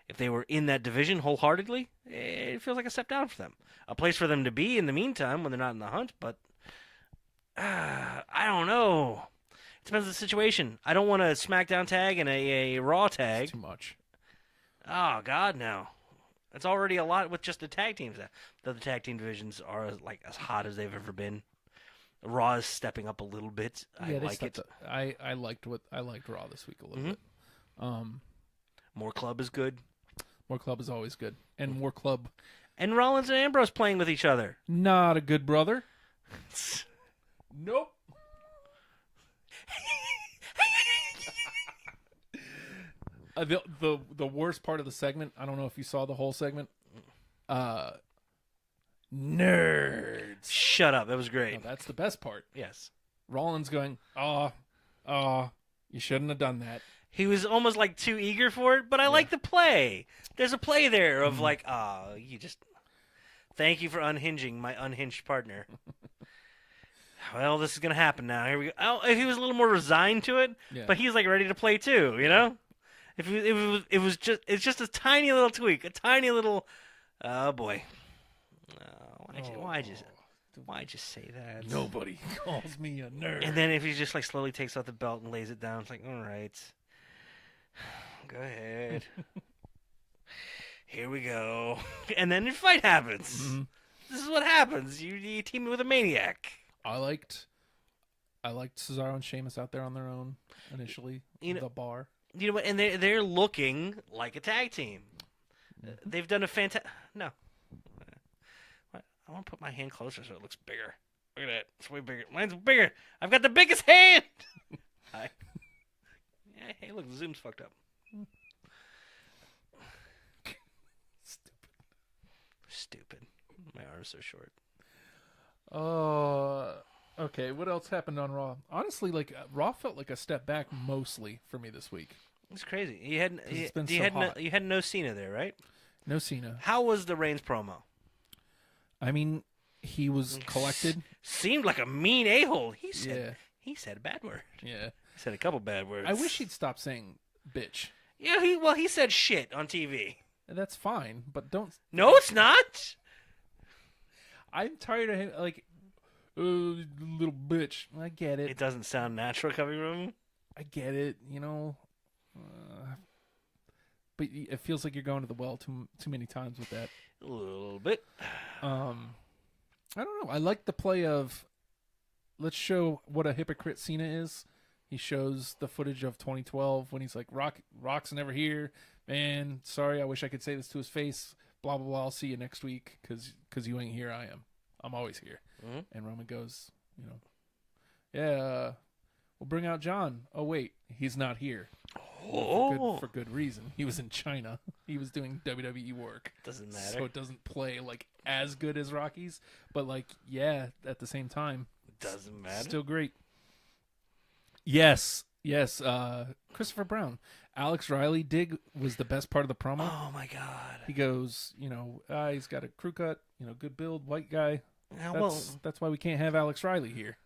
[SPEAKER 2] if they were in that division wholeheartedly, it feels like a step down for them. A place for them to be in the meantime when they're not in the hunt, but I don't know. It depends on the situation. I don't want a SmackDown tag and a Raw tag.
[SPEAKER 1] It's too much.
[SPEAKER 2] Oh, God, no. It's already a lot with just the tag teams. The tag team divisions are like as hot as they've ever been. Raw is stepping up a little bit. I like it.
[SPEAKER 1] I liked Raw this week a little bit.
[SPEAKER 2] More Club is good.
[SPEAKER 1] More Club is always good, and More Club.
[SPEAKER 2] And Rollins and Ambrose playing with each other.
[SPEAKER 1] Not a good brother. Nope. The worst part of the segment, I don't know if you saw the whole segment. Nerds.
[SPEAKER 2] Shut up. That was great.
[SPEAKER 1] No, that's the best part.
[SPEAKER 2] Yes.
[SPEAKER 1] Rollins going, you shouldn't have done that.
[SPEAKER 2] He was almost like too eager for it, but I like the play. There's a play there of like, you just thank you for unhinging my unhinged partner. Well, this is gonna happen now. Here we go. Oh, if he was a little more resigned to it, but he's like ready to play too, you know. If it's just a tiny little tweak, a tiny little, oh boy, why just say that?
[SPEAKER 1] Nobody calls me a nerd.
[SPEAKER 2] And then if he just like slowly takes off the belt and lays it down, it's like, all right, go ahead. Here we go. And then the fight happens. Mm-hmm. This is what happens. You team with a maniac.
[SPEAKER 1] I liked Cesaro and Sheamus out there on their own initially. The bar.
[SPEAKER 2] You know what? And they're looking like a tag team. They've done a fantastic. No. I want to put my hand closer so it looks bigger. Look at that. It's way bigger. Mine's bigger. I've got the biggest hand. Hi. Yeah, hey, look, the zoom's fucked up. Stupid. My arm's so short.
[SPEAKER 1] Okay. What else happened on Raw? Honestly, like Raw felt like a step back mostly for me this week.
[SPEAKER 2] It's crazy. You had no Cena there, right?
[SPEAKER 1] No Cena.
[SPEAKER 2] How was the Reigns promo?
[SPEAKER 1] I mean, he was collected.
[SPEAKER 2] Seemed like a mean a-hole. He said a bad word.
[SPEAKER 1] Yeah.
[SPEAKER 2] He said a couple bad words.
[SPEAKER 1] I wish he'd stop saying bitch.
[SPEAKER 2] Yeah, he said shit on TV.
[SPEAKER 1] That's fine, but don't.
[SPEAKER 2] No, it's not.
[SPEAKER 1] I'm tired of him, like, little bitch. I get it.
[SPEAKER 2] It doesn't sound natural coming from him.
[SPEAKER 1] I get it, but it feels like you're going to the well too many times with that.
[SPEAKER 2] A little bit.
[SPEAKER 1] I don't know. I like the play of, let's show what a hypocrite Cena is. He shows the footage of 2012 when he's like, Rock's never here. Man, sorry, I wish I could say this to his face. Blah, blah, blah. I'll see you next week because you ain't here. I am. I'm always here. Mm-hmm. And Roman goes, we'll bring out John. Oh, wait, he's not here.
[SPEAKER 2] Oh.
[SPEAKER 1] For good reason. He was in China. He was doing WWE work.
[SPEAKER 2] Doesn't matter.
[SPEAKER 1] So it doesn't play like as good as Rocky's, but like, yeah, at the same time.
[SPEAKER 2] Doesn't matter.
[SPEAKER 1] Still great. Yes. Christopher Brown. Alex Riley dig was the best part of the promo.
[SPEAKER 2] Oh my God.
[SPEAKER 1] He goes, he's got a crew cut, good build, white guy. That's why we can't have Alex Riley here.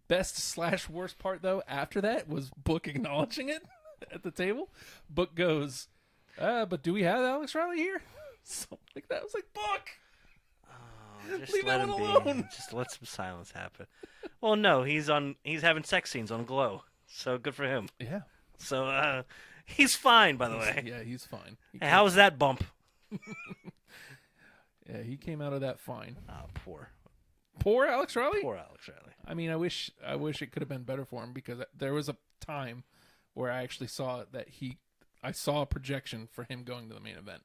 [SPEAKER 1] Best/worst part though after that was Book acknowledging it at the table. Book goes, but do we have Alex Riley here? Something like that. I was like, Book.
[SPEAKER 2] Just
[SPEAKER 1] leave
[SPEAKER 2] let
[SPEAKER 1] that
[SPEAKER 2] him
[SPEAKER 1] one
[SPEAKER 2] be.
[SPEAKER 1] alone.
[SPEAKER 2] Just let some silence happen. Well, no, he's having sex scenes on Glow, so good for him.
[SPEAKER 1] Yeah.
[SPEAKER 2] So he's fine, by the way.
[SPEAKER 1] Yeah, he's fine.
[SPEAKER 2] Hey, how was that bump?
[SPEAKER 1] Yeah, he came out of that fine.
[SPEAKER 2] Oh,
[SPEAKER 1] poor Alex Riley.
[SPEAKER 2] Poor Alex Riley.
[SPEAKER 1] I mean, I wish it could have been better for him because there was a time where I actually saw that I saw a projection for him going to the main event.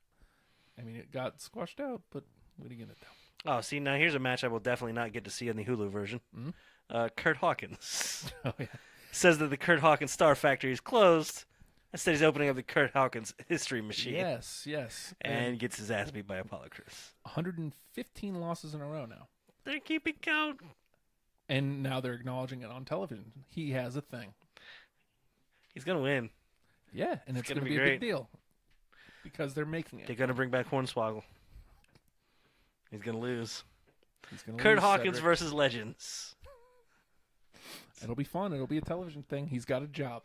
[SPEAKER 1] I mean, it got squashed out, but what are you gonna do?
[SPEAKER 2] Oh, see, now here's a match I will definitely not get to see on the Hulu version. Mm-hmm. Kurt Hawkins
[SPEAKER 1] oh, yeah.
[SPEAKER 2] says that the Kurt Hawkins Star Factory is closed Instead, he's opening up the Kurt Hawkins history machine.
[SPEAKER 1] Yes.
[SPEAKER 2] And gets his ass beat by Apollo Crews.
[SPEAKER 1] 115 losses in a row now.
[SPEAKER 2] They're keeping count.
[SPEAKER 1] And now they're acknowledging it on television. He has a thing.
[SPEAKER 2] He's going to win.
[SPEAKER 1] Yeah, and it's going to be a big deal. Because they're making it.
[SPEAKER 2] They're going to bring back Hornswoggle. He's going to lose.
[SPEAKER 1] Kurt
[SPEAKER 2] Hawkins versus Legends.
[SPEAKER 1] It'll be fun. It'll be a television thing. He's got a job.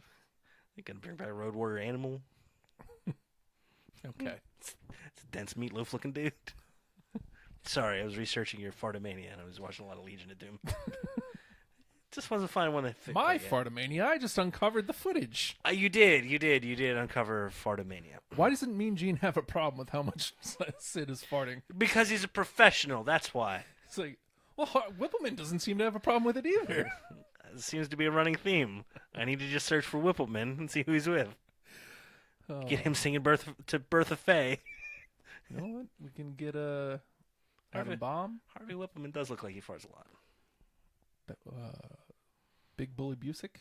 [SPEAKER 2] They're going to bring back Road Warrior Animal.
[SPEAKER 1] Okay.
[SPEAKER 2] It's a dense meatloaf-looking dude. Sorry, I was researching your Fartomania, and I was watching a lot of Legion of Doom. Just wasn't finding one that fit.
[SPEAKER 1] My Fartomania? I just uncovered the footage.
[SPEAKER 2] You did uncover Fartomania.
[SPEAKER 1] Why doesn't Mean Gene have a problem with how much Sid is farting?
[SPEAKER 2] Because he's a professional, that's why.
[SPEAKER 1] It's like, well, Whippleman doesn't seem to have a problem with it either.
[SPEAKER 2] It seems to be a running theme. I need to just search for Whippleman and see who he's with.
[SPEAKER 1] Oh.
[SPEAKER 2] Get him singing Bertha Faye.
[SPEAKER 1] You know what? We can get Adam Bomb.
[SPEAKER 2] Harvey Whippleman does look like he farts a lot.
[SPEAKER 1] Big Bully Busick.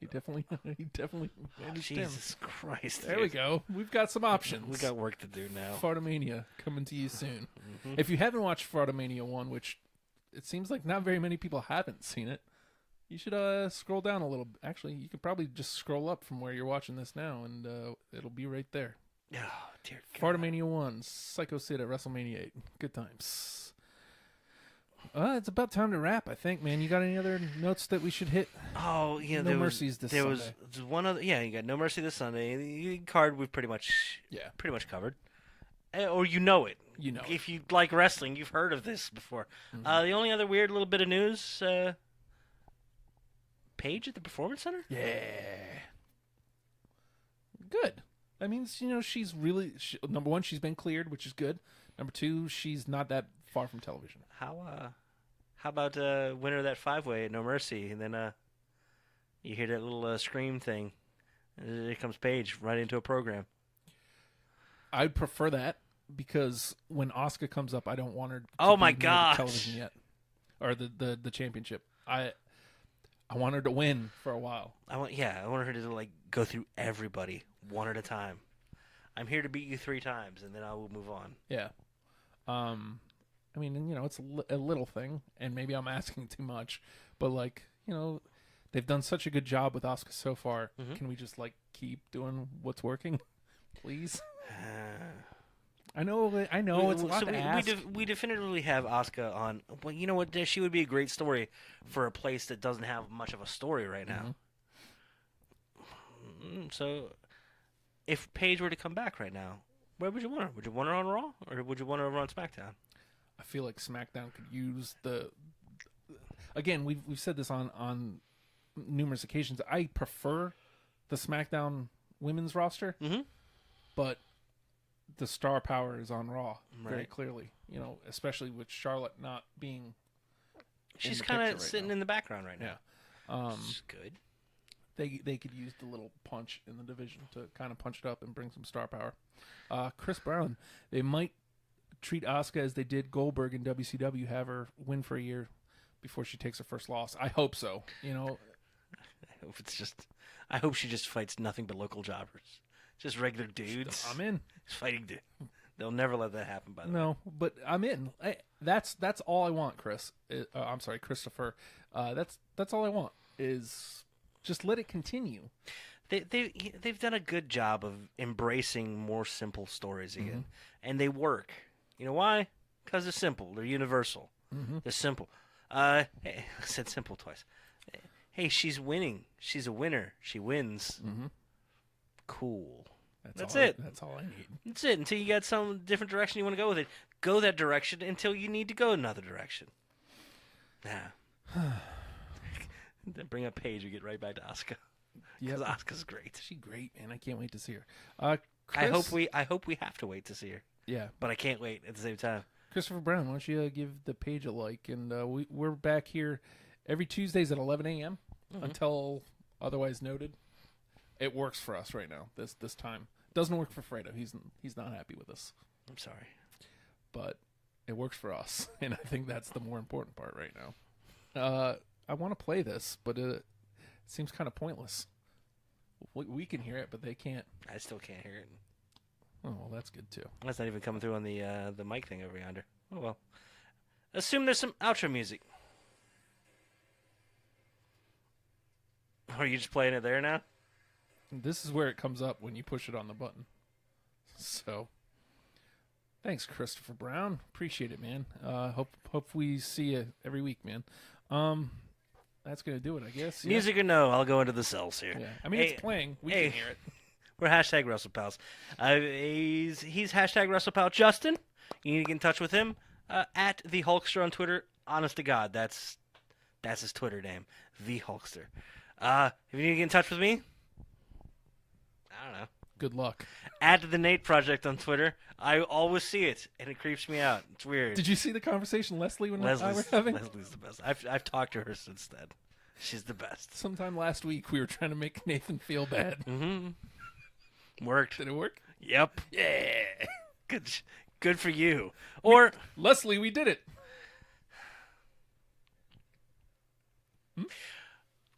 [SPEAKER 1] He definitely
[SPEAKER 2] Jesus Christ.
[SPEAKER 1] There we go. We've got some options.
[SPEAKER 2] We got work to do now.
[SPEAKER 1] Fartomania coming to you soon. If you haven't watched Fartomania 1, which it seems like not very many people haven't seen it, you should scroll down a little. Actually, you could probably just scroll up from where you're watching this now, and it'll be right there.
[SPEAKER 2] Oh, dear God.
[SPEAKER 1] Fartomania 1, Psycho Sid at WrestleMania 8. Good times. It's about time to wrap, I think, man. You got any other notes that we should hit?
[SPEAKER 2] Oh, yeah.
[SPEAKER 1] No Mercies this Sunday.
[SPEAKER 2] There was one other. Yeah, you got No Mercy this Sunday. The card we've pretty much covered. Or you know it.
[SPEAKER 1] You know
[SPEAKER 2] if you like wrestling, you've heard of this before. The only other weird little bit of news, Paige at the Performance Center?
[SPEAKER 1] Yeah. Good. That means, she's really... number one, she's been cleared, which is good. Number two, she's not that far from television.
[SPEAKER 2] How about winner of that 5-way at No Mercy, and then you hear that little scream thing, and there comes Paige right into a program.
[SPEAKER 1] I'd prefer that, because when Asuka comes up, I don't want her to
[SPEAKER 2] be
[SPEAKER 1] near
[SPEAKER 2] gosh.
[SPEAKER 1] the television yet. Or the championship. I want her to win for a while.
[SPEAKER 2] I want her to go through everybody one at a time. I'm here to beat you 3 times, and then I will move on.
[SPEAKER 1] Yeah. I mean, it's a little thing, and maybe I'm asking too much, but they've done such a good job with Asuka so far. Mm-hmm. Can we just keep doing what's working, please? I know. It's a lot to ask.
[SPEAKER 2] We definitively have Asuka on. Well, you know what? She would be a great story for a place that doesn't have much of a story right now. Mm-hmm. So, if Paige were to come back right now, where would you want her? Would you want her on Raw, or would you want her over on SmackDown?
[SPEAKER 1] I feel like SmackDown could use the. Again, we've said this on numerous occasions. I prefer the SmackDown women's roster, but the star power is on Raw very clearly. Especially with Charlotte not being.
[SPEAKER 2] She's kind of sitting in the background right now.
[SPEAKER 1] Yeah,
[SPEAKER 2] it's good.
[SPEAKER 1] They could use the little punch in the division to kind of punch it up and bring some star power. Chris Brown, they might treat Asuka as they did Goldberg in WCW, have her win for a year before she takes her first loss. I hope so.
[SPEAKER 2] I hope she just fights nothing but local jobbers, just regular dudes.
[SPEAKER 1] I'm in.
[SPEAKER 2] Fighting dude. They'll never let that happen. By the way.
[SPEAKER 1] No, but I'm in. That's all I want, Chris. I'm sorry, Christopher. That's all I want is just let it continue.
[SPEAKER 2] They've done a good job of embracing more simple stories again, and they work. You know why? Because they're simple. They're universal. They're simple. Hey, I said simple twice. Hey, she's winning. She's a winner. She wins. Cool. That's it.
[SPEAKER 1] That's all I need.
[SPEAKER 2] That's it. Until you got some different direction you want to go with it, go that direction until you need to go another direction. Then bring up Paige. We get right back to Asuka. Because Asuka's great.
[SPEAKER 1] She's great, man. I can't wait to see her.
[SPEAKER 2] Chris, I hope we have to wait to see her.
[SPEAKER 1] Yeah,
[SPEAKER 2] but I can't wait at the same time.
[SPEAKER 1] Christopher Brown, why don't you give the page a like? And we're back here every Tuesdays at 11 a.m. Until otherwise noted. It works for us right now. This time doesn't work for Fredo. He's not happy with us.
[SPEAKER 2] I'm sorry,
[SPEAKER 1] but it works for us, and I think that's the more important part right now. I want to play this, but it seems kind of pointless. We can hear it, but they can't.
[SPEAKER 2] I still can't hear it.
[SPEAKER 1] Oh, well, that's good too.
[SPEAKER 2] That's not even coming through on the mic thing over yonder. Oh well. Assume there's some outro music. Are you just playing it there now?
[SPEAKER 1] This is where it comes up when you push it on the button. So, thanks, Christopher Brown. Appreciate it, man. Hope we see you every week, man. That's gonna do it, I guess. Yeah.
[SPEAKER 2] Music or no, I'll go into the cells here.
[SPEAKER 1] Yeah, I mean it's playing. We can hear it.
[SPEAKER 2] We're hashtag Wrestlepals. He's hashtag Wrestlepal Justin. You need to get in touch with him at the Hulkster on Twitter. Honest to God, that's his Twitter name, the Hulkster. If you need to get in touch with me, I don't know.
[SPEAKER 1] Good luck.
[SPEAKER 2] At the Nate Project on Twitter. I always see it, and it creeps me out. It's weird.
[SPEAKER 1] Did you see the conversation Leslie and I were having?
[SPEAKER 2] Leslie's the best. I've talked to her since then. She's the best.
[SPEAKER 1] Sometime last week, we were trying to make Nathan feel bad.
[SPEAKER 2] Mm-hmm. Worked.
[SPEAKER 1] Did it work?
[SPEAKER 2] Yep. Yeah. Good for you. Or
[SPEAKER 1] Leslie, we did it.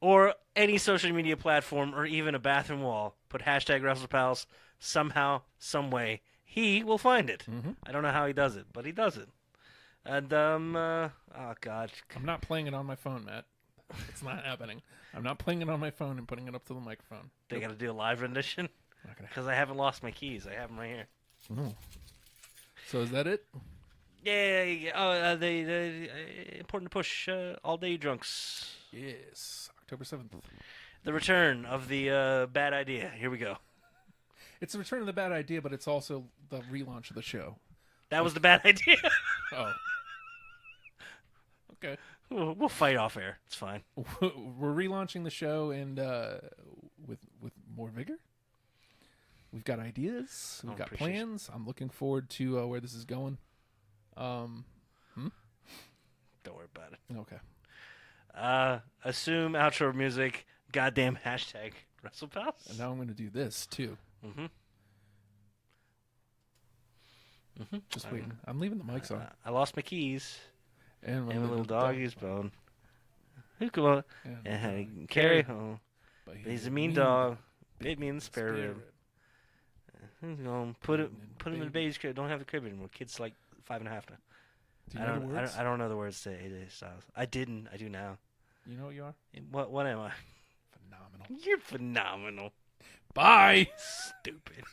[SPEAKER 2] Or any social media platform, or even a bathroom wall. Put hashtag Wrestlepals somehow, some way. He will find it.
[SPEAKER 1] Mm-hmm.
[SPEAKER 2] I don't know how he does it, but he does it. And oh God,
[SPEAKER 1] I'm not playing it on my phone, Matt. It's not happening. I'm not playing it on my phone and putting it up to the microphone.
[SPEAKER 2] They got to do a live rendition because I haven't lost my keys. I have them right here.
[SPEAKER 1] Oh. So is that it?
[SPEAKER 2] Yeah. Oh, they important to push all day drunks.
[SPEAKER 1] Yes, October 7th.
[SPEAKER 2] The return of the bad idea. Here we go.
[SPEAKER 1] It's the return of the bad idea, but it's also the relaunch of the show.
[SPEAKER 2] That was the bad idea.
[SPEAKER 1] Oh. Okay.
[SPEAKER 2] We'll fight off air. It's fine.
[SPEAKER 1] We're relaunching the show and with more vigor. We've got ideas. We've got plans. I'm looking forward to where this is going.
[SPEAKER 2] Don't worry about it.
[SPEAKER 1] Okay.
[SPEAKER 2] Assume outro music. Goddamn hashtag WrestlePals.
[SPEAKER 1] And now I'm going to do this too.
[SPEAKER 2] Mm-hmm.
[SPEAKER 1] Just waiting. I'm leaving the mics on.
[SPEAKER 2] I lost my keys.
[SPEAKER 1] And my
[SPEAKER 2] little doggy's bone. Who come on? And carry home. But he's a mean dog. Bit me in the spare rib. Who's going put him in the baby's crib? Don't have the crib anymore. Kid's like 5.5 now.
[SPEAKER 1] Do you know the words?
[SPEAKER 2] I don't know the words to AJ Styles. I didn't. I do now.
[SPEAKER 1] You know what you are?
[SPEAKER 2] What am I?
[SPEAKER 1] Phenomenal.
[SPEAKER 2] You're phenomenal.
[SPEAKER 1] Bye.
[SPEAKER 2] Stupid.